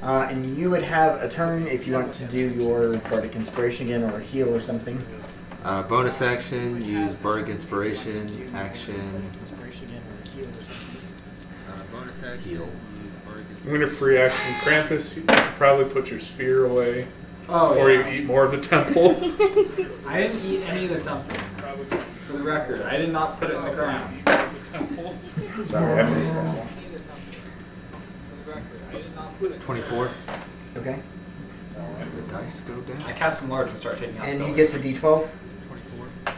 And you would have a turn if you want to do your Bardic Inspiration again or heal or something. Bonus action, use Bardic Inspiration, action. Inspiration again, or heal or something. Bonus action, heal. I'm gonna free action Krampus. You should probably put your sphere away Oh, before yeah. you eat more of the temple. I didn't eat any of the temple. For the record, I did not put it in the ground. Sorry, I missed that. 24. Okay. The dice go down. I cast Enlarge and start taking out And the he building. gets a d12.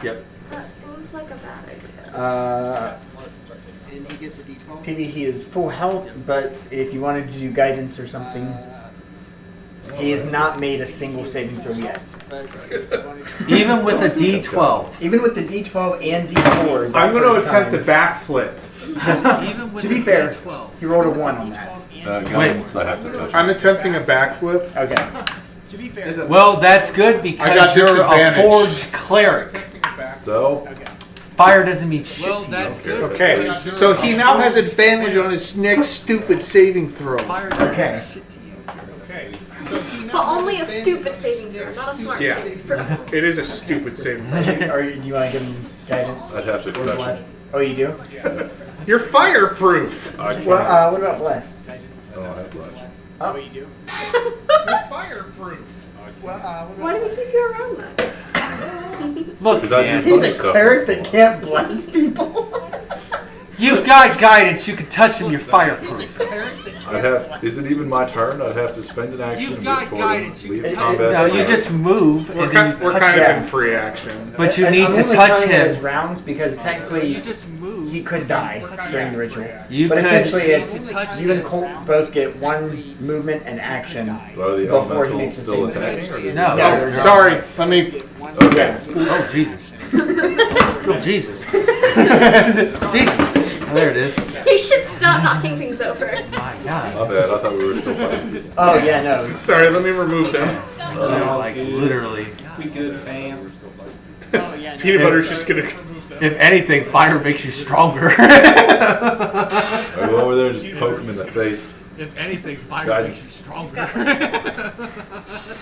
Yep. That seems like a bad idea. And he gets a d12. PB, he is full health, but if you wanted to do guidance or something, he has not made a single saving throw yet. But if you wanted to- Even with a D12. Even with the d12 and d4, I'm gonna attempt a backflip. Even with To be a fair, D12. he rolled a 1 on that. Guidance, I have to touch. I'm attempting a backflip. Okay. To be fair, Is it- Well, that's good I got because you're a disadvantage. forged cleric. So, okay. Fire doesn't mean shit Well, to that's you. good. Okay, Sure. so he now has advantage on his next stupid saving throw. Fire doesn't Okay. mean shit to you. Okay. But only a stupid saving throw, not a smart Yeah. saving throw. It is a stupid saving throw. Do you want to give him guidance? I'd have to Or touch bless? him. Oh, you do? You're fireproof. I can't. Well, what about bless? Oh, I have bless. Oh, What you do? You're fireproof. Well, what Why do we keep you around then? Look, Because I do man, he's a funny stuff. cleric that can't bless people. you've got guidance. You can touch him. You're fireproof. I'd have. Is it even my turn? I'd have to spend an action. You've got before guidance, you Leave can combat. No, you just move We're and then kind, you we're touch kind him. of in free action. But you I'm need to only touch counting it as him. rounds because technically You just move. he could die during the ritual. You But could. essentially, it's touch you and him. Colt both get one movement and action But are the before he elementals makes the still same attacking? Or thing. No. Yeah, they're not. Sorry, let me. Okay. Oh Jesus! Oh Jesus! Jesus! Oh, there it is. He should stop knocking things over. My My God! bad. I thought we were still fighting. Oh yeah, no. Sorry, let me remove them. Like literally. We good, fam. Oh, yeah. No. Peanut butter's just gonna. If anything, fire makes you stronger. I go over there and just poke him in the face. If anything, fire Guidance. makes you stronger.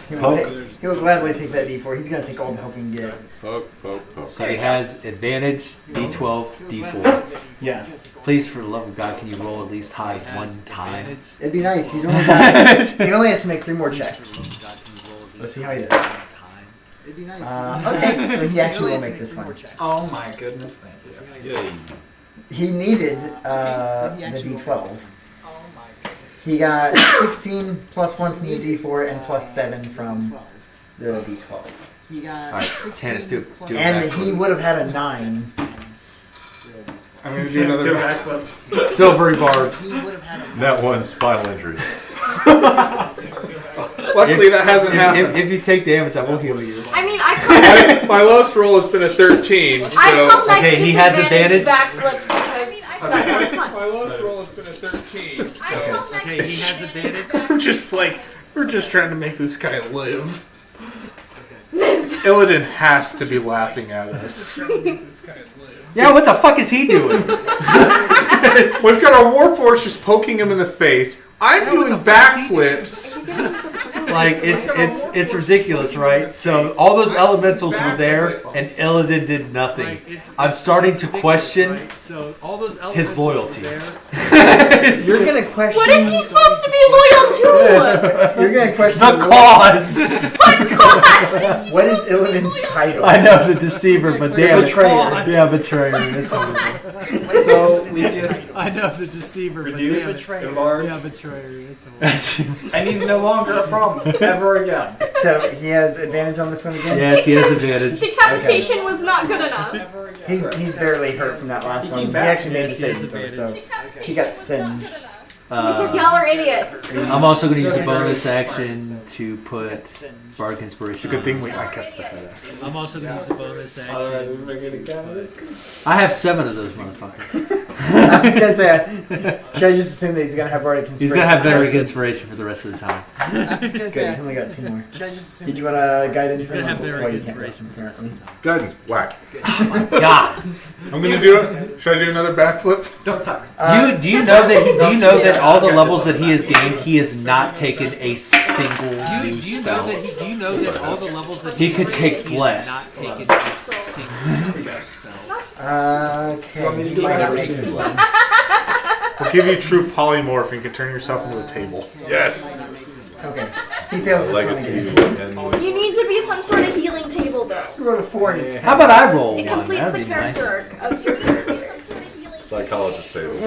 He will gladly take that D4. He's gonna take all the help he can get. Poke, poke, poke. So he has advantage D12, D4. Yeah, Please, for the love of God, can you roll at least high one time? it'd be nice. He only has to make 3 more checks. Let's see how he does. It'd be nice. Okay, so he actually will make this one. Oh my goodness, thank you. Yay. He needed So he the actually D12. Oh my goodness. He got 16 plus 1 from the D4 and plus 7 from the D12. He got Alright, 16 Tannis, do plus it. And he would have had a 9. I'm gonna do another backflip. Silvery barbs. He would have had a Net 1 spinal injury. Luckily, that hasn't happened. If you take damage, I will heal you. I mean, I come, My lowest roll has been a 13. I come So next Okay, to he has disadvantage advantage. backflip because that sounds fun. my lowest roll has been a 13. Okay, he has advantage. We're just like, we're just trying to make this guy live. Illidan has to be laughing at us. Yeah, what the fuck is he doing? We've got our Warforged just poking him in the face. I'm doing backflips. Like it's ridiculous, right? So all those elementals were there, and Illidan did nothing. Like, it's I'm starting to question right? So all those his elementals loyalty. There. You're gonna question. What is he supposed to be loyal to? You're gonna question The cause. What cause? What is Illidan's title? I know the deceiver, but damn, Betrayer. Yeah, betrayer. That's what it is. So we just I know the deceiver, but reduce damn it. the bar, Yeah, betrayer. That's the one. and he's no longer a problem ever again. So he has advantage on this one again? Yes, he has advantage. Decapitation was not good enough. He's barely hurt from that last He one. came He back. actually made the saving throw, so he got singed. Because y'all are idiots. I'm also going to use a bonus action to put Bardic Inspiration. It's a good thing I kept the head. I'm also going to use the bonus Alright, action. we're gonna go. I have 7 of those motherfuckers. I was gonna say, should I just assume that he's gonna have Bardic Inspiration? He's going to have Bardic Inspiration for the rest of the time. I was gonna Good, he's say, only got 2 more. should I just assume Did you want to guidance? He's going to have him? Bardic Well, you can't inspiration for the rest of the time. Guidance. Whack. God. I'm gonna do it. Should I do another backflip? Don't suck. Do you know that all the levels that he has gained, he has not taken a single new Do you know spell? that do you know that all the levels that He could take has bless. not taken a single spell? Okay. Want me to do Might not my make this one. We'll give you true polymorph and you can turn yourself into a table. Yes. Okay. He fails this one Legacy. again. And You need to be some sort of healing table, though. He rolled a 4 and How about I roll It one? completes That'd the be nice. character arc of you need to be some sort of healing. psychologist table.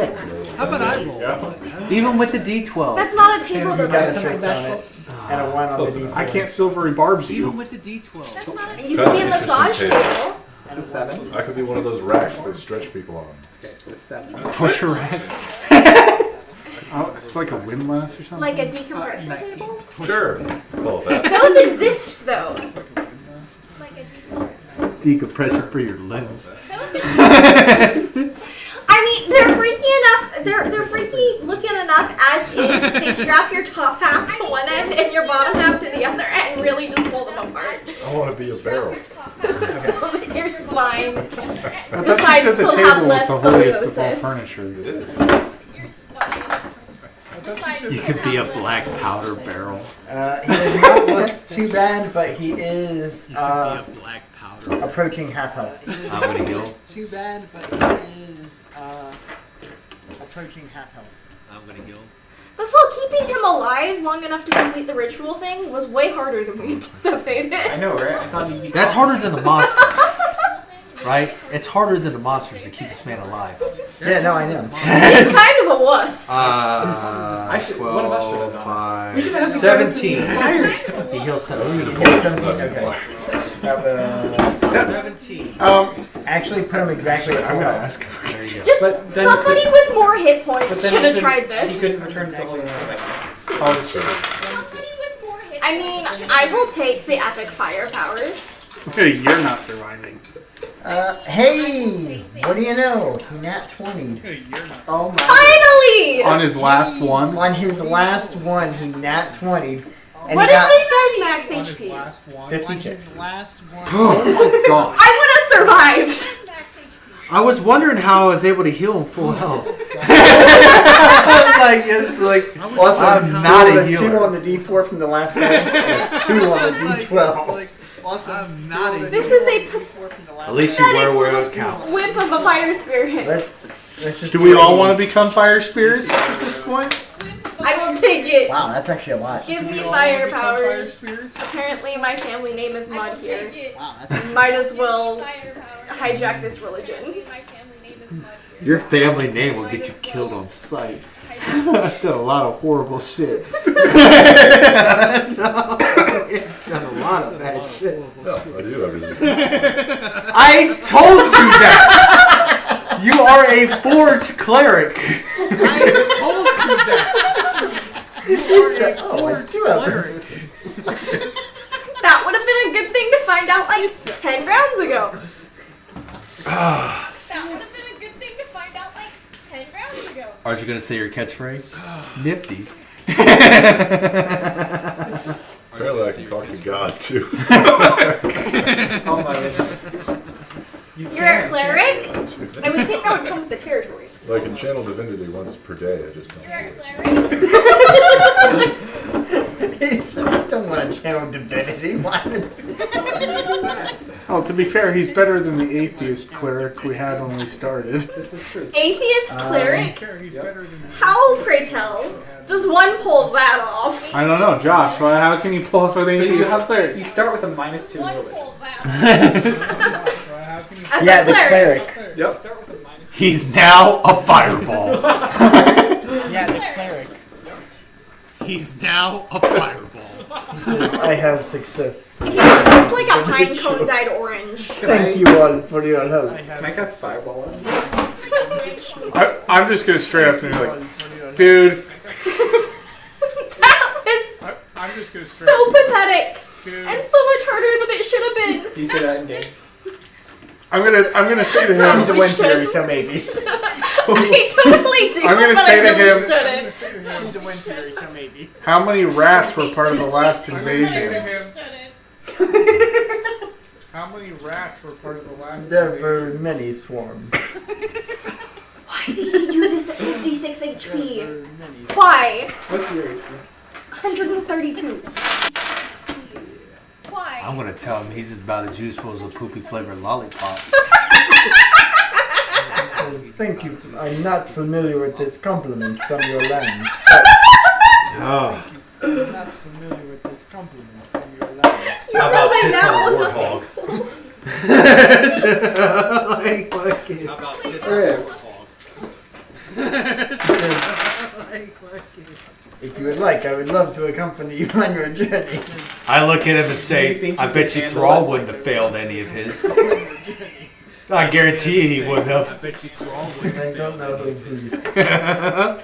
How about I roll? Even with the D12. That's not a table, He though. got a That's 6 on it and a 1 on the D4. I can't silvery barbs Even you. with the D12. That's not a. You can be a massage table. That's a 7. I could be one of those racks they stretch people on. Push rack. Oh, it's like a windlass or something. Like a decompression table? Sure. Call it that. Those exist, though. Like a decompression. Decompression for your limbs. Those exist. I mean, they're freaky enough. They're freaky looking enough as is. They strap your top half to one end and your bottom half to the other and really just pull them apart. I want to be a barrel. So that you're spine. I thought Besides, you said the he'll have table was less the holiest of all scoliosis. furniture. It is. Your spine. Besides, You he'll could be a have black less powder scoliosis. barrel. He does not look too bad, but he is You could be a black powder. approaching half health. I'm gonna heal. Too bad, but he is approaching half health. I'm gonna heal. This whole keeping him alive long enough to complete the ritual thing was way harder than we anticipated. I know, right? I thought he'd be. That's harder than the monster. Right? It's harder than the monsters to keep this man alive. Yeah, no, I know. He's kind of a wuss. I should- one of us should have 12, known. 5, 17. He heals 17. Yeah, 17, okay. That 17. actually put him exactly at I'm gonna 4. ask. There you go. Just But then somebody with more hit But points then should he have couldn't- tried He this. couldn't return to the holy like. Oh, it's true. I mean, I will take the epic fire powers. You're not surviving. Hey! What do you know? He nat 20. Oh my. Finally! On his last one. On his last one, he nat 20. And What he is got this guy's max HP? On 56. his last one. Oh my god. I would have survived. I was wondering how I was able to heal him full health. I was like, it's like, Also, I'm not a rolled 2 healer. on the D4 from the last guy, and 2 on the D12. Also, I'm not a This is a At least you were where it counts. whip of a fire spirit. Let's just Do we all want to become fire spirits at this point? I will take it. Wow, that's actually a lot. Give me fire powers. Apparently, my family name is Mud here. Wow, that's Might as well hijack this religion. Your family name will get you killed on sight. I've done a lot of horrible shit. No, I've done a lot of bad shit. No, I do have resistance. I told you that! You are a forged cleric. I told you that. You are a Oh, I forged do have cleric. resistance. That would have been a good thing to find out like 10 rounds ago. That would have been a good thing to find out like 10 rounds ago. Aren't you gonna say your catchphrase? Nifty. Apparently I can talk to God too. Oh my goodness. You're a cleric? I would think that would come with the territory. Like in channel divinity once per day, I just don't. You're a do it. cleric? He said, I don't want to channel divinity. Why would Oh, to be fair, he's better than the atheist cleric we had when we started. This is true. Atheist cleric? Yep. How, pray tell, does one pull that off? I don't know, Josh. Well, how can you pull off an So you atheist have cleric? you start with a -2 One religion. pull that off. As Yeah, a the cleric. cleric. Yep. He's now a fireball. yeah, the cleric. He's now a fireball. I have success. He looks like a pine cone dyed orange. Thank you all for your help. Can I cast fireball on him? I'm just gonna straight up and be like, dude. That was I'm just gonna straight so pathetic. dude. And so much harder than it should have been. Do you say that in game? I'm gonna say to He's a him. wind fury, so maybe. I totally do. I'm gonna but say I to really him- shouldn't. She's a wind fury, so maybe. How many rats were part of the last invasion? How many rats were part of the last There were many swarms. Why did he do this at 56 There HP? were many. Why? What's your HP? 132. Why? I'm gonna tell him he's about as useful as a poopy flavored lollipop. He says, thank you. I'm not familiar with this compliment from your land. Oh. I'm not familiar with this compliment from your lands. You're How about really tits on a not warthog? Like, fucking. How about tits Okay. on He says, if you would like, I would love to accompany you on your journey. I look at him and say, Do you think I you bet can you handle Thrall it? wouldn't have failed any of his. I guarantee he wouldn't I have. bet you Thrall I would. don't know who he's. I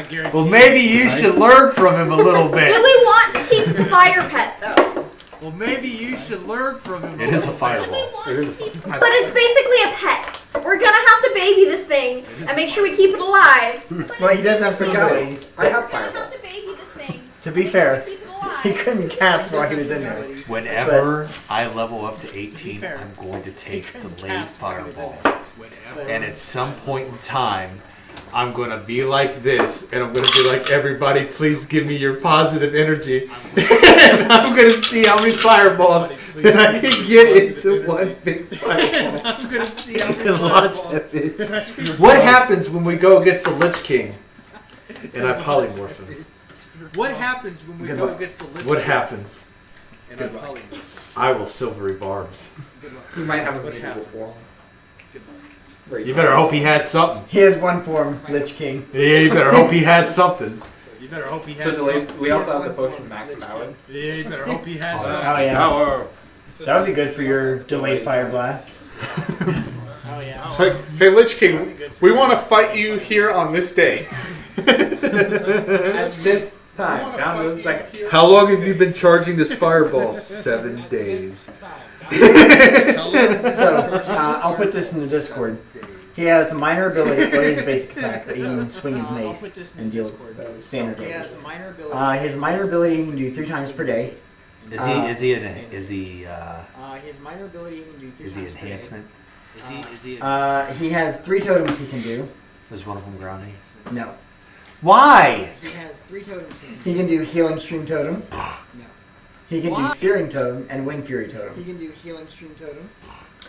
guarantee. Well, maybe you should learn from him a little Do bit. we want to keep the fire pet though? Well, maybe you should learn from him. It is a Do we fireball. want It is to a keep? But it's basically a pet. We're gonna have to baby this thing and make sure we keep it alive. Well, he does have some Guys, abilities. I have We're gonna fireball. have to baby this thing. To be fair, Keep it alive. He couldn't cast while he was in there. Whenever I level up to 18, fair, I'm going to take couldn't delayed cast while he was in fireball. And at some point in time, I'm going to be like this, and I'm going to be like, everybody, please give me your positive energy. And I'm going to see how many fireballs that I can get into one big fireball. I'm gonna see how And launch that bitch. What happens when we go against the Lich King? And I polymorph him. What happens when we Good go luck. against the Lich What King happens? and I polymorph? I will silvery barbs. You might have a What medieval happens? form. Right. You better hope he has something. He has one form, Lich King. Yeah, you better hope he has something. You better hope he So has delayed. something. We also have the potion Max Mallet. Yeah, you better hope he has Oh something. yeah, that would be good for your delayed fire blast. Oh yeah. It's like, hey, Lich King, we want to fight you here on this day. At this time, down to the second. How long have you been charging this fireball? 7 days. So I'll put this in the Discord. He has a minor ability, or his basic attack, that he can swing his I'll mace put this in and the deal Discord. standard He damage. has a minor ability. His minor ability he can do 3 times per day. His minor ability he can do 3 is he times per day. enhancement? He has 3 totems he can do. Is one of them grounding? No. Why? He has 3 totems he can do. He can do Healing Stream Totem. No. He can do Searing Totem and Wind Fury He Totem. can do Healing Stream Totem.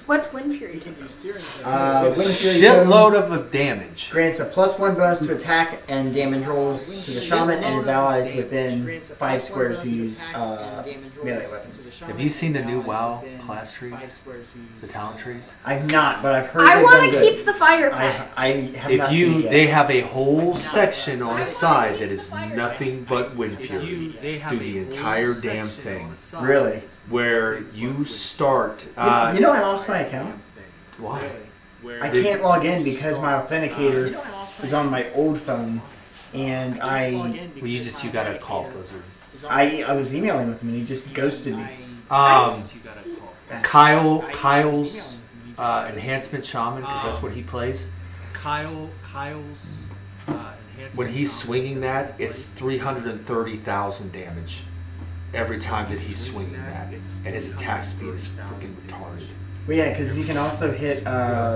What's Wind He Fury? can do Searing Totem. Wind Fury Totem Shitload of damage. grants a +1 bonus to attack and damage rolls to the Shaman and his allies within Grants a 5 +1 squares bonus who to use attack and damage rolls melee to weapons. the Shaman Have you seen and the his new allies WoW within class trees? 5 squares who use, The talent trees? I've not, but I've heard I they've want done to good. keep the fire pack. I have If not seen it you, yet. they have a whole section on the side that is nothing but Wind Fury through the entire damn thing. Really? Where you start. You know I lost my account? Why? I can't log in because my authenticator is on my old phone, and Well, you gotta call Blizzard. I was emailing with him and he just ghosted me. Kyle's enhancement shaman, because that's what he plays. Kyle's When he's swinging that, it's 330,000 damage every time that he's swinging that, and his attack speed is freaking retarded. Well, yeah, because you can also hit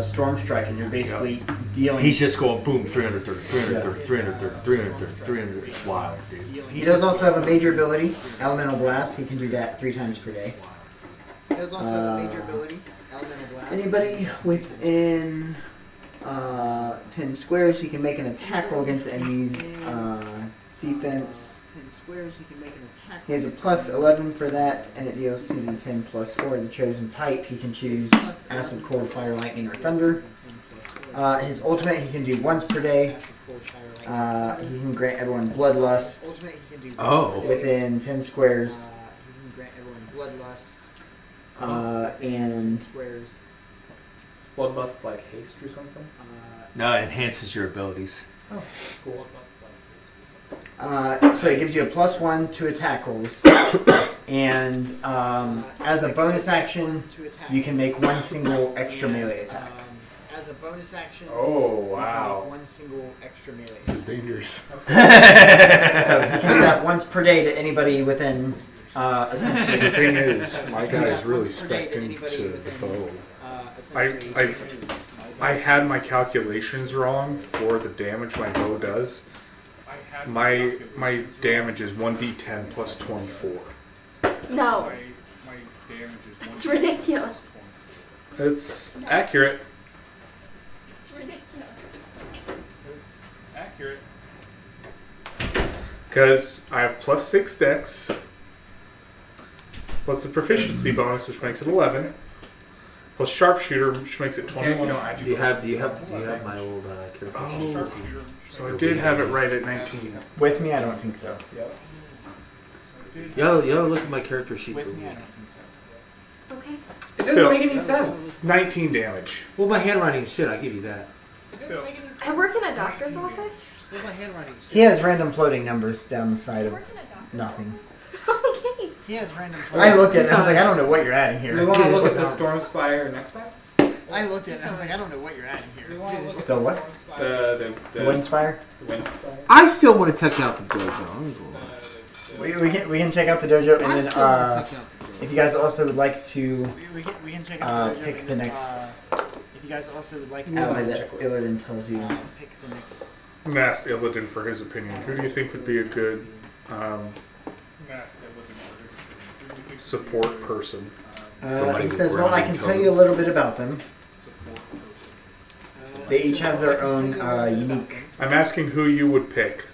Storm Strike, and you're basically dealing. He's just going boom, 330, 330, 330, 330, 330. It's wild, dude. He does also have a major ability, Elemental Blast. He can do that 3 times per day. He does also have a major ability, Elemental Blast. Anybody within 10 squares, you can make an attack roll against the enemy's defense. 10 squares, he can make an attack. He has a +11 for that, and it deals 2d10 +4. The chosen type, he can choose Acid, Cold, Fire, Lightning, or Thunder. His ultimate, he can do once per day. He can grant everyone Bloodlust Ultimate, he can do Oh. within 10 squares. He can grant everyone Bloodlust. And Squares. Is Bloodlust like haste or something? No, it enhances your abilities. Oh, cool. so it gives you a +1 to attack rolls. And as a bonus action, to attack. you can make 1 single extra melee attack. As a bonus action, Oh, you wow. can make 1 single extra melee This attack. is dangerous. So you can do that once per day to anybody within essentially The thing is, my You guy got is really once per day to spec'd anybody into the within, bow. essentially I- I had my calculations wrong for the damage my bow does. My damage is 1d10 plus 24. No, it's ridiculous. It's accurate. It's ridiculous. It's accurate. Because I have +6 dex, plus the proficiency bonus, which makes it 11, plus sharpshooter, which makes it 21. Do you have my old character? Oh, so I did have it right at 19. with me. I don't think so. Yo, look at my character sheet. With me, I don't think so. Okay. It doesn't Still. make any sense. 19 damage. Well, my handwriting is shit. I give you that. I work in a doctor's office. Where's my handwriting? He has random floating numbers down the side of nothing. Okay. He has random. I looked at it and I was like, I don't know what you're adding We here. want to look at the Storm Spire next pack? I looked at it and I was like, I don't know what you're adding here. So what? The The Windspire? Wind Spire? I still want to check out the dojo. I'm going. we can check out the dojo, and I then still wanna check out the dojo. if you guys also would like to We can check out the dojo. pick and the then, next if you guys also would like to ally that Illidan tells you. pick the next. I'm gonna ask Illidan for his opinion. Who do you think would be a good support person? Somebody He with says, "Well, I can grounding tell you a little bit about them. They each have their own unique." I'm asking who you would pick.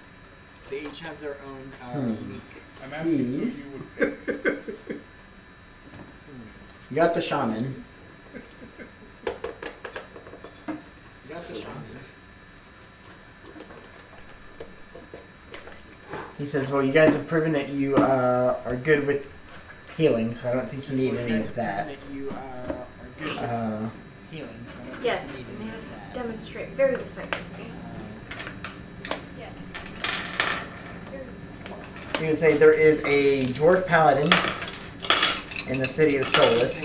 They each have their own unique. I'm asking who you would pick. You got the shaman. You got the shaman. He says, "Well, you guys have proven that you are good with healing, so I don't think you need any of that." You are good with healing. So I don't Yes, think you may need I any of that. demonstrate very decisively. Yes. He would say there is a dwarf paladin in the city of Solus.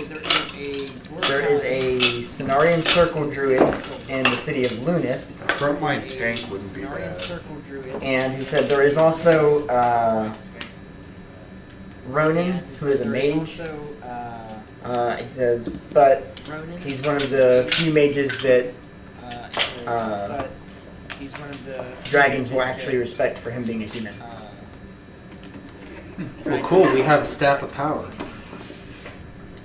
There is a Cenarian circle druid in the city of Lunis. Frontline tank wouldn't be Cenarian bad. circle druid. And he said there is also Ronin, who is a mage. He says, but he's one of the few mages that he's one of the dragons will actually respect for him being a human. Well, cool. We have a staff of power.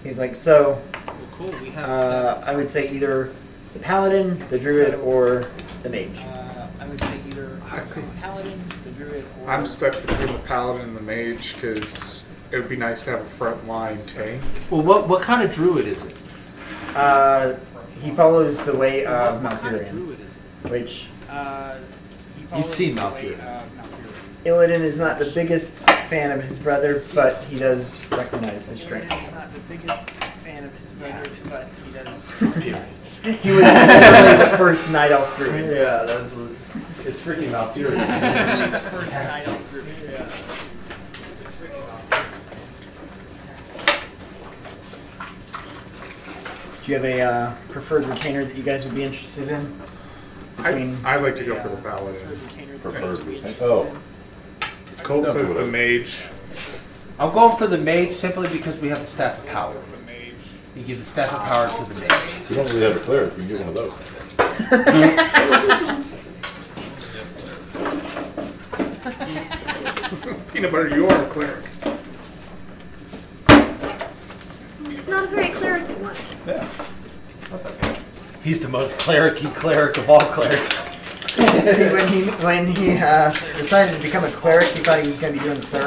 He's like, so Well, cool. We have staff. I would say either the paladin, the druid, or the mage. I would say either the paladin, the druid, or I'm stuck between the paladin and the mage because it would be nice to have a frontline tank. Well, what kind of druid is it? He follows the way of What kind of Malfurion, druid is it? which You've seen the way Malfurion. of Malfurion. Illidan is not the biggest fan of his brother, but he does recognize his strength. Illidan is not the biggest fan of his brother, but he does recognize his strength. He was literally the first night elf druid. Yeah, it's freaking Malfurion. Literally the first night elf druid. Do you have a preferred retainer that you guys would be interested in? I'd like to go for the paladin. Preferred retain. Oh, Colt Don't says do the it. mage. I'm going for the mage simply because we have the staff of power. You give the staff of power to the mage. we don't really have a cleric. We can get one of those. Peanut butter, you are a cleric. Just not a very cleric one. Yeah. That's okay. He's the most cleric-y cleric of all clerics. See, when he decided to become a cleric, he thought he was going to be doing cleric